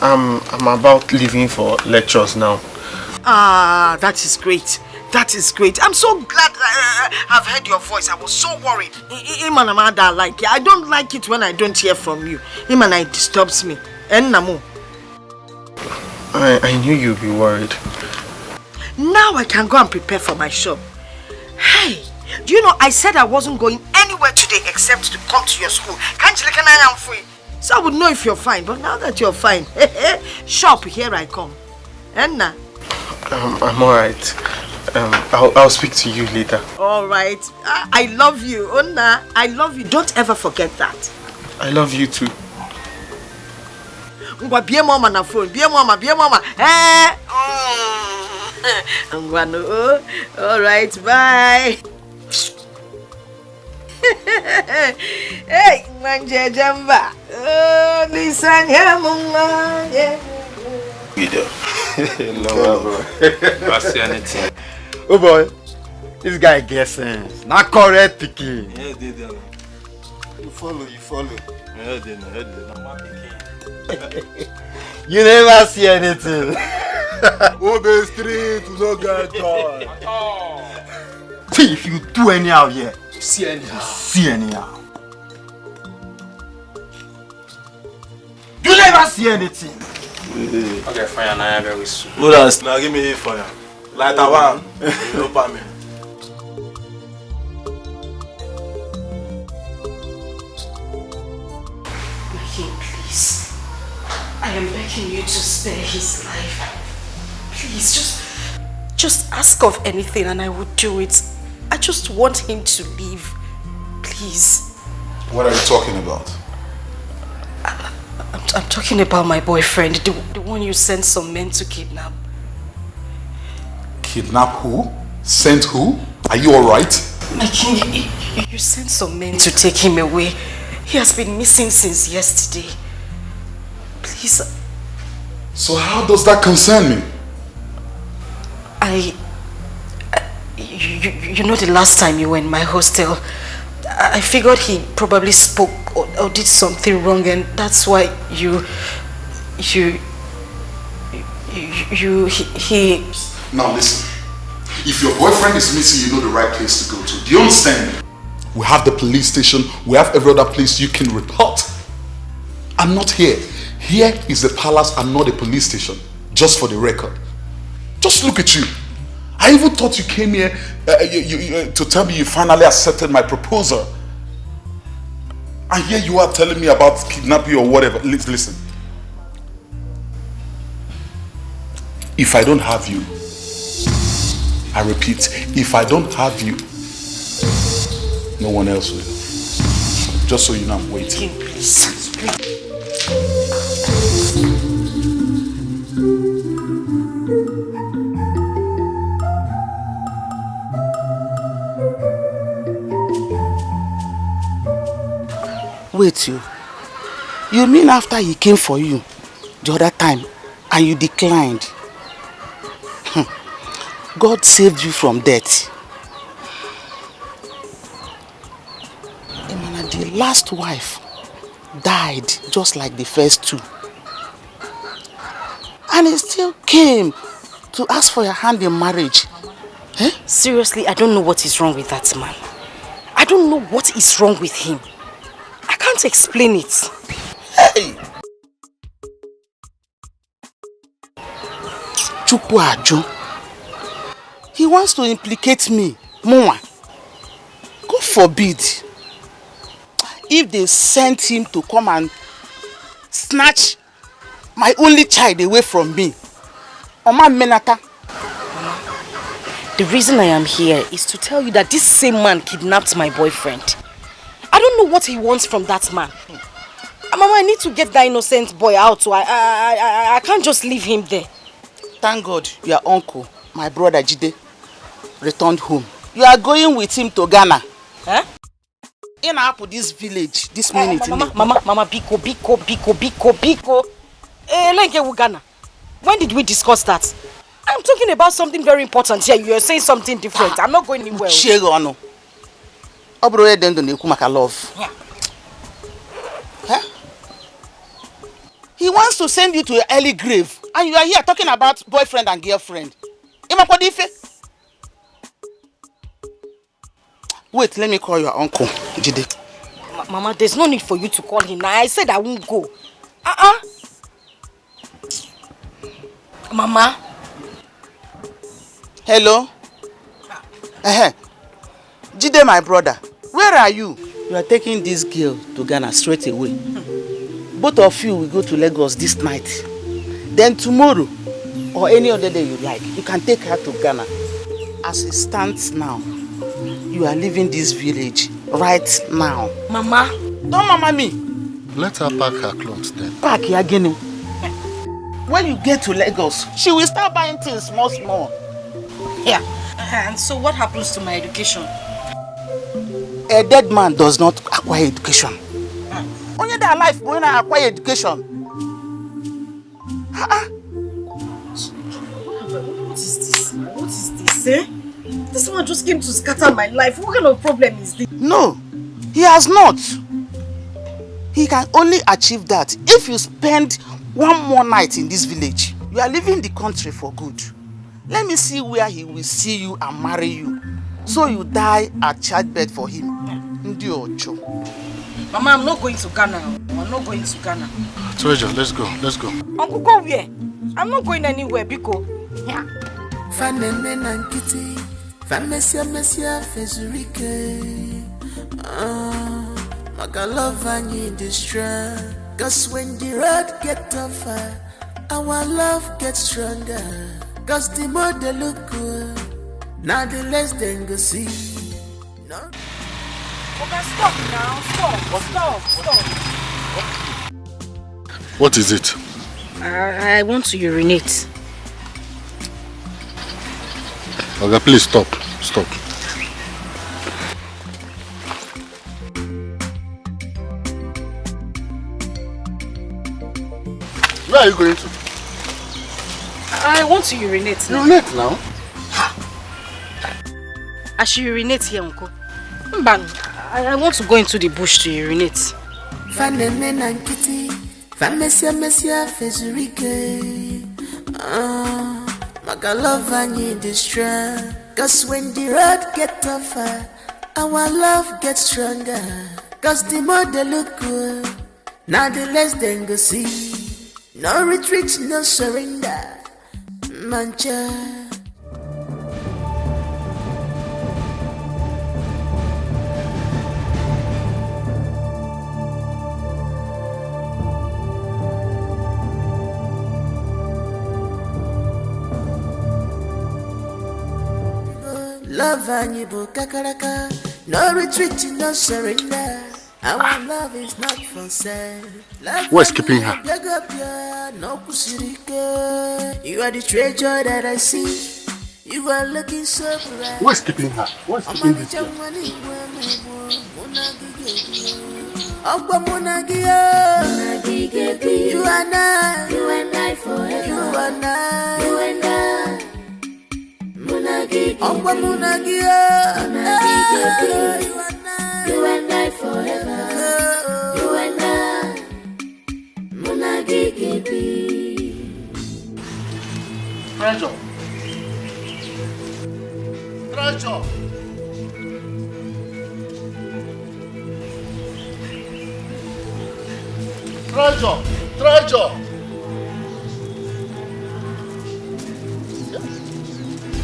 I'm about leaving for lectures now. That is great. I'm so glad I've heard your voice. I was so worried. I don't like it when I don't hear from you. It disturbs me. I knew you'd be worried. Now I can go and prepare for my show. Hey, do you know I said I wasn't going anywhere today except to come to your school. Can't you look at I am free? So I would know if you're fine, but now that you're fine, shop, here I come. Enna? I'm alright. I'll speak to you later. Alright. I love you, Onna. I love you. Don't ever forget that. I love you too. Be mama na phone. Be mama. Alright, bye. Hey, manje jamba. Listen here, mama. No, bro. Christianity. Oh boy, this guy gets sense. Not correct picking. Yeah, you follow. You never see anything. Oh, the street, you don't get joy. See, if you do anyhow here, see anyhow. You never see anything. Okay, fire now, very soon. Now give me a fire. Light a one. Help me. Please. I am begging you to spare his life. Please, just ask of anything and I will do it. I just want him to live. Please. What are you talking about? I'm talking about my boyfriend, the one you sent some men to kidnap. Kidnap who? Sent who? Are you alright? My king, you sent some men to take him away. He has been missing since yesterday. Please. So how does that concern me? You know the last time you were in my hostel, I figured he probably spoke or did something wrong, and that's why he... Now listen, if your boyfriend is missing, you know the right place to go to. Do you understand me? We have the police station. We have every other place you can report. I'm not here. Here is the palace and not the police station. Just for the record. Just look at you. I even thought you came here to tell me you finally accepted my proposal. And here you are telling me about kidnapping or whatever. Listen. If I don't have you, I repeat, if I don't have you, no one else will. Just so you know I'm waiting. Wait, you mean after he came for you the other time and you declined? God saved you from death. The last wife died just like the first two. And he still came to ask for your hand in marriage. Eh? Seriously, I don't know what is wrong with that man. I don't know what is wrong with him. I can't explain it. Hey! Chukwu Ajo. He wants to implicate me more. God forbid. If they sent him to come and snatch my only child away from me. Oma Menata. The reason I am here is to tell you that this same man kidnapped my boyfriend. I don't know what he wants from that man. Mama, I need to get that innocent boy out, so I can't just leave him there. Thank God your uncle, my brother Jide, returned home. You are going with him to Ghana. Huh? In this village, this minute. Mama, Biko. Ghana. When did we discuss that? I'm talking about something very important here. You're saying something different. I'm not going anywhere. Love. Yeah. Huh? He wants to send you to an early grave, and you are here talking about boyfriend and girlfriend. Wait, let me call your uncle, Jide. Mama, there's no need for you to call him now. I said I won't go. Mama. Hello? Jide, my brother, where are you? You are taking this girl to Ghana straight away. Both of you will go to Lagos this night. Then tomorrow, or any other day you like, you can take her to Ghana. As it stands now, you are leaving this village right now. Mama. Don't mama me. Let her pack her clothes then. Pack here again. When you get to Lagos, she will start buying things small. Yeah. And so what happens to my education? A dead man does not acquire education. Only their life when I acquire education. What is this? What is this, eh? This one just came to scatter my life. What kind of problem is this? No, he has not. He can only achieve that if you spend one more night in this village. You are leaving the country for good. Let me see where he will see you and marry you. So you die at childbed for him. Mama, I'm not going to Ghana. I'm not going to Ghana. Treasure, let's go. Uncle, go where? I'm not going anywhere, Biko. Yeah. Cause when the road get tougher, our love gets stronger. Cause the more they look good, now the less they go see. No? Okay, stop now. Stop. What is it? I want to urinate. Okay, please stop. Where are you going to? I want to urinate now. Urinate now? I should urinate here, Uncle. I want to go into the bush to urinate. Cause when the road get tougher, our love gets stronger. Cause the more they look good, now the less they go see. No retreat, no surrender, mancha. Love and you kakaraka. No retreat, no surrender. Our love is not for sale. Who is keeping her? You are the treasure that I see. You are looking so bright. Who is keeping her? Who is keeping this girl? You and I forever. You and I. Munagi, you and I forever. You and I, Munagi Gibi. Treasure.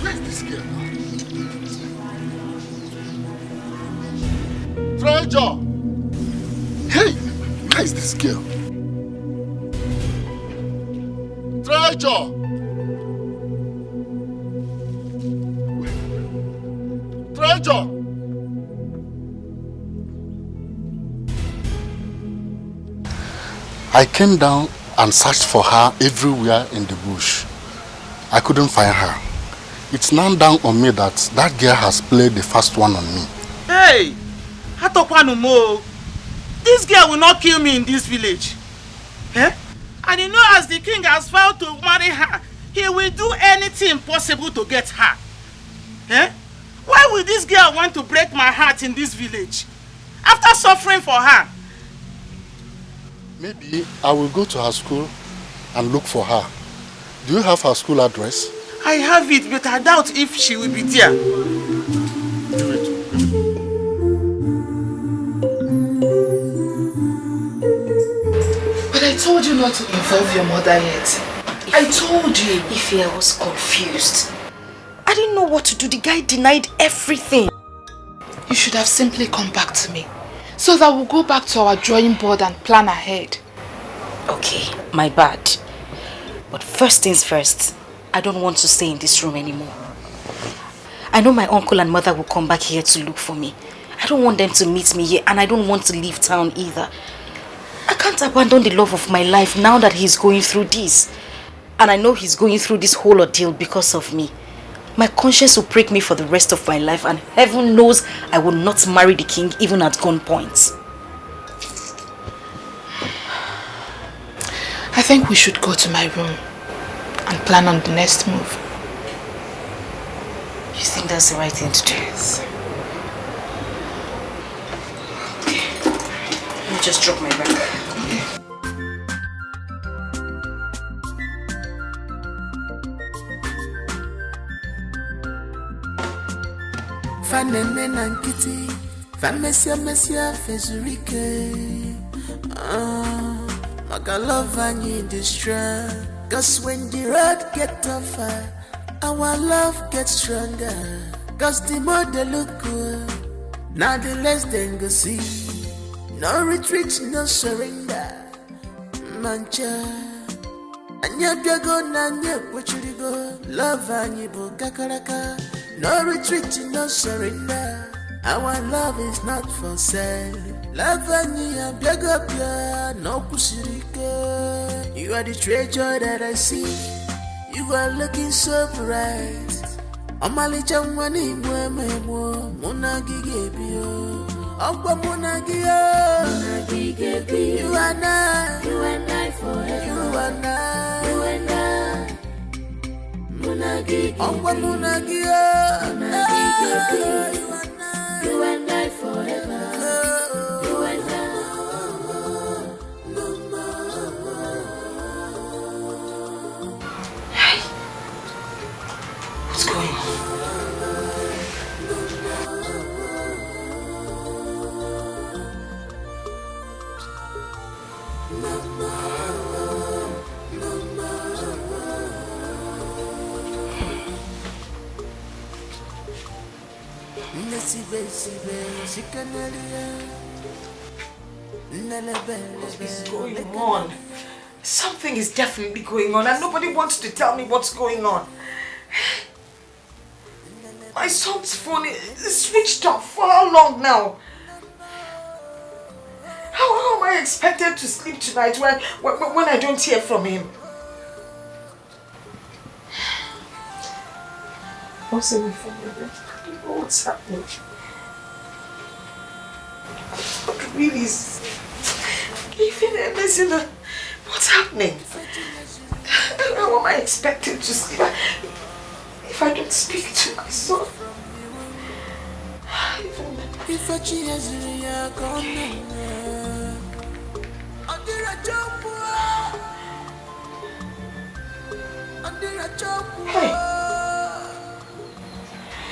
Where's this girl? Treasure! Hey, where is this girl? Treasure! Treasure! I came down and searched for her everywhere in the bush. I couldn't find her. It's now down on me that that girl has played the first one on me. Hey! Hatokwanumo! This girl will not kill me in this village. Eh? And you know, as the king has vowed to marry her, he will do anything possible to get her. Eh? Why will this girl want to break my heart in this village? After suffering for her. Maybe I will go to her school and look for her. Do you have her school address? I have it, but I doubt if she will be there. But I told you not to involve your mother yet. I told you. If I was confused. I didn't know what to do. The guy denied everything. You should have simply come back to me, so that we'll go back to our drawing board and plan ahead. Okay, my bad. But first things first, I don't want to stay in this room anymore. I know my uncle and mother will come back here to look for me. I don't want them to meet me here, and I don't want to leave town either. I can't abandon the love of my life now that he's going through this. And I know he's going through this whole ordeal because of me. My conscience will break me for the rest of my life, and heaven knows I will not marry the king even at gunpoint. I think we should go to my room and plan on the next move. You think that's the right thing to do? Yes. Okay. Let me just drop my bag. Fanene nankiti, famesia mesia fezurike. Maka love and you destroy. Cause when the road get tougher, our love gets stronger. Cause the more they look good, now the less they go see. No retreat, no surrender, mancha. Anya biago na nye go. Love and you kakaraka. No retreat, no surrender. Our love is not for sale. Love and you biago no kushirike. You are the treasure that I see. You are looking so bright. Amalicha mwani mwememo munagi gebio. Okwa munagi yo. Munagi gebio. You and I forever. You and I. Munagi Okwa munagi yo. Munagi gebio. You and I forever. You and I. What's going on? What's going on? Something is definitely going on and nobody wants to tell me what's going on. My son's phone is switched off for how long now? How am I expected to sleep tonight when I don't hear from him? What's in for me? What's happening? What really is... Listen, what's happening? How am I expected to sleep if I don't speak to my son?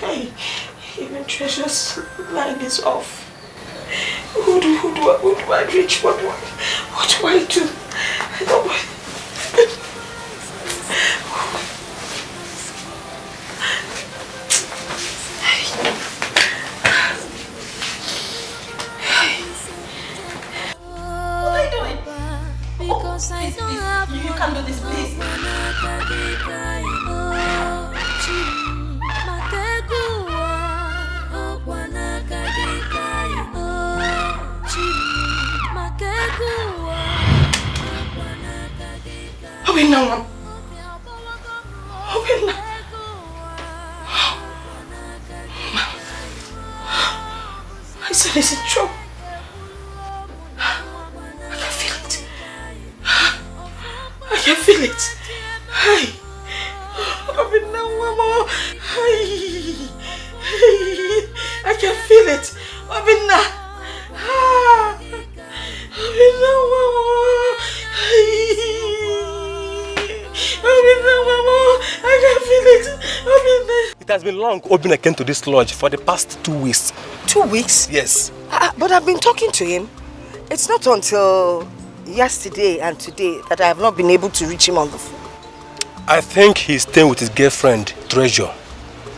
Hey, even Treasure's line is off. Who do I reach? What do I do? I don't know. What are you doing? Because please, you can do this, please. Obinna. Obinna. My son is in trouble. I can feel it. I can feel it. Hey. Obinna, mama. Hey. I can feel it. Obinna. Obinna, mama. Hey. I can feel it. Obinna. It has been long Obinna came to this lodge for the past 2 weeks. 2 weeks? Yes. But I've been talking to him. It's not until yesterday and today that I have not been able to reach him on the phone. I think he's staying with his girlfriend, Treasure,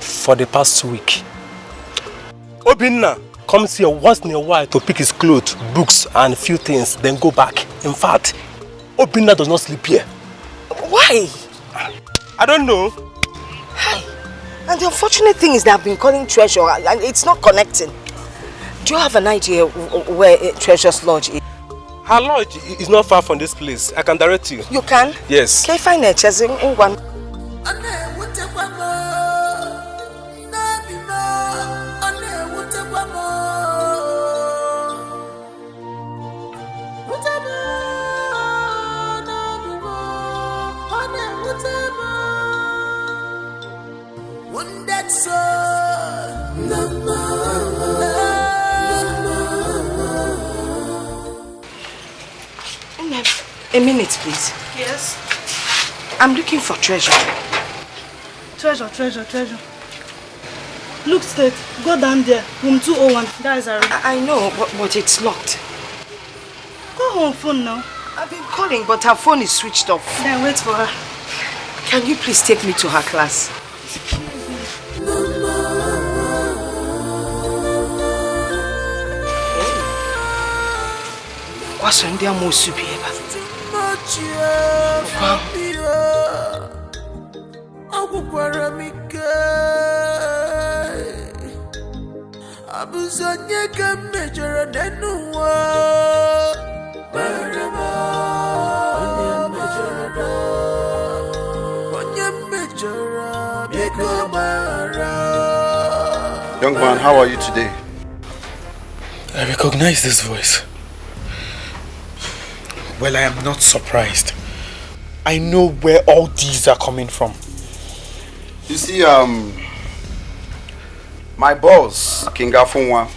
for the past week. Obinna comes here once in a while to pick his clothes, books and few things, then go back. In fact, Obinna does not sleep here. Why? I don't know. Hi. And the unfortunate thing is that I've been calling Treasure and it's not connecting. Do you have an idea where Treasure's lodge is? Her lodge is not far from this place. I can direct you. You can? Yes. Can you find her? A minute, please. Yes. I'm looking for Treasure. Treasure. Look straight. Go down there. Room 201. That is our room. I know, but it's locked. Go home phone now. I've been calling, but her phone is switched off. Then wait for her. Can you please take me to her class? What's on there more soup here? Young man, how are you today? I recognize this voice. Well, I am not surprised. I know where all these are coming from. You see, my boss, King Afunwa,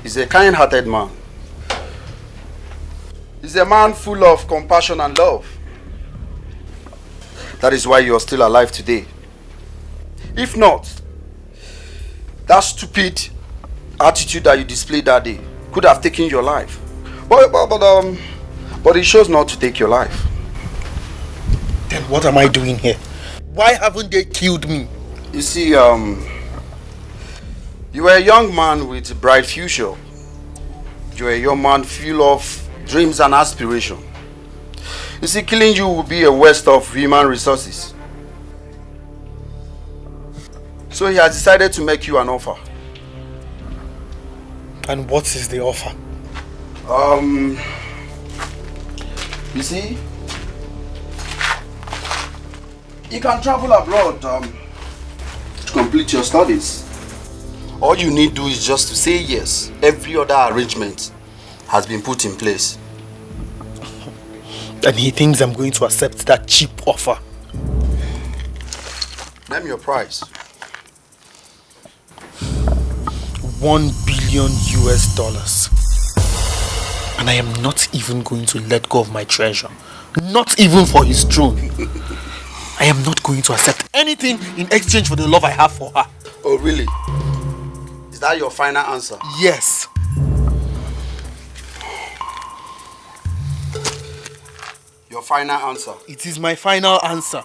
is a kind-hearted man. He's a man full of compassion and love. That is why you are still alive today. If not, that stupid attitude that you displayed that day could have taken your life. But he chose not to take your life. Then what am I doing here? Why haven't they killed me? You see, You are a young man with a bright future. You are a young man full of dreams and aspiration. You see, killing you will be a waste of human resources. So he has decided to make you an offer. And what is the offer? You see, you can travel abroad to complete your studies. All you need to do is just to say yes. Every other arrangement has been put in place. And he thinks I'm going to accept that cheap offer. Name your price. $1 billion US. And I am not even going to let go of my treasure. Not even for his throne. I am not going to accept anything in exchange for the love I have for her. Oh, really? Is that your final answer? Yes. Your final answer? It is my final answer.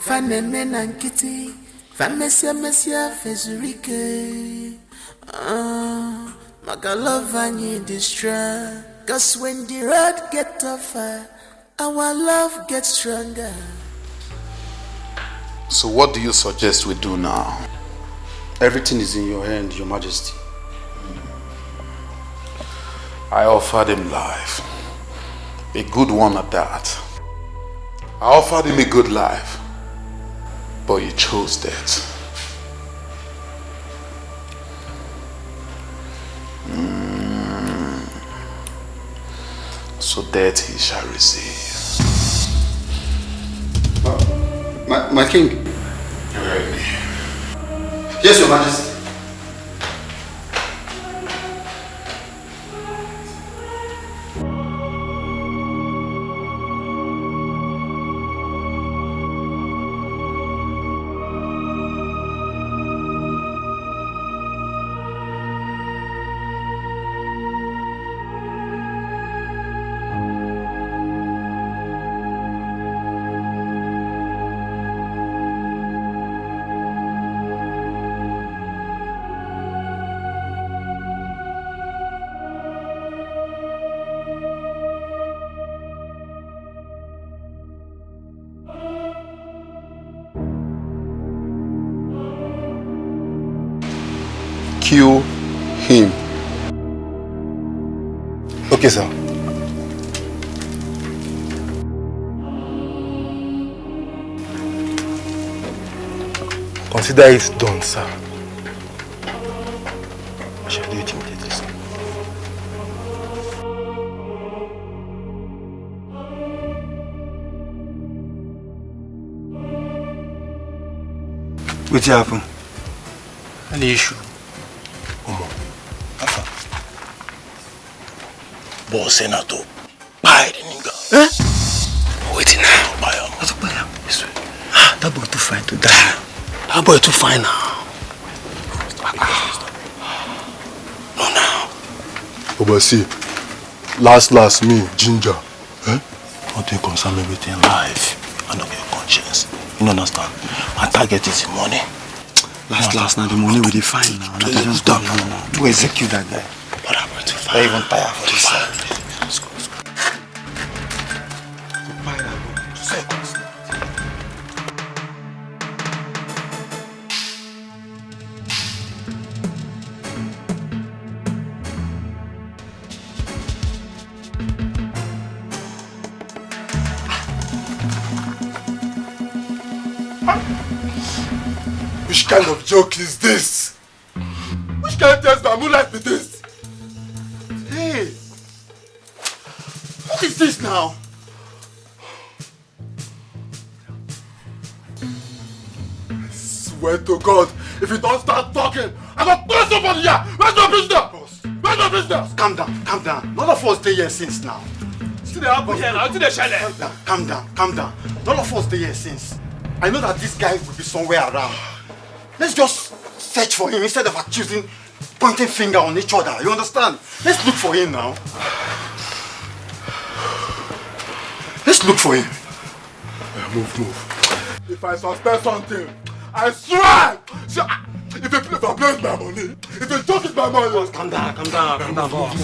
Maka love and you destroy. Cause when the road get tougher, our love gets stronger. So what do you suggest we do now? Everything is in your hand, Your Majesty. I offered him life. A good one at that. I offered him a good life. But he chose death. So death he shall receive. My king. You heard me. Yes, Your Majesty. Kill him. Okay, sir. Consider it done, sir. I shall do it immediately, sir. What happened? Any issue? Boss Senator, buy the nigga. Eh? Waiting now, buy him. What's up, buy him? This way. Ah, that boy too fine to die. That boy too fine now. No, now. Oh, but see, last me, Ginger. Eh? What you concern me with in life? I know your conscience. You understand? My target is money. Last now the money will be fine now. Not even stop. No. Do execute that guy. What happened to fine? Don't even tire for this side. Let's go. Which kind of joke is this? Which kind of test that moonlight with this? Hey! What is this now? I swear to God, if you don't start talking, I'm gonna put somebody here! Where's the prisoner? Where's the prisoner? Calm down, calm down. None of us stay here since now. See the apple here now, see the shell. Calm down. None of us stay here since. I know that this guy will be somewhere around. Let's just search for him instead of accusing, pointing finger on each other. You understand? Let's look for him now. Let's look for him. Move. If I suspect something, I swear! See, if you play God bless my money. If you talk with my money. Boss, calm down, boss.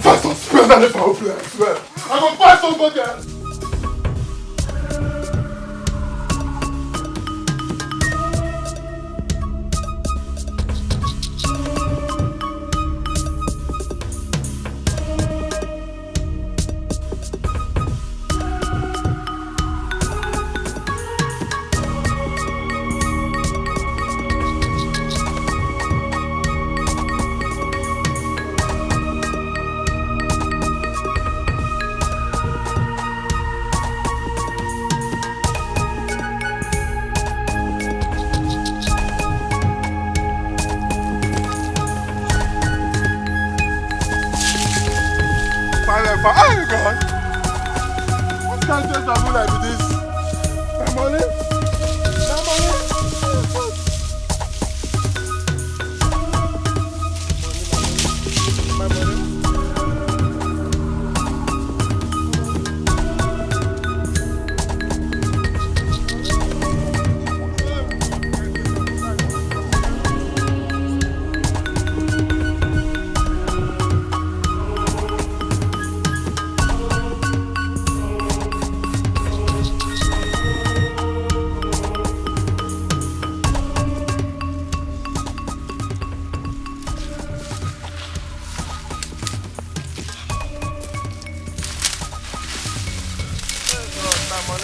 Find some spend and if I will play, I swear. I'm gonna find somebody else. Oh God! What kind of things are like this? My money? My money?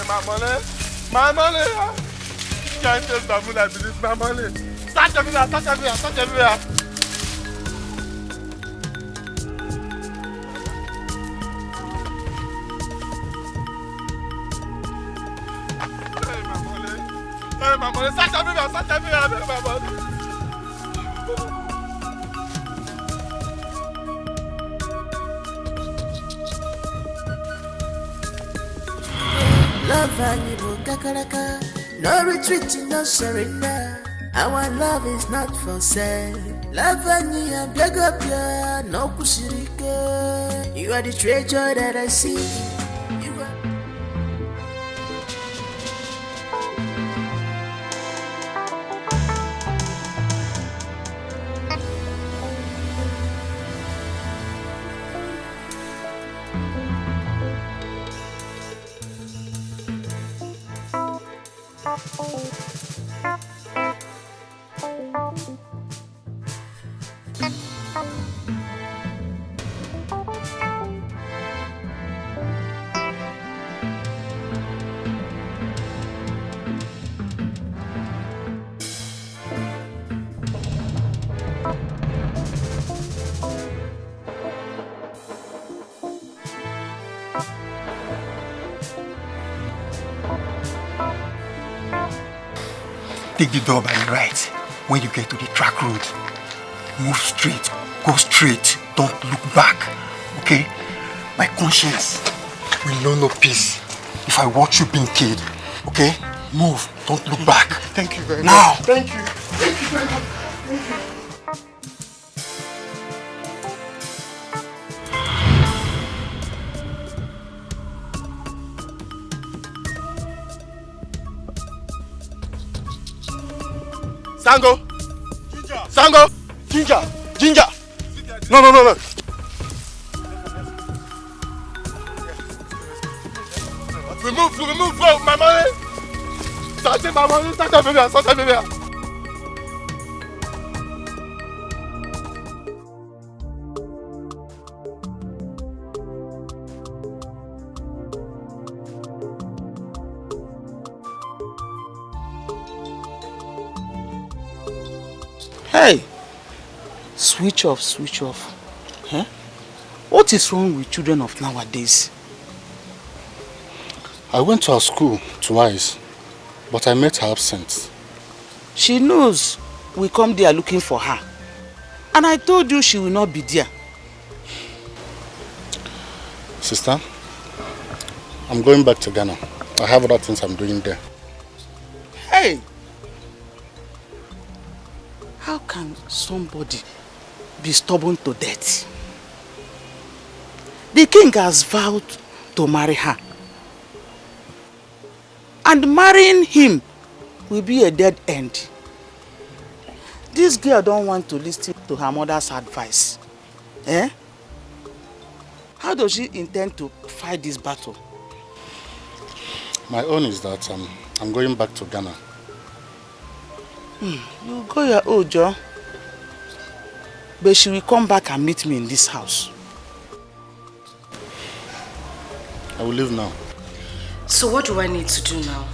My money? My money! Can't tell Babu like this, my money. Touch everywhere, touch everywhere, touch everywhere. Hey, my money, touch everywhere, my money. Love valuable kakaraka, no retreat, no surrender. Our love is not for sale. Love and beg up ya, no kushirika. You are the treasure that I see. You are. Take the door by the right. When you get to the track road, move straight, go straight, don't look back, okay? My conscience will know no peace if I watch you being killed, okay? Move, don't look back. Thank you very now. much. Thank you. Thank you very much. Thank you. Sango! Ginger! Sango! Ginger! Ginger! No. Remove, bro, my money! Start my money, start everywhere. Hey! Switch off. Huh? What is wrong with children of nowadays? I went to her school twice, but I met her absent. She knows we come there looking for her. And I told you she will not be there. Sister, I'm going back to Ghana. I have other things I'm doing there. Hey! How can somebody be stubborn to death? The king has vowed to marry her. And marrying him will be a dead end. This girl don't want to listen to her mother's advice. Eh? How does she intend to fight this battle? My own is that I'm going back to Ghana. You go your own, Joe. But she will come back and meet me in this house. I will leave now. So what do I need to do now?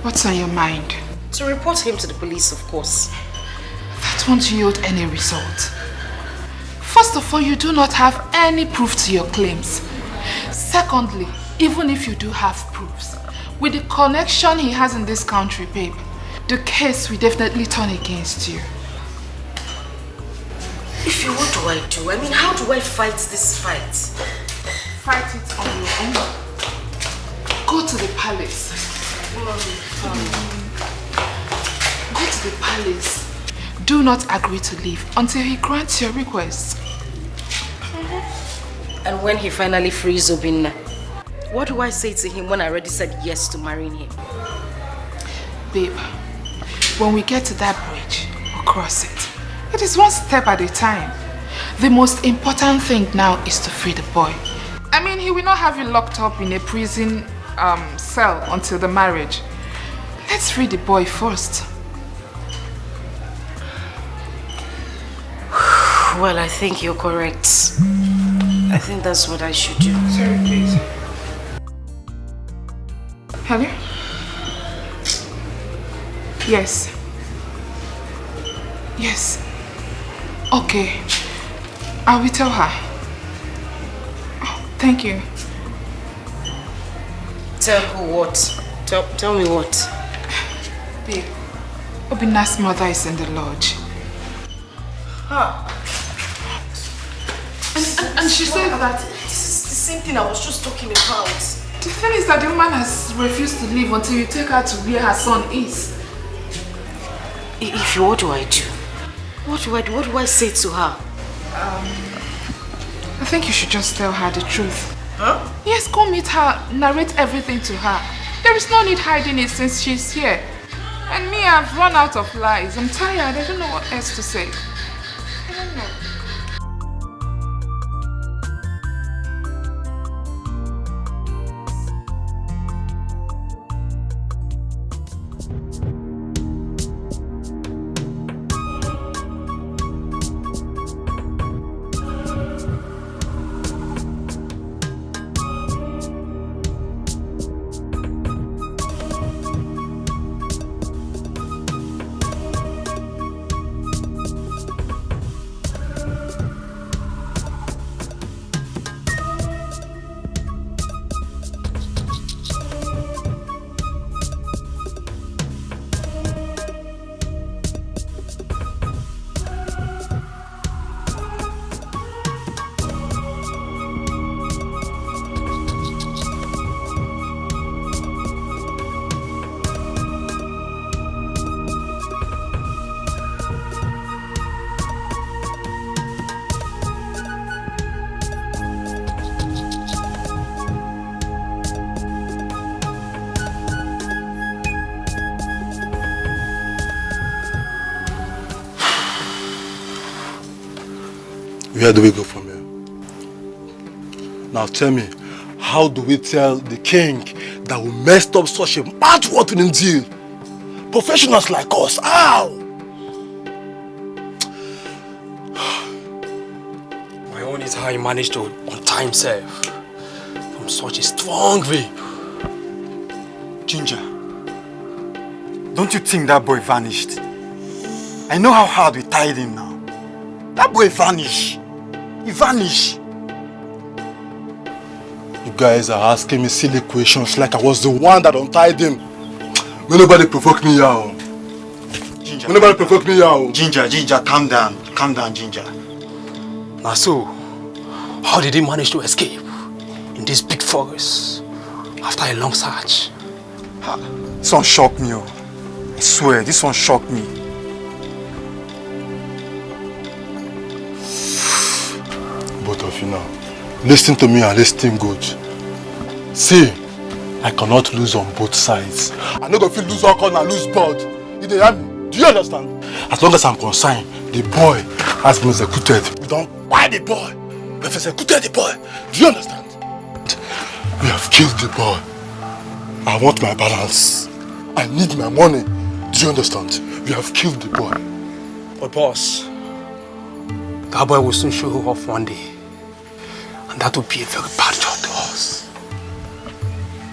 What's on your mind? To report him to the police, of course. That won't yield any result. First of all, you do not have any proof to your claims. Secondly, even if you do have proofs, with the connection he has in this country, babe, the case will definitely turn against you. If you, what do I do? I mean, how do I fight this fight? Fight it on your own. Go to the palace. Go to the palace. Do not agree to leave until he grants your request. And when he finally frees Obinna, what do I say to him when I already said yes to marrying him? Babe, when we get to that bridge, we'll cross it. It is one step at a time. The most important thing now is to free the boy. I mean, he will not have you locked up in a prison cell until the marriage. Let's free the boy first. Well, I think you're correct. I think that's what I should do. Sorry, please. Hello? Yes. Yes. Okay. I will tell her. Oh, thank you. Tell who what? Tell me what? Babe, Obinna's mother is in the lodge. Huh. And she said that... This is the same thing I was just talking about. The thing is that the woman has refused to leave until you take her to where her son is. If you, what do I do? What do I do? What do I say to her? I think you should just tell her the truth. Huh? Yes, go meet her, narrate everything to her. There is no need hiding it since she's here. And me, I've run out of lies. I'm tired. I don't know what else to say. I don't know. Where do we go from here? Now tell me, how do we tell the king that we messed up such a bad watering deal? Professionals like us, how? My own is how he managed to untie himself from such a strong rape. Ginger, don't you think that boy vanished? I know how hard we tied him now. That boy vanished. He vanished. You guys are asking me silly questions like I was the one that untied him. May nobody provoke me now. Ginger, May nobody provoke me now. Ginger, calm down. Calm down, Ginger. Now so, how did he manage to escape in this big forest after a long search? This one shocked me. I swear, this one shocked me. Both of you now, listen to me and listen good. See, I cannot lose on both sides. I no go feel lose all corner, lose both. You dey hear me? Do you understand? As long as I'm concerned, the boy has been executed. We don't buy the boy. We've executed the boy. Do you understand? We have killed the boy. I want my balance. I need my money. Do you understand? We have killed the boy. But boss, that boy will soon show off one day. And that will be a very bad job to us.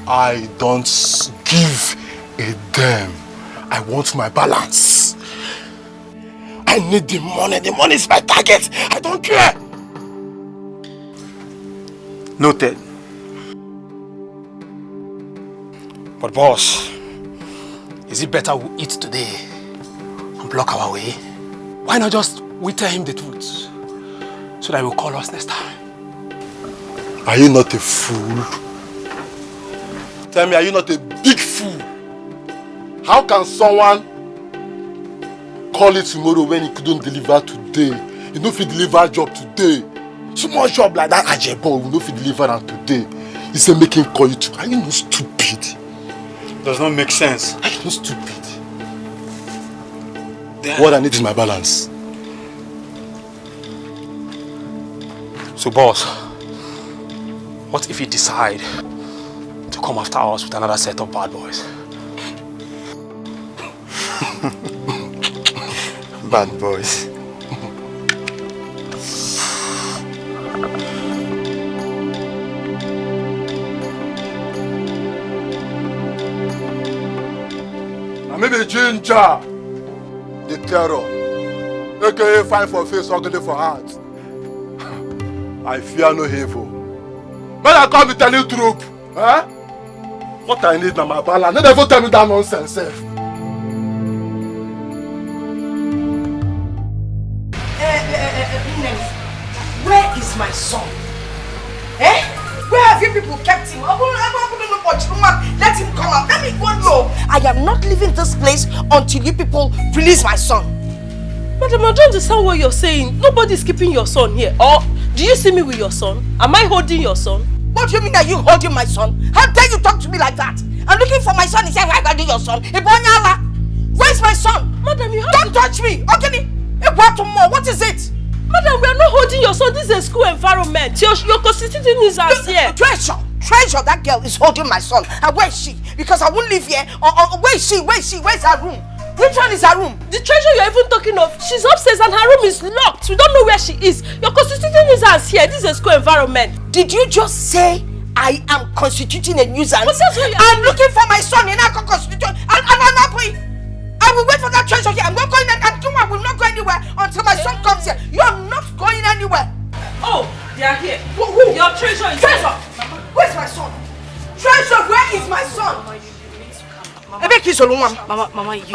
I don't give a damn. I want my balance. I need the money. The money is my target. I don't care. Noted. But boss, is it better we eat today and block our way? Why not just we tell him the truth so that he will call us next time? Are you not a fool? Tell me, are you not a big fool? How can someone call it tomorrow when he couldn't deliver today? You know if he deliver a job today. Small job like that, Ajebo, you know if he deliver am today. He said make him call you too. Are you not stupid? Does not make sense. Are you not stupid? What I need is my balance. So boss, what if he decide to come after us with another set of bad boys? Bad boys. Maybe Ginger, the terror, aka fine for face, ugly for heart. I fear no evil. When I come to tell you truth, eh? What I need now my balance. Don't ever tell me that nonsense, sef. Where is my son? Eh? Where have you people kept him? Let him come out. Let me go know. I am not leaving this place until you people release my son. Madam, I don't understand what you're saying. Nobody's keeping your son here. Or do you see me with your son? Am I holding your son? What do you mean that you holding my son? How dare you talk to me like that? I'm looking for my son. He said, why holding your son? Where's my son? Madam, you have Don't touch me. Okay? What is it? Madam, we are not holding your son. This is a school environment. Your constitution is us here. Treasure, that girl is holding my son. And where is she? Because I won't live here. Where is she? Where's her room? Which one is her room? The treasure you're even talking of, she's upstairs and her room is locked. We don't know where she is. Your constitution is us here. This is a school environment. Did you just say I am constituting a nuisance? I'm looking for my son in our constitution. I will wait for that treasure here. I'm not going and I will not go anywhere until my son comes here. You are not going anywhere. Oh, they are here. Who? Your treasure is Treasure! Where's my son? Treasure, where is my son? Mama, you...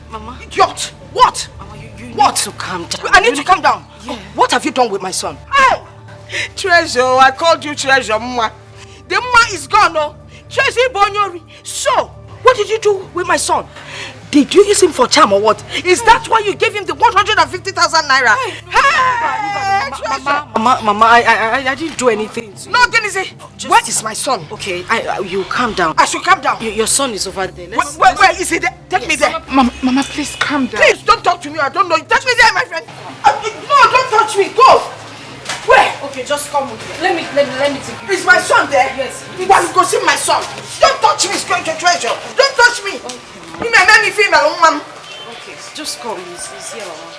Mama. Idiot! What? Mama, you what? Need to calm down. I need to calm down. Yeah. What have you done with my son? Oh! Treasure, I called you Treasure, Mama. The Mama is gone, no? Treasure Bonyori. So, what did you do with my son? Did you use him for charm or what? Is that why you gave him the 150,000 naira? Mama, I didn't do anything. No, Denise, where is my son? Okay, you calm down. I should calm down. Your son is over there. Where is he? Take me there. Mama, please calm down. Please don't talk to me. I don't know. Take me there, my friend. No, don't touch me. Go. Where? Okay, just come with me. Let me take you. Is my son there? Yes. You want to go see my son? Don't touch me, Treasure. Don't touch me. You may make me feel my own mom. Okay, just come. He's here, Mama.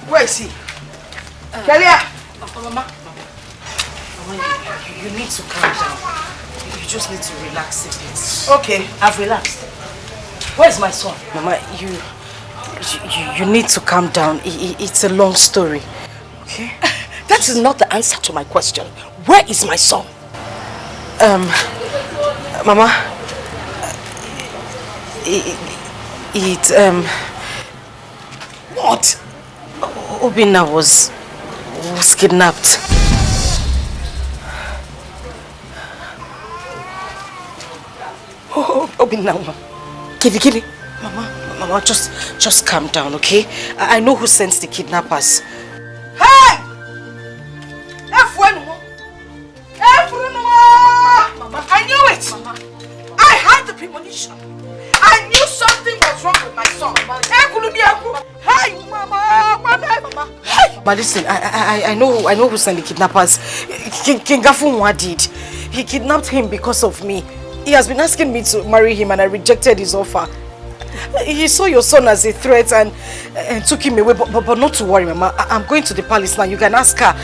Where is he? Kelia! Mama, you need to calm down. You just need to relax a bit. Okay, I've relaxed. Where's my son? Mama, you need to calm down. It's a long story. Okay? That is not the answer to my question. Where is my son? Mama, what? Obinna was kidnapped. Obinna, Kili. Mama, Mama, just calm down, okay? I know who sent the kidnappers. Hey! Mama, I knew it! Mama. I had the premonition. I knew something was wrong with my son. Hey, Mama! Hey! But listen, I know who sent the kidnappers. King Gafunwa did. He kidnapped him because of me. He has been asking me to marry him and I rejected his offer. He saw your son as a threat and took him away, but not to worry, Mama. I'm going to the palace now. You can ask her.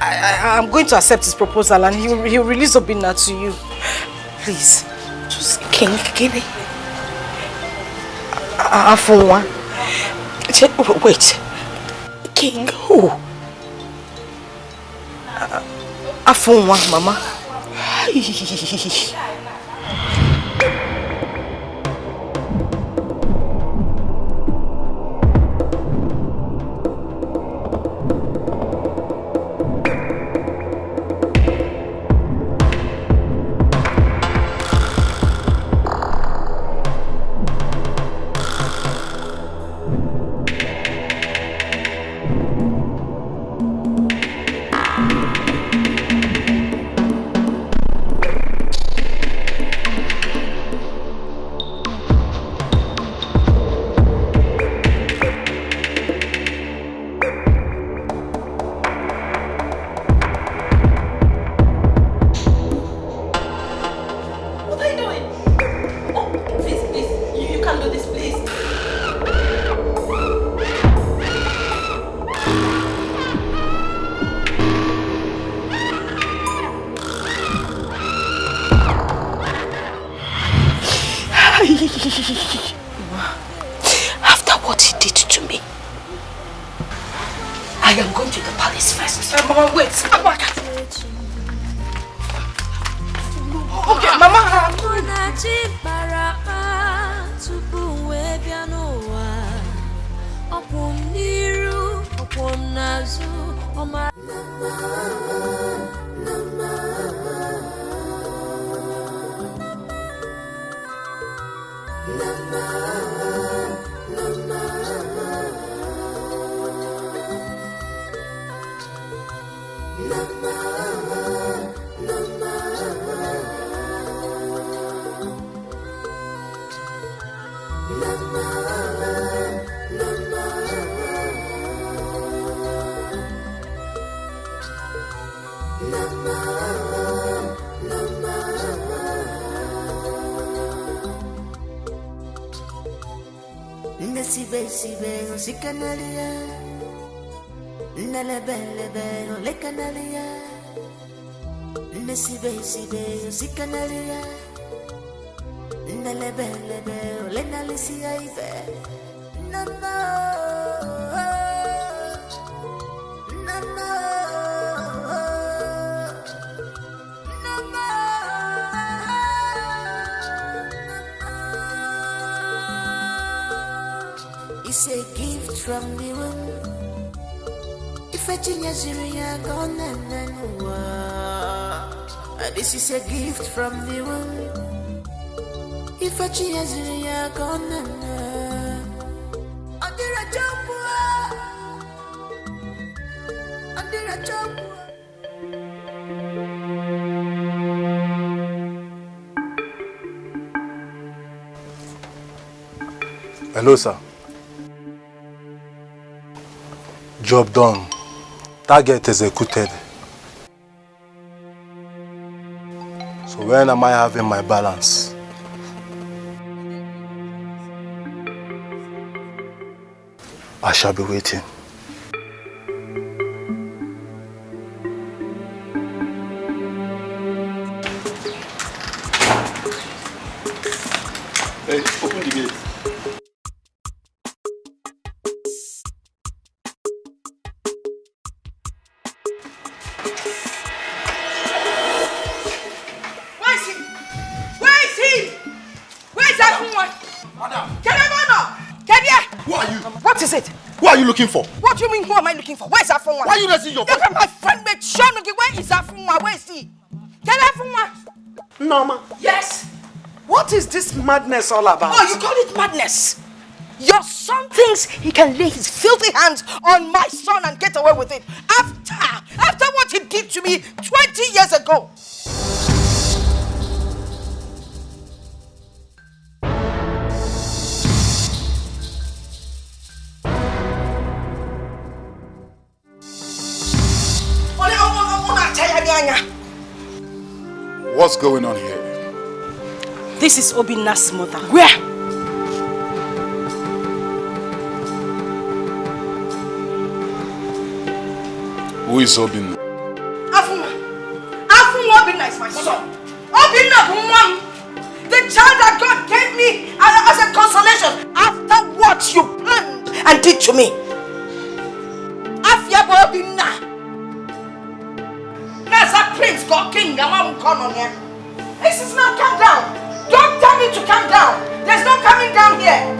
I'm going to accept his proposal and he'll release Obinna to you. Please. Just King, give me. Afunwa. Wait. King who? Afunwa, Mama. After what he did to me, I am going to the palace first. Mama, wait. Okay, Mama. Sibe sikanalia Nalebelebe lekanalia Sibe sikanalia Nalebelebe lenalisia ife It's a gift from the womb. If I change your gone and this is a gift from the womb. If I change your gone under a jump, under a jump. Hello, sir. Job done. Target executed. So when am I having my balance? I shall be waiting. Hey, open the gate. Looking for? What do you mean, who am I looking for? Where's that phone? Why are you raising your phone? Look at my friend, mate. Where is that phone? Where is he? Get that phone. Norma. Yes? What is this madness all about? Oh, you call it madness? Your son thinks he can lay his filthy hands on my son and get away with it after what he did to me 20 years ago. What's going on here? This is Obinna's mother. Where? Who is Obinna? Obinna is my son. Obinna, the child that God gave me as a consolation after what you planned and did to me. Afia Obinna. That's a prince, God king. This is not calm down. Don't tell me to calm down. There's no coming down here.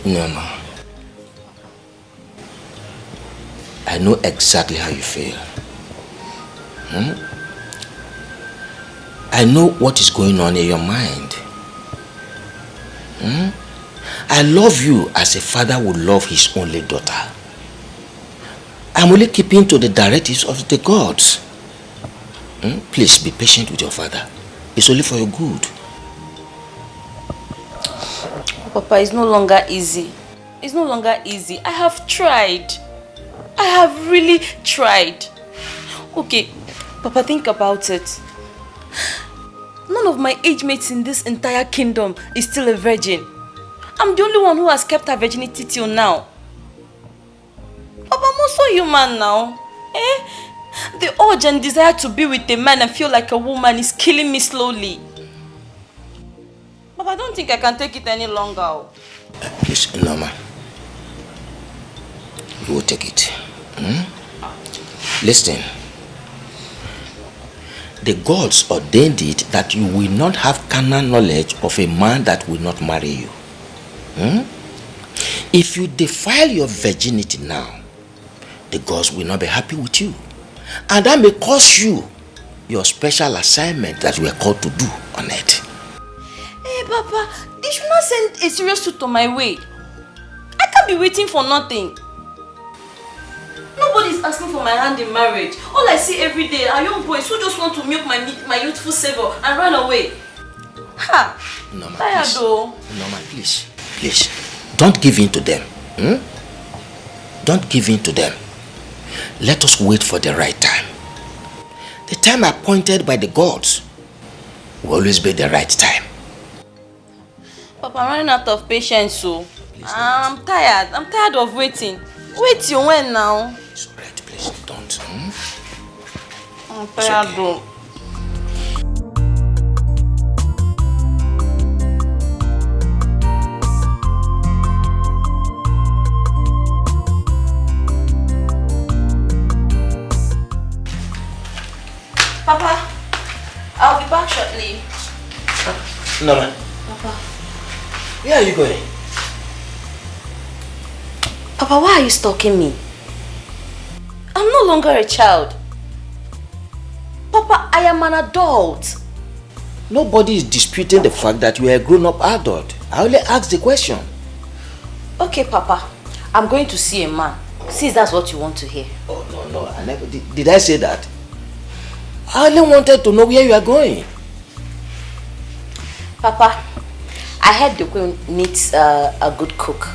Noma, I know exactly how you feel. I know what is going on in your mind. I love you as a father would love his only daughter. I'm only keeping to the directives of the gods. Please be patient with your father. It's only for your good. Papa, it's no longer easy. It's no longer easy. I have tried. I have really tried. Okay, Papa, think about it. None of my age mates in this entire kingdom is still a virgin. I'm the only one who has kept her virginity till now. Papa, I'm also human now. The urge and desire to be with a man and feel like a woman is killing me slowly. Papa, I don't think I can take it any longer. Please, Noma. You will take it. Listen. The gods ordained it that you will not have carnal knowledge of a man that will not marry you. If you defile your virginity now, the gods will not be happy with you. And that may cost you your special assignment that we are called to do on earth. Hey, Papa, they should not send a serious suit on my way. I can't be waiting for nothing. Nobody's asking for my hand in marriage. All I see every day are young boys who just want to milk my youthful savor and run away. Ha! Norma, tired please. though. Norma, please. Please. Don't give in to them. Don't give in to them. Let us wait for the right time. The time appointed by the gods will always be the right time. Papa, I'm running out of patience, so I'm tired. I'm tired of waiting. Wait till when now? It's alright, please don't. I'm tired though. Papa, I'll be back shortly. Norma. Papa. Where are you going? Papa, why are you stalking me? I'm no longer a child. Papa, I am an adult. Nobody is disputing the fact that you are a grown-up adult. I only asked the question. Okay, Papa. I'm going to see a man. Since that's what you want to hear. Oh, no. I never did I say that? I only wanted to know where you are going. Papa, I heard the queen needs a good cook.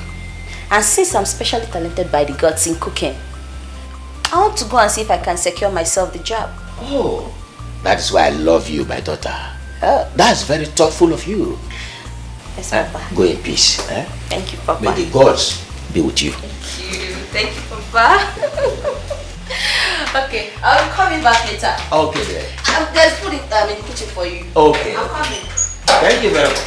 And since I'm specially talented by the gods in cooking, I want to go and see if I can secure myself the job. Oh, that is why I love you, my daughter. That's very thoughtful of you. Yes, Papa. Go in peace. Thank you, Papa. May the gods be with you. Thank you, Papa. Okay, I'll call you back later. Okay, then. There's food in the kitchen for you. Okay. I'm coming. Thank you very much.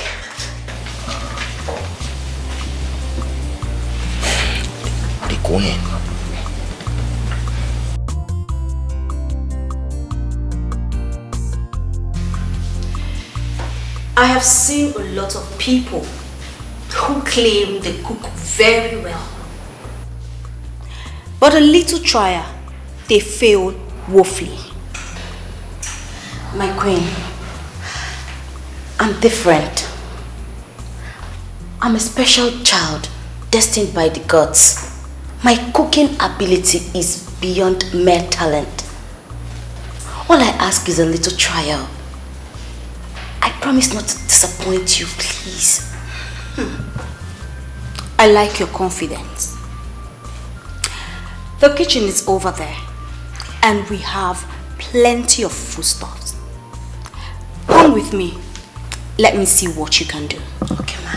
The Queen. I have seen a lot of people who claim they cook very well. But a little trial, they fail woefully. My queen, I'm different. I'm a special child destined by the gods. My cooking ability is beyond mere talent. All I ask is a little trial. I promise not to disappoint you, please. I like your confidence. The kitchen is over there, and we have plenty of foodstuffs. Come with me. Let me see what you can do. Okay, ma.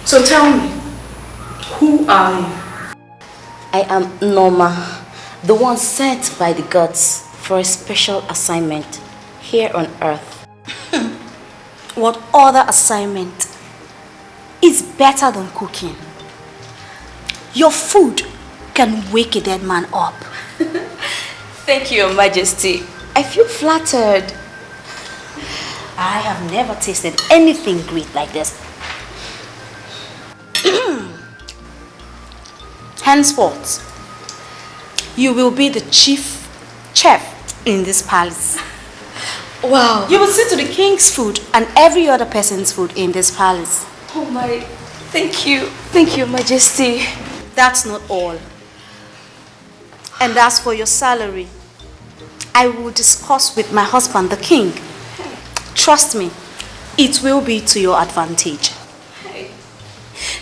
So tell me, who are you? I am Norma, the one sent by the gods for a special assignment here on earth. What other assignment is better than cooking? Your food can wake a dead man up. Thank you, Your Majesty. I feel flattered. I have never tasted anything great like this. Henceforth, you will be the chief chef in this palace. Wow. You will see to the king's food and every other person's food in this palace. Oh my, thank you. Thank you, Majesty. That's not all. And as for your salary, I will discuss with my husband, the king. Trust me, it will be to your advantage.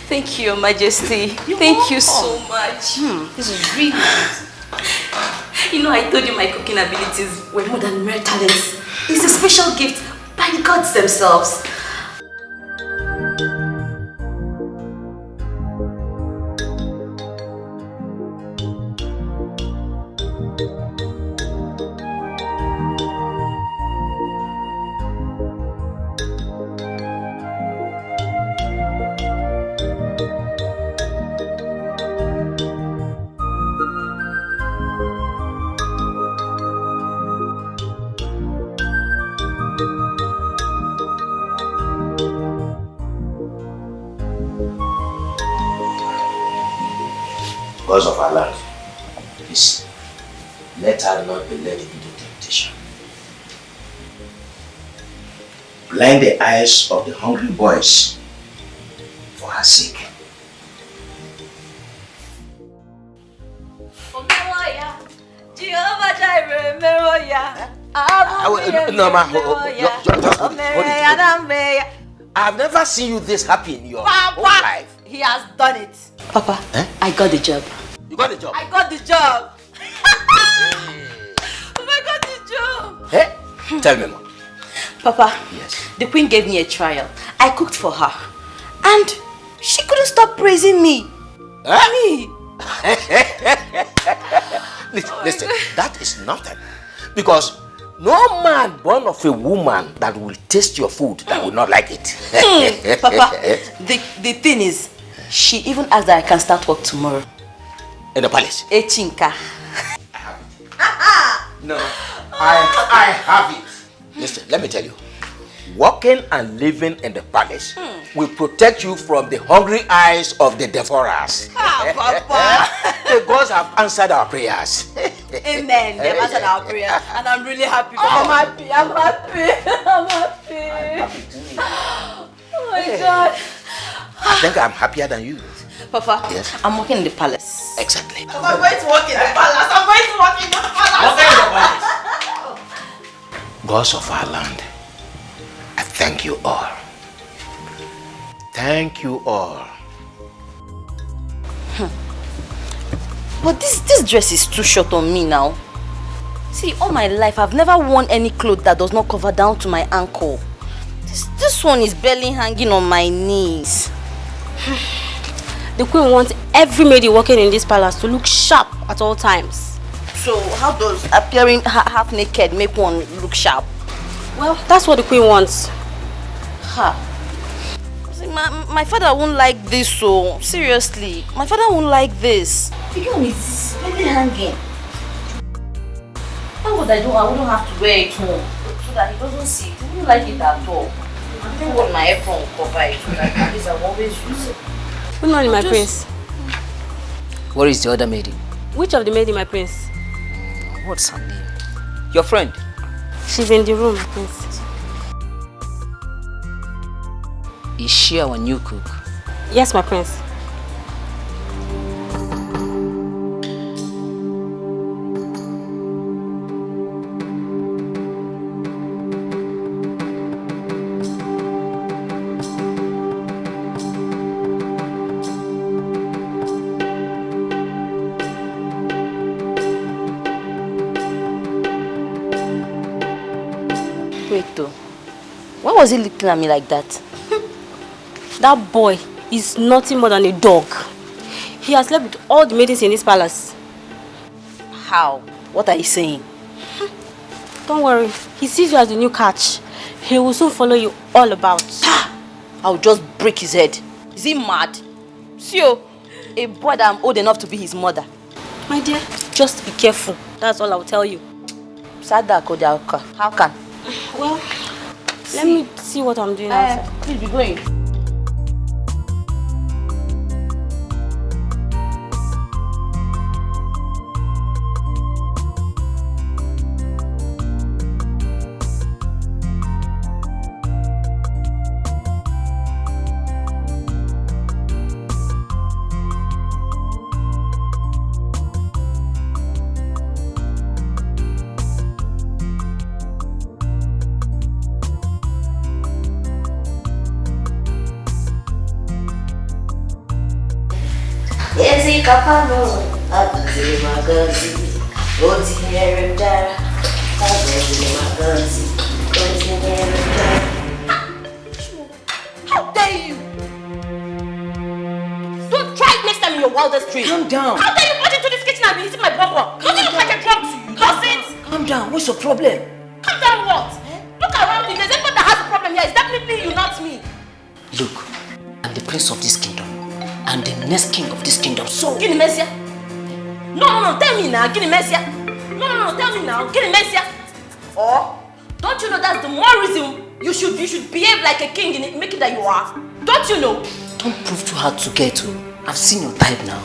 Thank you, Your Majesty. Thank you so much. This is really good. You know, I told you my cooking abilities were more than mere talents. It's a special gift by the gods themselves. Because of our land, please, let her not be led into temptation. Blind the eyes of the hungry boys for her sake. Jehovah Jireh, Meroya. No, ma, hold it. I've never seen you this happy in your whole life. He has done it. Papa, I got the job. You got the job? I got the job. I got the job. Hey, tell me more. Papa, yes. The queen gave me a trial. I cooked for her. And she couldn't stop praising me. Me. Listen, that is nothing. Because no man born of a woman that will taste your food that will not like it. Papa, the thing is, she even asked that I can start work tomorrow. In the palace? Echinka. No, I have it. Listen, let me tell you. walking and living in the palace will protect you from the hungry eyes of the devourers. Papa. The gods have answered our prayers. Amen. They've answered our prayer, and I'm really happy. I'm happy. I'm happy. I'm happy. Oh my God. I think I'm happier than you. Papa, yes? I'm working in the palace. Exactly. I'm going to work in the palace. I'm going to work in the palace. Gods of our land, I thank you all. Thank you all. But this dress is too short on me now. See, all my life I've never worn any clothes that does not cover down to my ankle. This one is barely hanging on my knees. The queen wants every maid working in this palace to look sharp at all times. So how does appearing half naked make one look sharp? Well, that's what the queen wants. Ha. See, my father won't like this, so seriously, my father won't like this. The gown is barely hanging. How would I wouldn't have to wear it home so that he doesn't see it. He wouldn't like it at all. I don't want my apron cover it so that at least I always use it. Good morning, my prince. Where is the other maiden? Which of the maiden, my prince? What's her name? Your friend? She's in the room, prince. Is she our new cook? Yes, my prince. Why was he looking at me like that? That boy is nothing more than a dog. He has slept with all the maidens in this palace. How? What are you saying? Don't worry. He sees you as the new catch. He will soon follow you all about. I'll just break his head. Is he mad? See, a boy that I'm old enough to be his mother. My dear, just be careful. That's all I'll tell you. How can? Well, let me see what I'm doing outside. Please be going. Kapano, Abdul Magazi, Oti Dara, Abdul Magazi, Oti Dara. How dare you? Don't try it next time in your wildest dream. Calm down. How dare you walk into this kitchen and be eating my popcorn? Don't you look like a drunk to you? Does it? Calm down. What's your problem? Calm down what? Look around you. There's anybody that has a problem here. It's definitely you, not me. Look, I'm the prince of this kingdom. I'm the next king of this kingdom. So Guinea Messia? No, tell me now, Guinea Messia. No, tell me now, Guinea Messia. Or don't you know that's the more reason you should behave like a king in making that you are? Don't you know? Don't prove too hard to get to. I've seen your type now.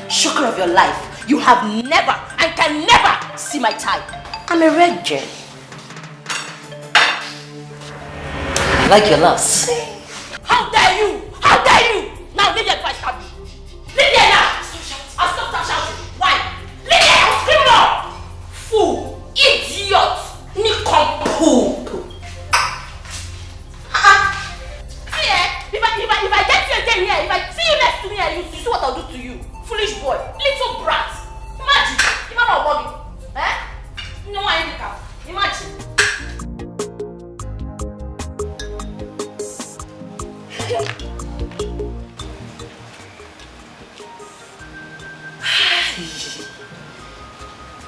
Shocker of your life. You have never and can never see my type. I'm a red gem. I like your laughs. How dare you? How dare you? Now leave your advice, Kabi. Leave there now. I'll stop shouting. Why? Leave there. I'll scream now. Fool. Idiot. Nincompoop. If I get you again here, if I see you next to me, you see what I'll do to you. Foolish boy. Little brat. Imagine. Imagine how Bobby. Eh? No, I ain't cap. Imagine.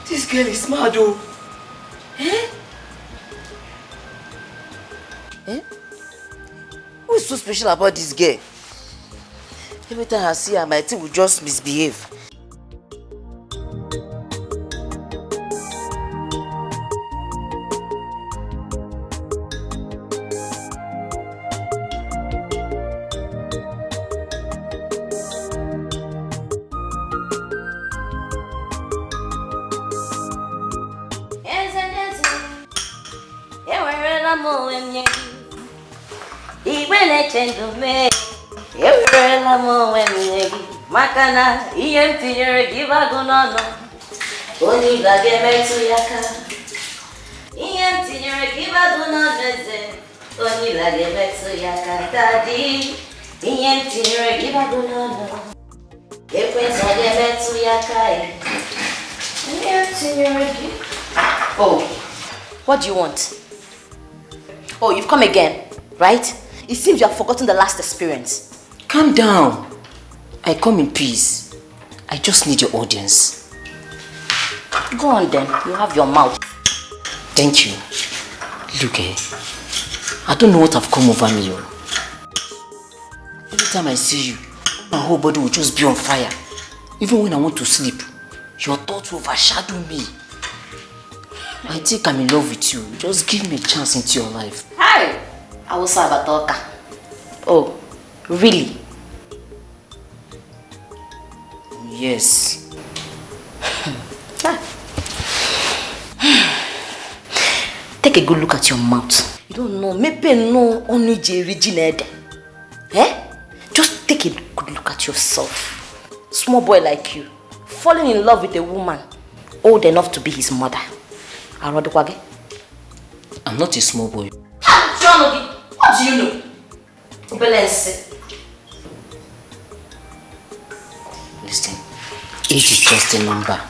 This girl is mad, oh. Who is so special about this girl? Every time I see her, my team will just misbehave. wenye Iwele chendo me Ewerela mo wenye Makana iye mtinyere giva gunono Oni lage metu yaka Iye mtinyere giva gunono Oni lage metu yaka Daddy Iye mtinyere giva gunono Ekwenso lage metu yaka Iye mtinyere giva Oh, what do you want? Oh, you've come again, right? It seems you have forgotten the last experience. Calm down. I come in peace. I just need your audience. Go on then, you have your mouth. Thank you. Look, I don't know what have come over me. Every time I see you, my whole body will just be on fire. Even when I want to sleep, your thoughts will overshadow me. I think I'm in love with you. Just give me a chance into your life. Hi! I will serve a talker. Oh, really? Yes. Take a good look at your mouth. You don't know, maybe no only original. Eh? Just take a good look at yourself. Small boy like you, falling in love with a woman old enough to be his mother. I'm not a small boy. What do you know? Listen, age is just a number.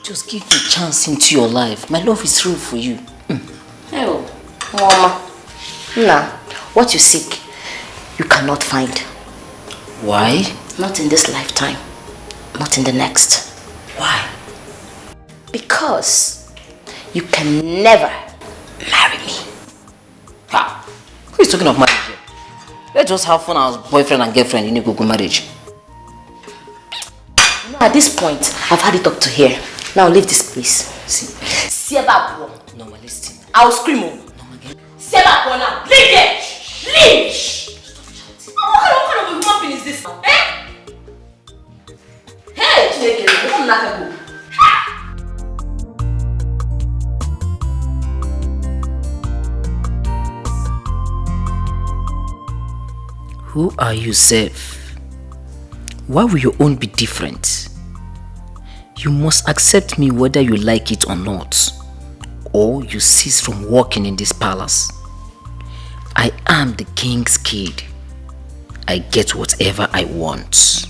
Just give me a chance into your life. My love is real for you. Oh, Mama. Nah, what you seek, you cannot find. Why? Not in this lifetime. Not in the next. Why? Because you can never marry me. Who is talking of marriage here? Let's just have fun as boyfriend and girlfriend in a Google marriage. You know, at this point, I've had it up to here. Now leave this place. See about bro. No, ma, listen. I'll scream. No, see about bro now. Leave there. Leave. What kind of human being is this now? Eh? Hey, Chineke, don't knock a go. Who are you, Seth? Why will your own be different? You must accept me whether you like it or not, or you cease from walking in this palace. I am the king's kid. I get whatever I want.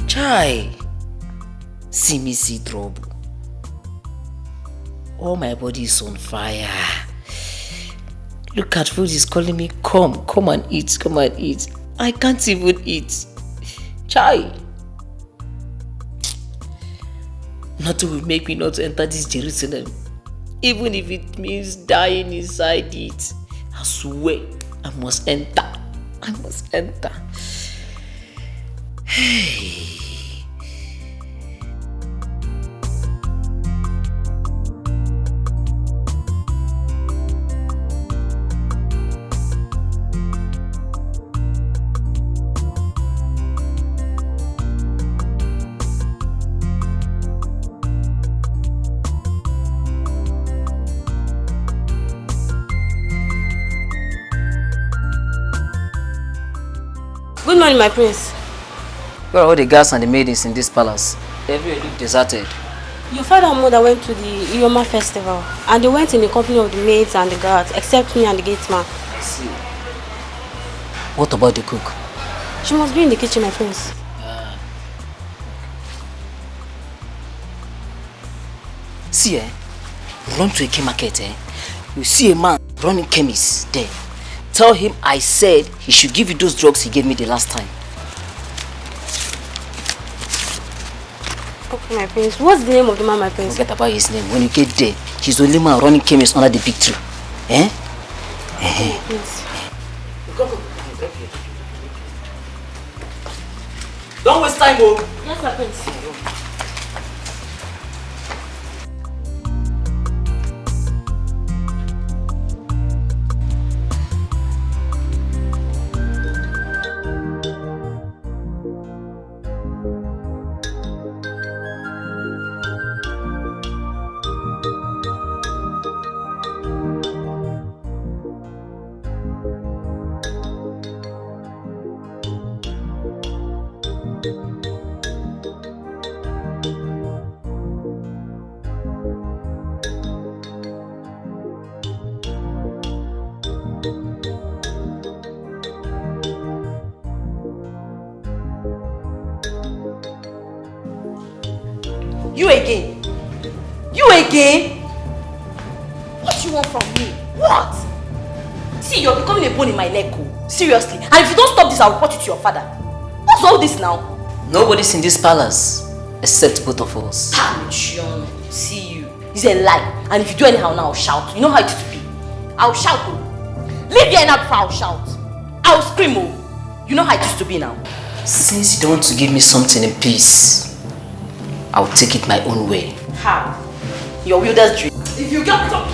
Chai, see me see trouble. All my body is on fire. Look at food is calling me, come and eat, come and eat. I can't even eat. Chai. Nothing will make me not enter this Jerusalem. Even if it means dying inside it. I swear, I must enter. I must enter. Hey. Good morning, my prince. Where are all the guards and the maidens in this palace? Everywhere look deserted. Your father and mother went to the Iyoma festival and they went in the company of the maids and the guards, except me and the gateman. I see. What about the cook? She must be in the kitchen, my prince. See, run to a key market, you see a man running chemist there. Tell him I said he should give you those drugs he gave me the last time. Okay, my prince. What's the name of the man, my prince? Forget about his name. When you get there, he's the only man running chemist under the big tree. Eh? Yes. Go. Don't waste time, oh. Yes, my prince. You again? You again? What do you want from me? What? See, you're becoming a bone in my neck, oh. Seriously. And if you don't stop this, I'll report you to your father. What's all this now? Nobody's in this palace except both of us. John, see you. It's a lie. And if you do anyhow now, I'll shout. You know how it is to be. I'll shout, oh. Leave here now before I'll shout. I'll scream, oh. You know how it used to be now. Since you don't want to give me something in peace, I'll take it my own way. How? Your wildest dream. If you get up.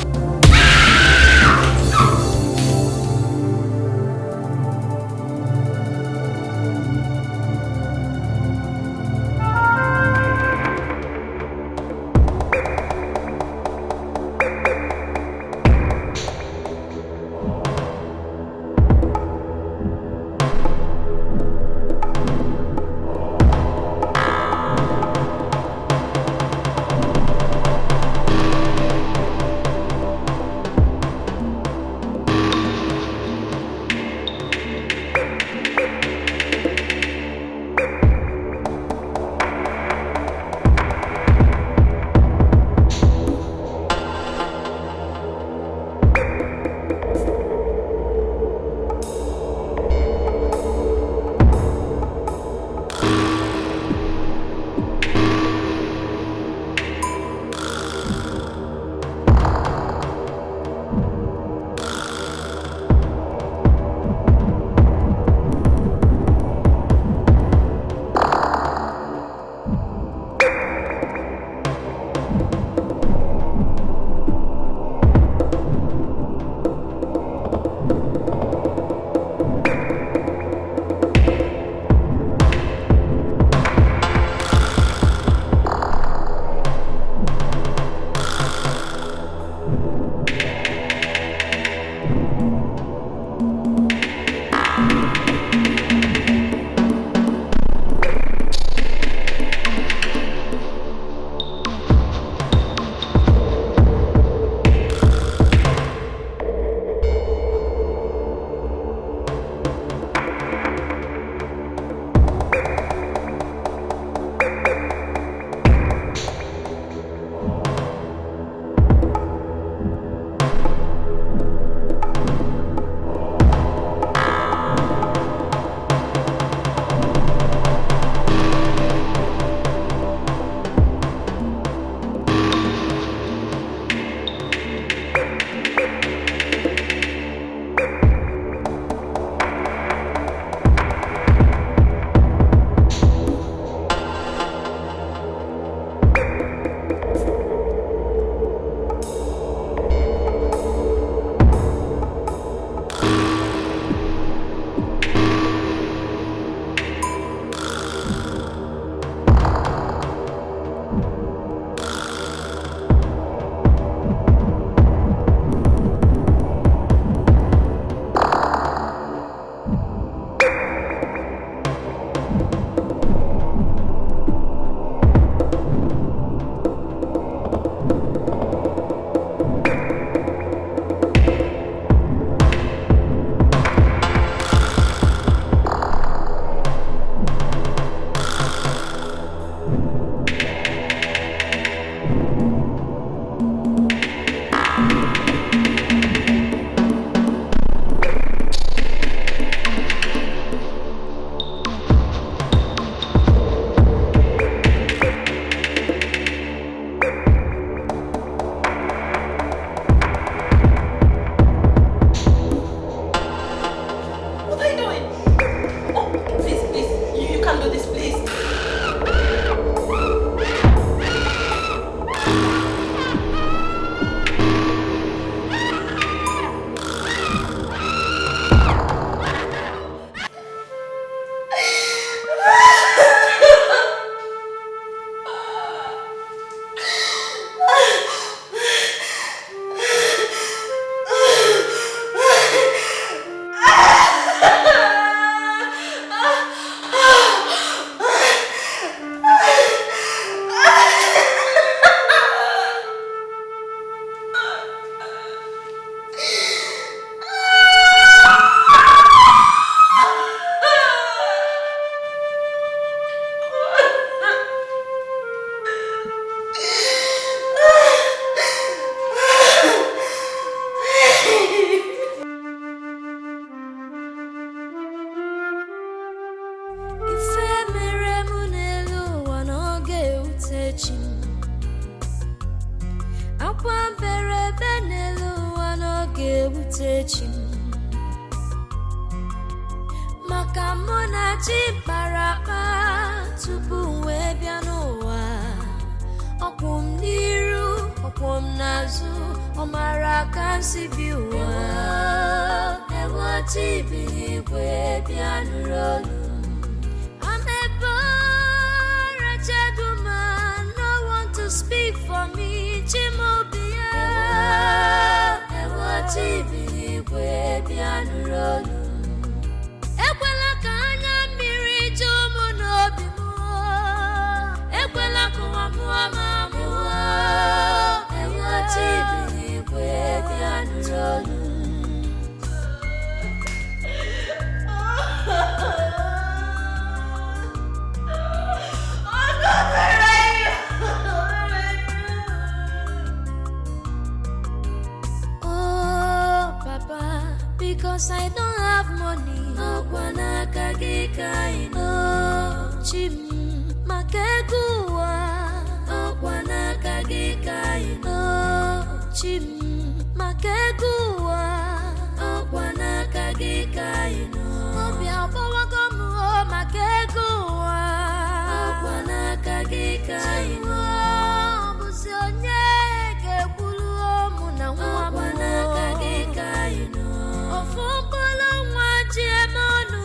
ga-ewutechi maka mụ na chi kpara akpa tupu wee bịa n'ụwa ọkwụ m n'iru ọkwụ m n'azụ ọ mara ka m si bi ụwa ewe chi bi n'igwe bịa nụrụ olu I'm a poor wretched woman, no one to speak for me. Chimobia, ewa chibi kwe bianurolu. Ekwela ka anya mmiri jumu n'obi mu. Ekwela kuwa muama muwa. Ewa chibi kwe bianurolu. Oh, Papa, because I don't have money. Oh, Kwanaka Gikaino. Chim Makegua. Oh, Kwanaka Gikaino. Chim Makegua. Oh, Kwanaka Gikaino. Obia Bawagomu Makegua. Oh, Kwanaka Gikaino. Busionye Kebulu Muna Kwanaka Gikaino. Ofumbolo Mwajiemonu.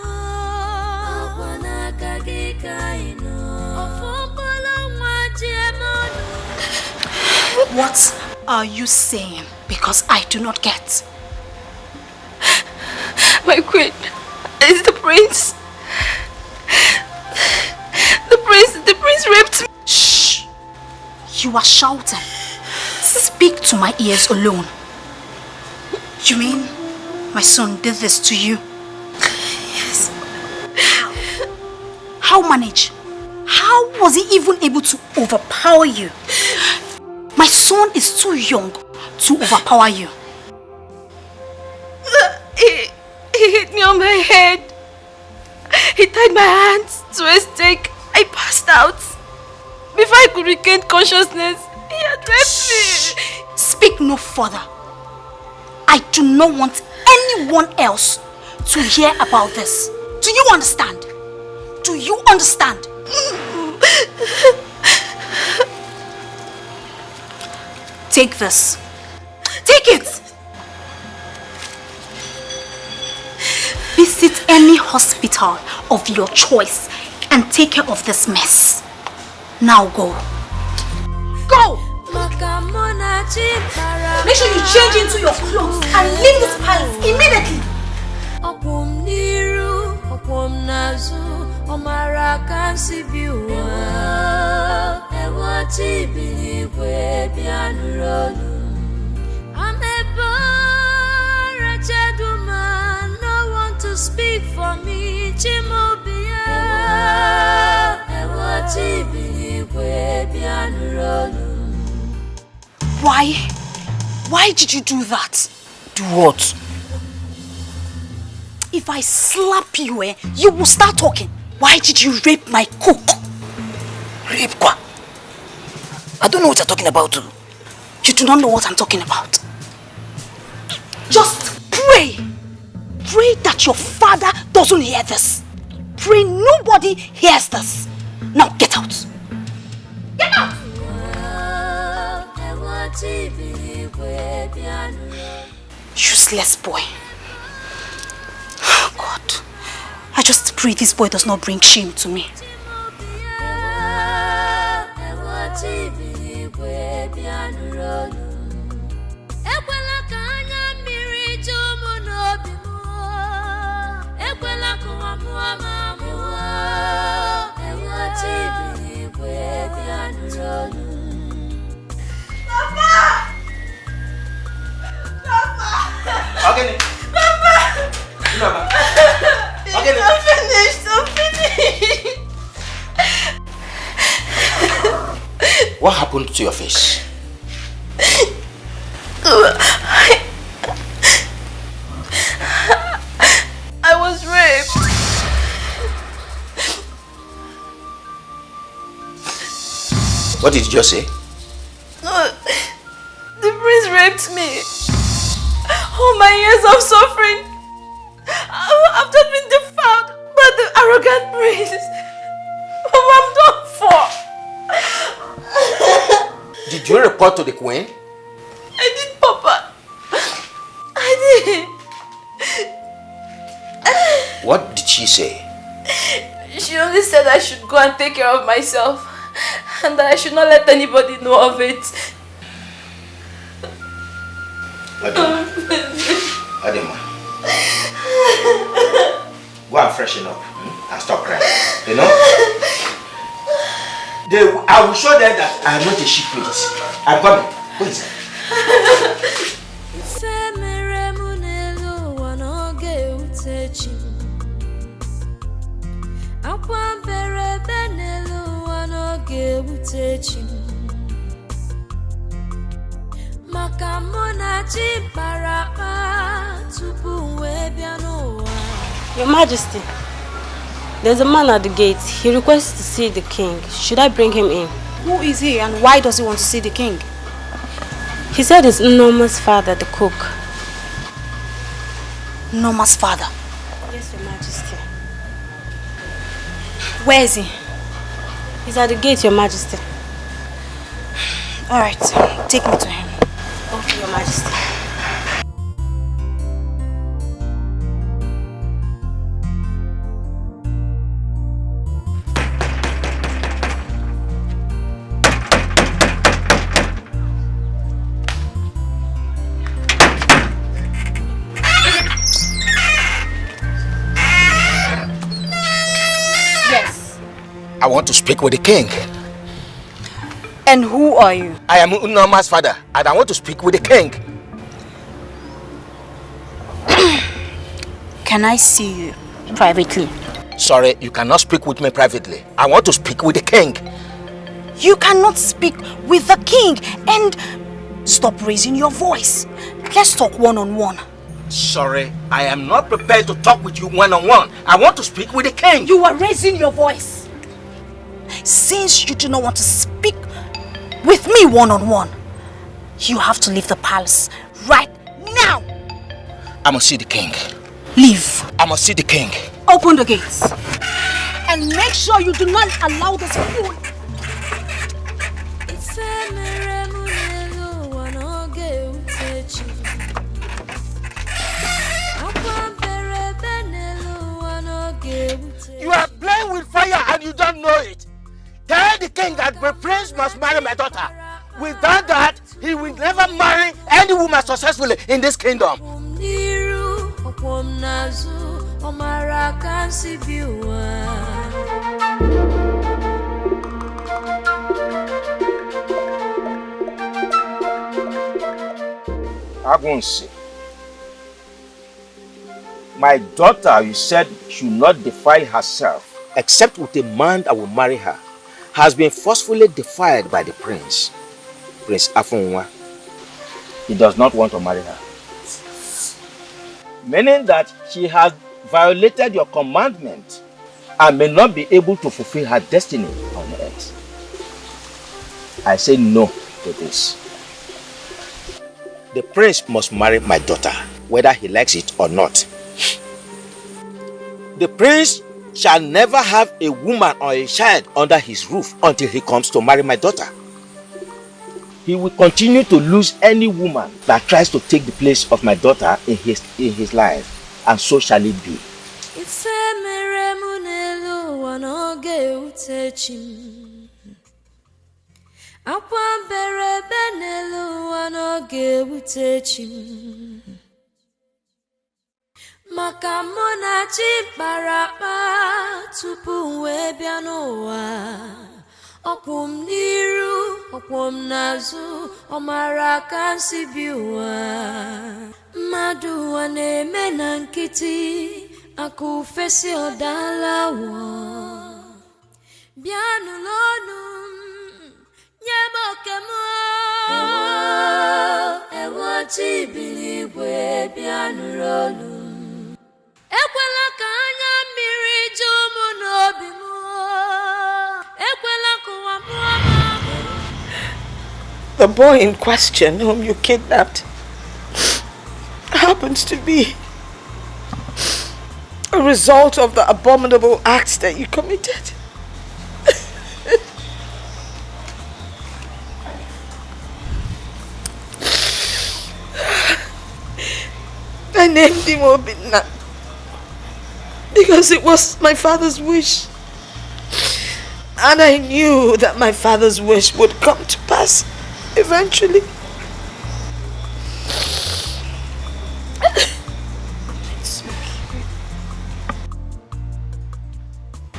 Oh, Kwanaka Gikaino. Ofumbolo Mwajiemonu. What are you saying? Because I do not get. My queen, it's the prince. The prince raped me. Shh! You are shouting. Speak to my ears alone. You mean my son did this to you? Yes. How manage? How was he even able to overpower you? My son is too young to overpower you. He hit me on my head. He tied my hands to a stake. I passed out. Before I could regain consciousness, he had raped me. Speak no further. I do not want anyone else to hear about this. Do you understand? Do you understand? Take this. Take it. Visit any hospital of your choice and take care of this mess. Now go. Go! Make sure you change into your clothes and leave this palace immediately. I'm a poor wretched woman, no one to speak for me. Chimobia, Why did you do that? Do what? If I slap you, you will start talking. Why did you rape my cook? Rape quoi? I don't know what you're talking about. You do not know what I'm talking about. Just pray. Pray that your father doesn't hear this. Pray nobody hears this. Now get out. Get out! Useless boy. Oh God. I just pray this boy does not bring shame to me. Okay. Papa! Okay. I'm finished. I'm finished. What happened to your face? I was raped. What did you just say? The prince raped me. All my years of suffering, I've just been defiled by the arrogant prince. I'm done for. Did you report to the queen? I did, Papa. I did. What did she say? She only said I should go and take care of myself and that I should not let anybody know of it. Adema. Go and freshen up and stop crying. You know? I will show them that I am not a shipmate. I'm coming. Go inside. Your Majesty, there's a man at the gate. He requests to see the king. Should I bring him in? Who is he and why does he want to see the king? He said it's Norma's father, the cook. Norma's father? Yes, Your Majesty. Where is he? He's at the gate, Your Majesty. Alright, take me to him. Okay, Your Majesty. I want to speak with the king. And who are you? I am Norma's father, and I want to speak with the king. Can I see you privately? Sorry, you cannot speak with me privately. I want to speak with the king. You cannot speak with the king, and stop raising your voice. Let's talk one-on-one. Sorry, I am not prepared to talk with you one-on-one. I want to speak with the king. You are raising your voice. Since you do not want to speak with me one-on-one, you have to leave the palace right now. I must see the king. Leave. I must see the king. Open the gates. And make sure you do not allow this fool. You are playing with fire and you don't know it. Tell the king that the prince must marry my daughter. Without that, he will never marry any woman successfully in this kingdom. Agunsi, my daughter, you said, should not defile herself except with a man that will marry her, has been forcefully defiled by the prince, Prince Afunwa. He does not want to marry her. Meaning that she has violated your commandment and may not be able to fulfill her destiny on earth. I say no to this. The prince must marry my daughter, whether he likes it or not. The prince shall never have a woman or a child under his roof until he comes to marry my daughter. He will continue to lose any woman that tries to take the place of my daughter in his life, and so shall it be. Maka mona chiparapa tupu webia n'ụwa Okwum niru, okwum nazu, omara kansi biwa Madu waneme na nkiti, aku fesi odalawo Bianu lonu, nyemo kemo Ewa chibiligwe bianu lonu Ekwela ka anya mmiri ju mu n'obi mu Ekwela ka ụwa mụọ The boy in question whom you kidnapped happens to be a result of the abominable acts that you committed. I named him Obinna because it was my father's wish. And I knew that my father's wish would come to pass eventually.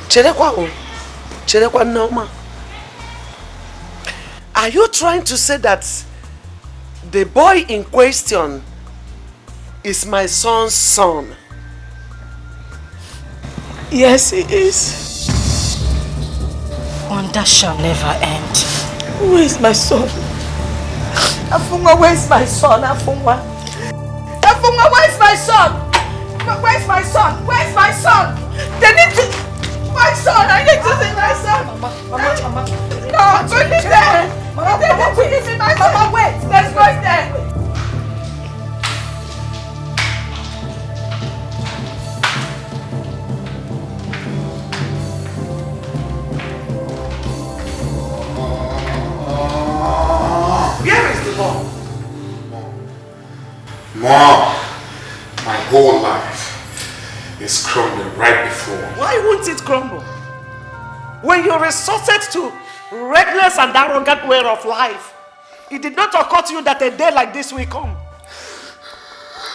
Cherekwa Noma. Are you trying to say that the boy in question is my son's son? Yes, he is. Wonder shall never end. Where is my son? Afunwa, where is my son? Afunwa, where is my son? Where is my son? Where is my son? They need to... My son, I need to see my son. Mama. No, put it there. Mama, they need to see my son. Mama, wait. Let's go in there. Where is the ball? Mom, my whole life is crumbling right before. Why won't it crumble? When you resorted to reckless and arrogant way of life, it did not occur to you that a day like this will come.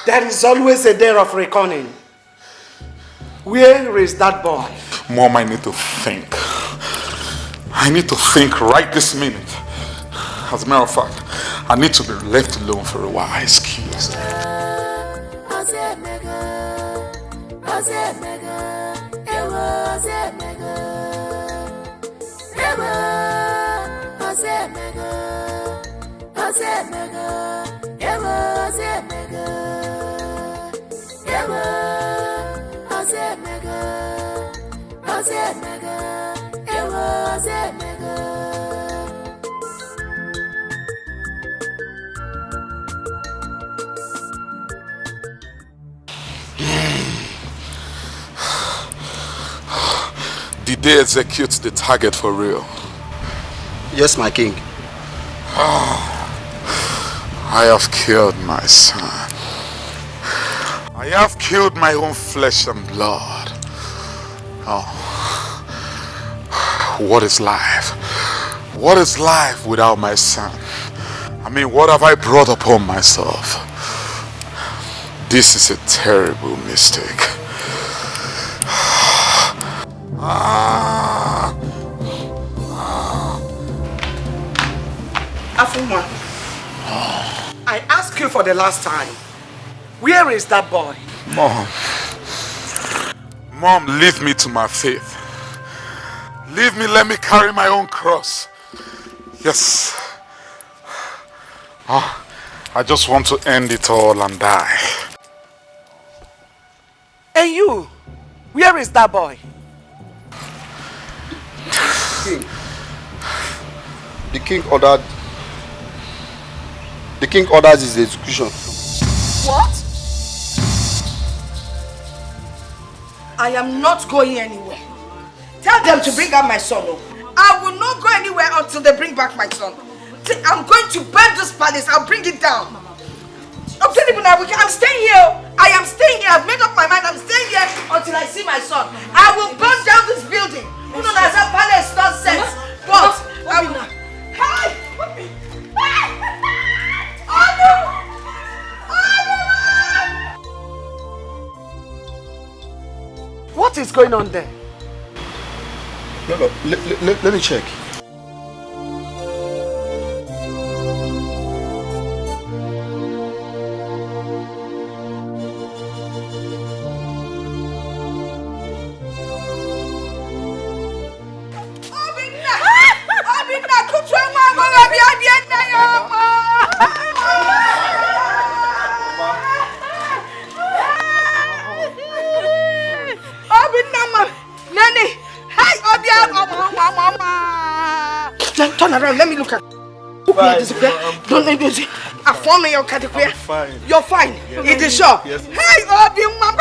There is always a day of reckoning. Where is that boy? Mom, I need to think. I need to think right this minute. As a matter of fact, I need to be left alone for a while. Excuse me. Did they execute the target for real? Yes, my king. I have killed my son. I have killed my own flesh and blood. Oh. What is life? What is life without my son? I mean, what have I brought upon myself? This is a terrible mistake. Afuma, I ask you for the last time, where is that boy? Mom, leave me to my faith. Leave me, let me carry my own cross. Yes. I just want to end it all and die. And you, where is that boy? The king orders his execution. What? I am not going anywhere. Tell them to bring out my son. I will not go anywhere until they bring back my son. I'm going to burn this palace. I'll bring it down. I'm staying here. I am staying here. I've made up my mind. I'm staying here until I see my son. I will burn down this building. You know that's a palace nonsense. But I will. Hi! What is going on there? No, let me check. Turn around, let me look at. Don't let me see. phone me your category. I'm fine. You're fine. Yes. It is sure. Yes. Hey, Obinna.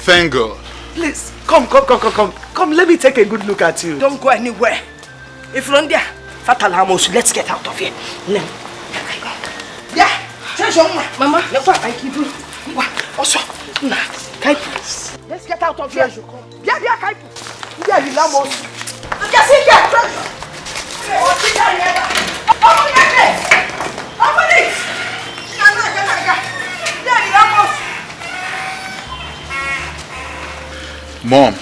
Thank God. Please, come. Come, let me take a good look at you. Don't go anywhere. If you're on there, Fatal Hamos, let's get out of here. Yeah, change your mind. Mama, I keep you. Also, let's get out of here. Yeah, Kaipu. Yeah, you lamos. Just sit there, treasure. Open it. Yeah, you lamos. Mom,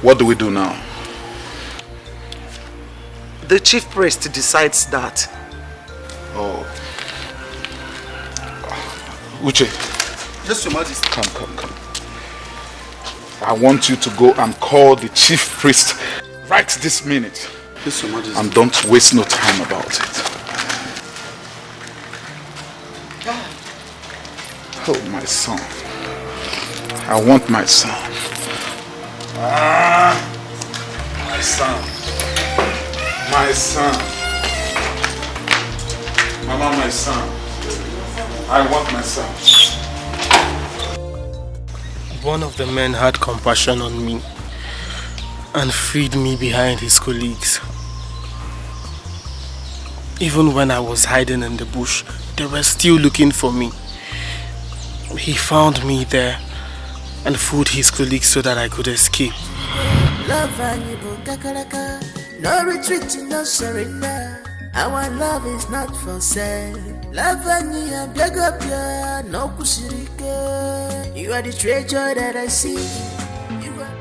what do we do now? The chief priest decides that. Oh. Uche. Yes, Your Majesty. Come. I want you to go and call the chief priest right this minute. Yes, Your Majesty. And don't waste no time about it. Oh, my son. I want my son. My son. My son. Mama, my son. I want my son. One of the men had compassion on me and freed me behind his colleagues. Even when I was hiding in the bush, they were still looking for me. He found me there and fooled his colleagues so that I could escape. No retreat, no surrender. Our love is not for sale. Love and you beg up ya, no kushirike. You are the treasure that I see. You are.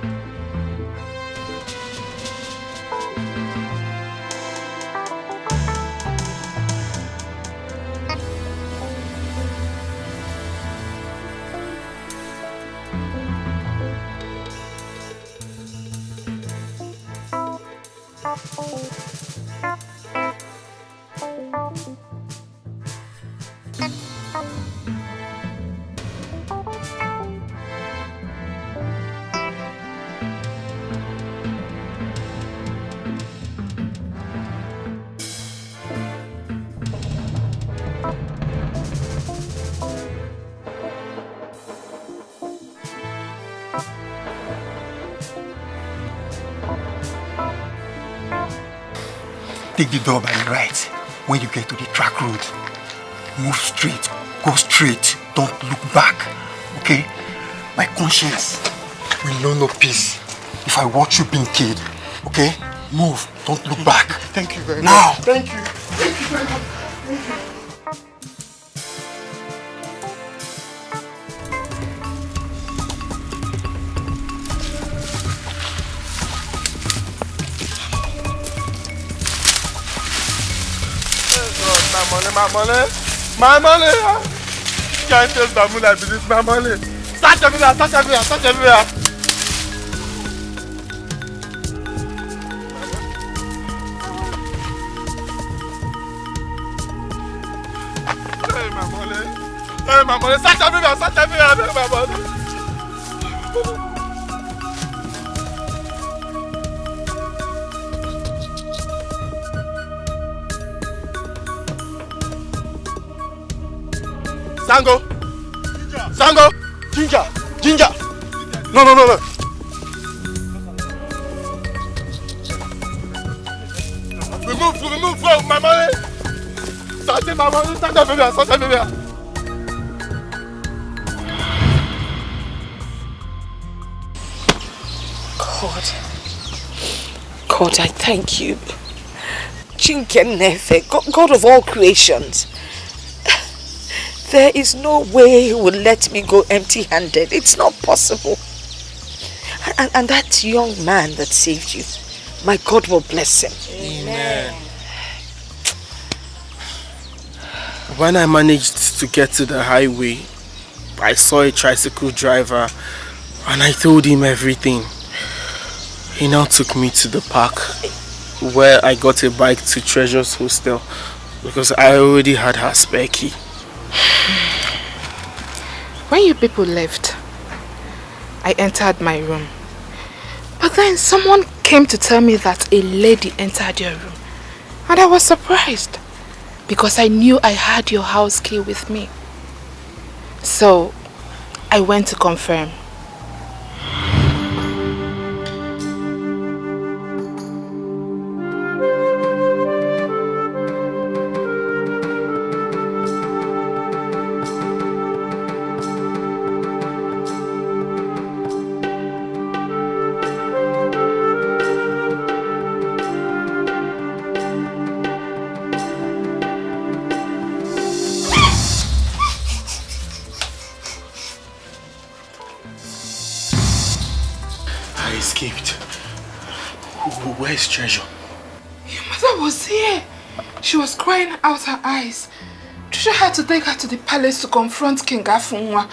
Take the door by the right. When you get to the track road, move straight. Go straight. Don't look back. Okay? My conscience will know no peace if I watch you being killed. Okay? Move. Don't look back. Thank you very much. Now! Thank you. Thank you very much. Thank you. My money. Can't taste the moon like this, my money. Touch everywhere. Hey, my money, touch everywhere, my money. Sango! Ginger! No. Remove, my money! Touch everywhere. God, I thank you. Chinkenefe, God of all creations. There is no way he will let me go empty-handed. It's not possible. And that young man that saved you, my God will bless him. Amen. When I managed to get to the highway, I saw a tricycle driver and I told him everything. He now took me to the park where I got a bike to Treasure's hostel because I already had her spare key. When you people left, I entered my room. But then someone came to tell me that a lady entered your room. And I was surprised because I knew I had your house key with me. So I went to confirm. Where's Treasure? Your mother was here. She was crying out her eyes. Treasure had to take her to the palace to confront King Afunwa.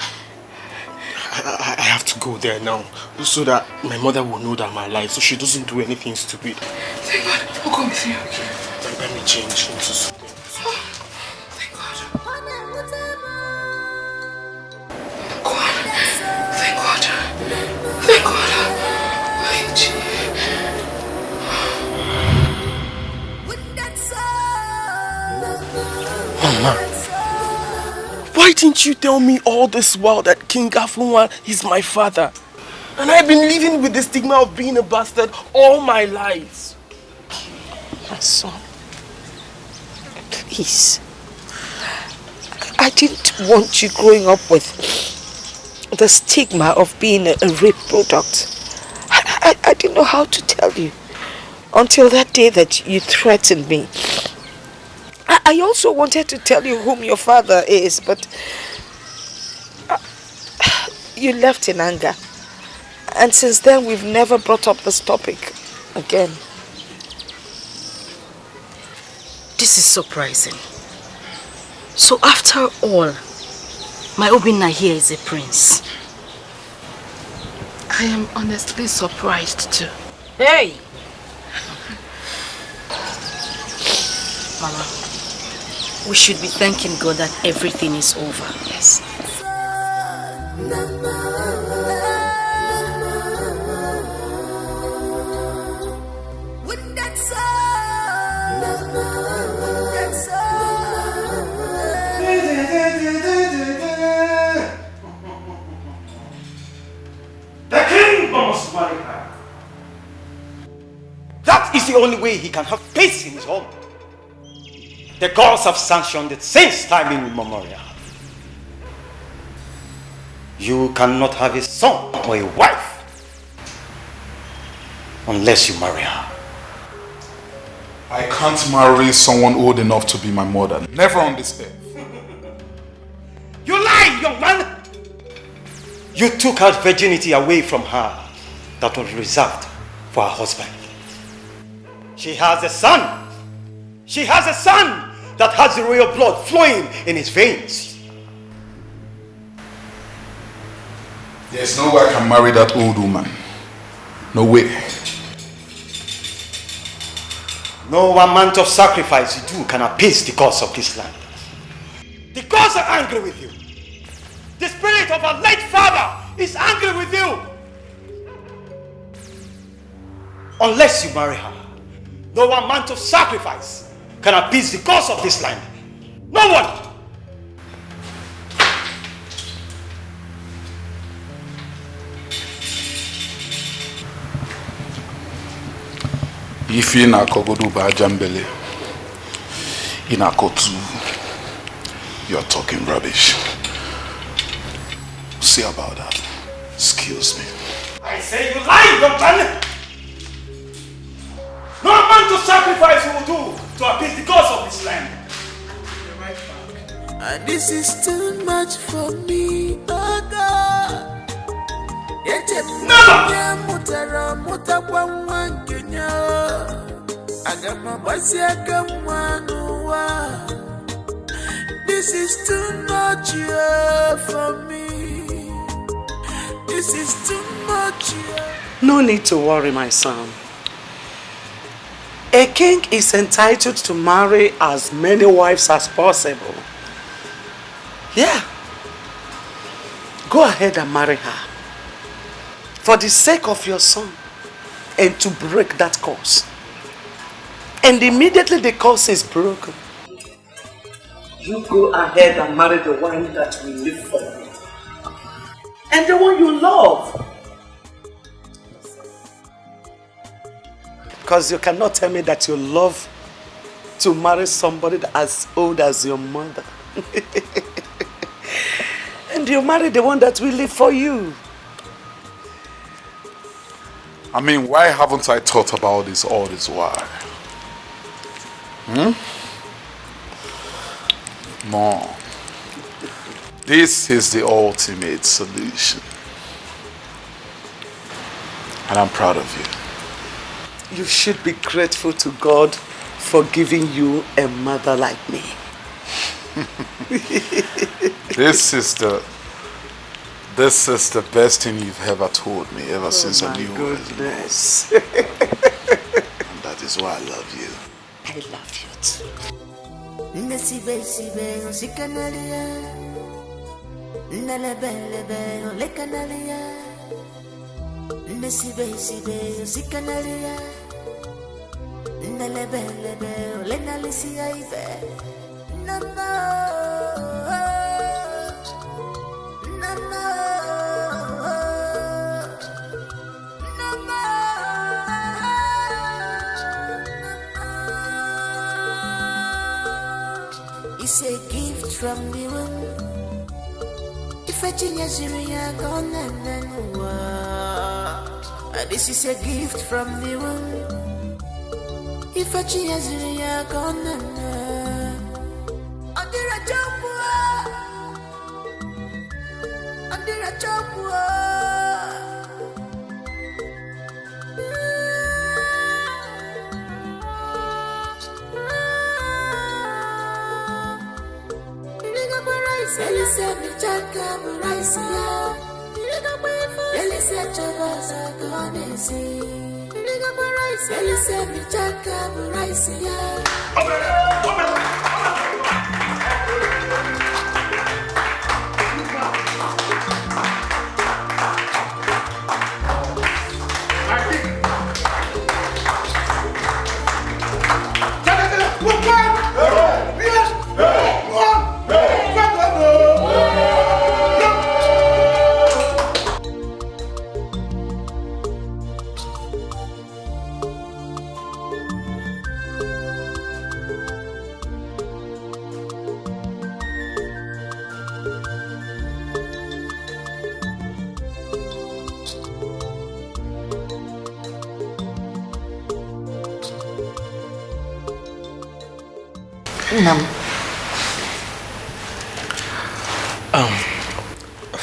I have to go there now so that my mother will know that I'm alive, so she doesn't do anything stupid. Thank God. I'll come with you. Okay. Let me change into something. Thank God. Thank God. Thank God. Thank you. Mama, why didn't you tell me all this while that King Afunwa is my father? And I've been living with the stigma of being a bastard all my life. My son, please. I didn't want you growing up with the stigma of being a rape product. I didn't know how to tell you until that day that you threatened me. I also wanted to tell you whom your father is, but you left in anger. And since then, we've never brought up this topic again. This is surprising. So after all, my Obinna here is a prince. I am honestly surprised too. Hey! Mama, we should be thanking God that everything is over. Yes. The king must marry her. That is the only way he can have peace in his home. The gods have sanctioned it since time immemorial. You cannot have a son or a wife unless you marry her. I can't marry someone old enough to be my mother. Never on this earth. You lie, young man! You took her virginity away from her that was reserved for her husband. She has a son. She has a son that has the royal blood flowing in his veins. There's no way I can marry that old woman. No way. No amount of sacrifice you do can appease the gods of this land. The gods are angry with you. The spirit of our late father is angry with you. Unless you marry her, no amount of sacrifice can appease the gods of this land. No one. If you're not Kogodu Bajambele, in Akotu, you're talking rubbish. See about that. Excuse me. I say you lie, young man. No amount of sacrifice you will do to appease the gods of this land. And this is too much for me, oh God. This is too much for me. This is too much. No need to worry, my son. A king is entitled to marry as many wives as possible. Yeah. Go ahead and marry her. for the sake of your son and to break that curse. And immediately the curse is broken, you go ahead and marry the one that will live for you. And the one you love. Because you cannot tell me that you love to marry somebody as old as your mother. And you marry the one that will live for you. I mean, why haven't I thought about this all this while? Mom, this is the ultimate solution. And I'm proud of you. You should be grateful to God for giving you a mother like me. This is the best thing you've ever told me ever since I knew you were goodness. and that is why I love you. I love you too. It's a gift from the womb. If I change your gonna this is a gift from the womb. If I change your gonna under a job, under a job. Elise mi chaka buraisia. Elise chobaza konesi. Elise mi chaka buraisia.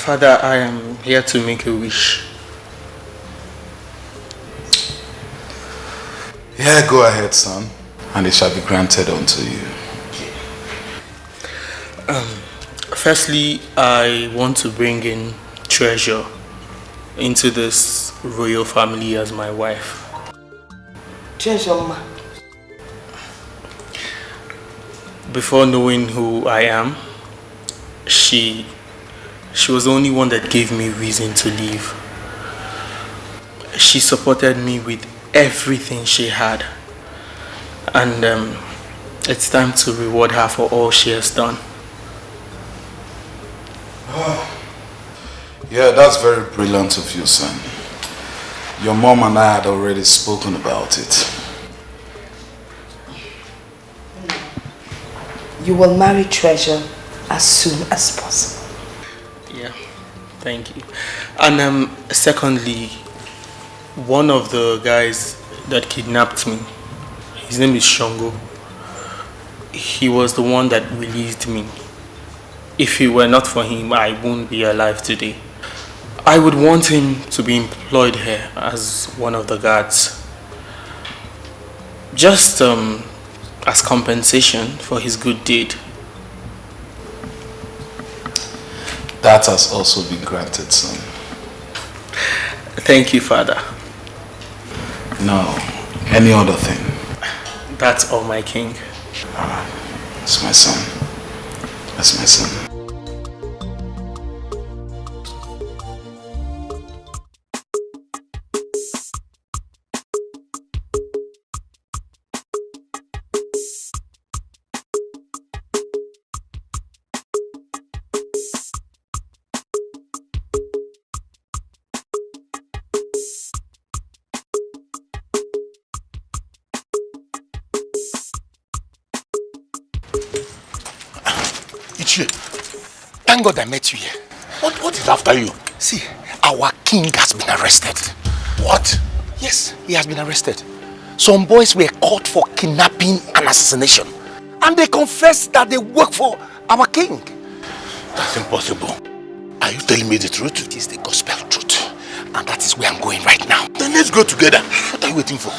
Father, I am here to make a wish. Yeah, go ahead, son, and it shall be granted unto you. Firstly, I want to bring in Treasure into this royal family as my wife. Treasure, ma. Before knowing who I am, she was the only one that gave me reason to leave. She supported me with everything she had. And it's time to reward her for all she has done. Yeah, that's very brilliant of you, son. Your mom and I had already spoken about it. You will marry Treasure as soon as possible. Yeah, thank you. And secondly, one of the guys that kidnapped me, his name is Shango. He was the one that released me. If it were not for him, I wouldn't be alive today. I would want him to be employed here as one of the guards. Just as compensation for his good deed. That has also been granted, son. Thank you, Father. No, any other thing? That's all, my king. That's my son. That's my son. Thank God I met you here. What is after you? See, our king has been arrested. What? Yes, he has been arrested. Some boys were caught for kidnapping and assassination. And they confessed that they work for our king. That's impossible. Are you telling me the truth? It is the gospel truth. And that is where I'm going right now. Then let's go together. What are you waiting for?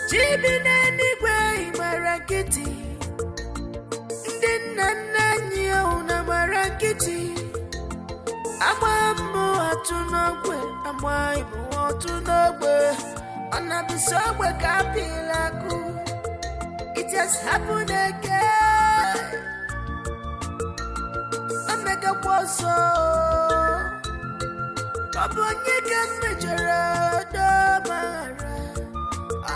Jibinanigwe marakiti Ndinananyo na marakiti Amambo atunogwe Amaibu atunogwe Anabisogwe kapilaku It just happened again Omega waso Abonyeka mejara damara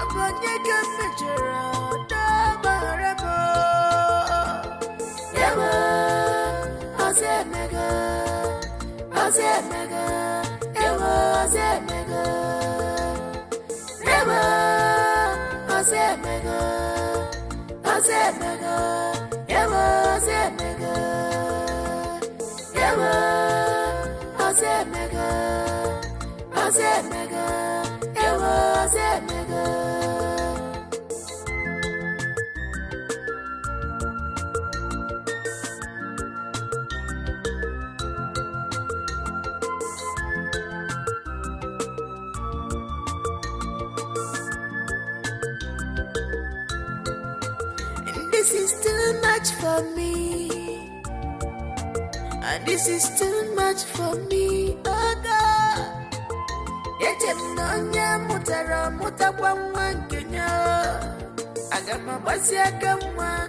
Abonyeka mejara damara Yewa Azemega Azemega Yewa Azemega Yewa Azemega Azemega Yewa Azemega Yewa Azemega Azemega Yewa Azemega This is too much for me, and this is too much for me, oh God. Yetem nonya mutara mutakwa mwankenya, agama basi akamwa.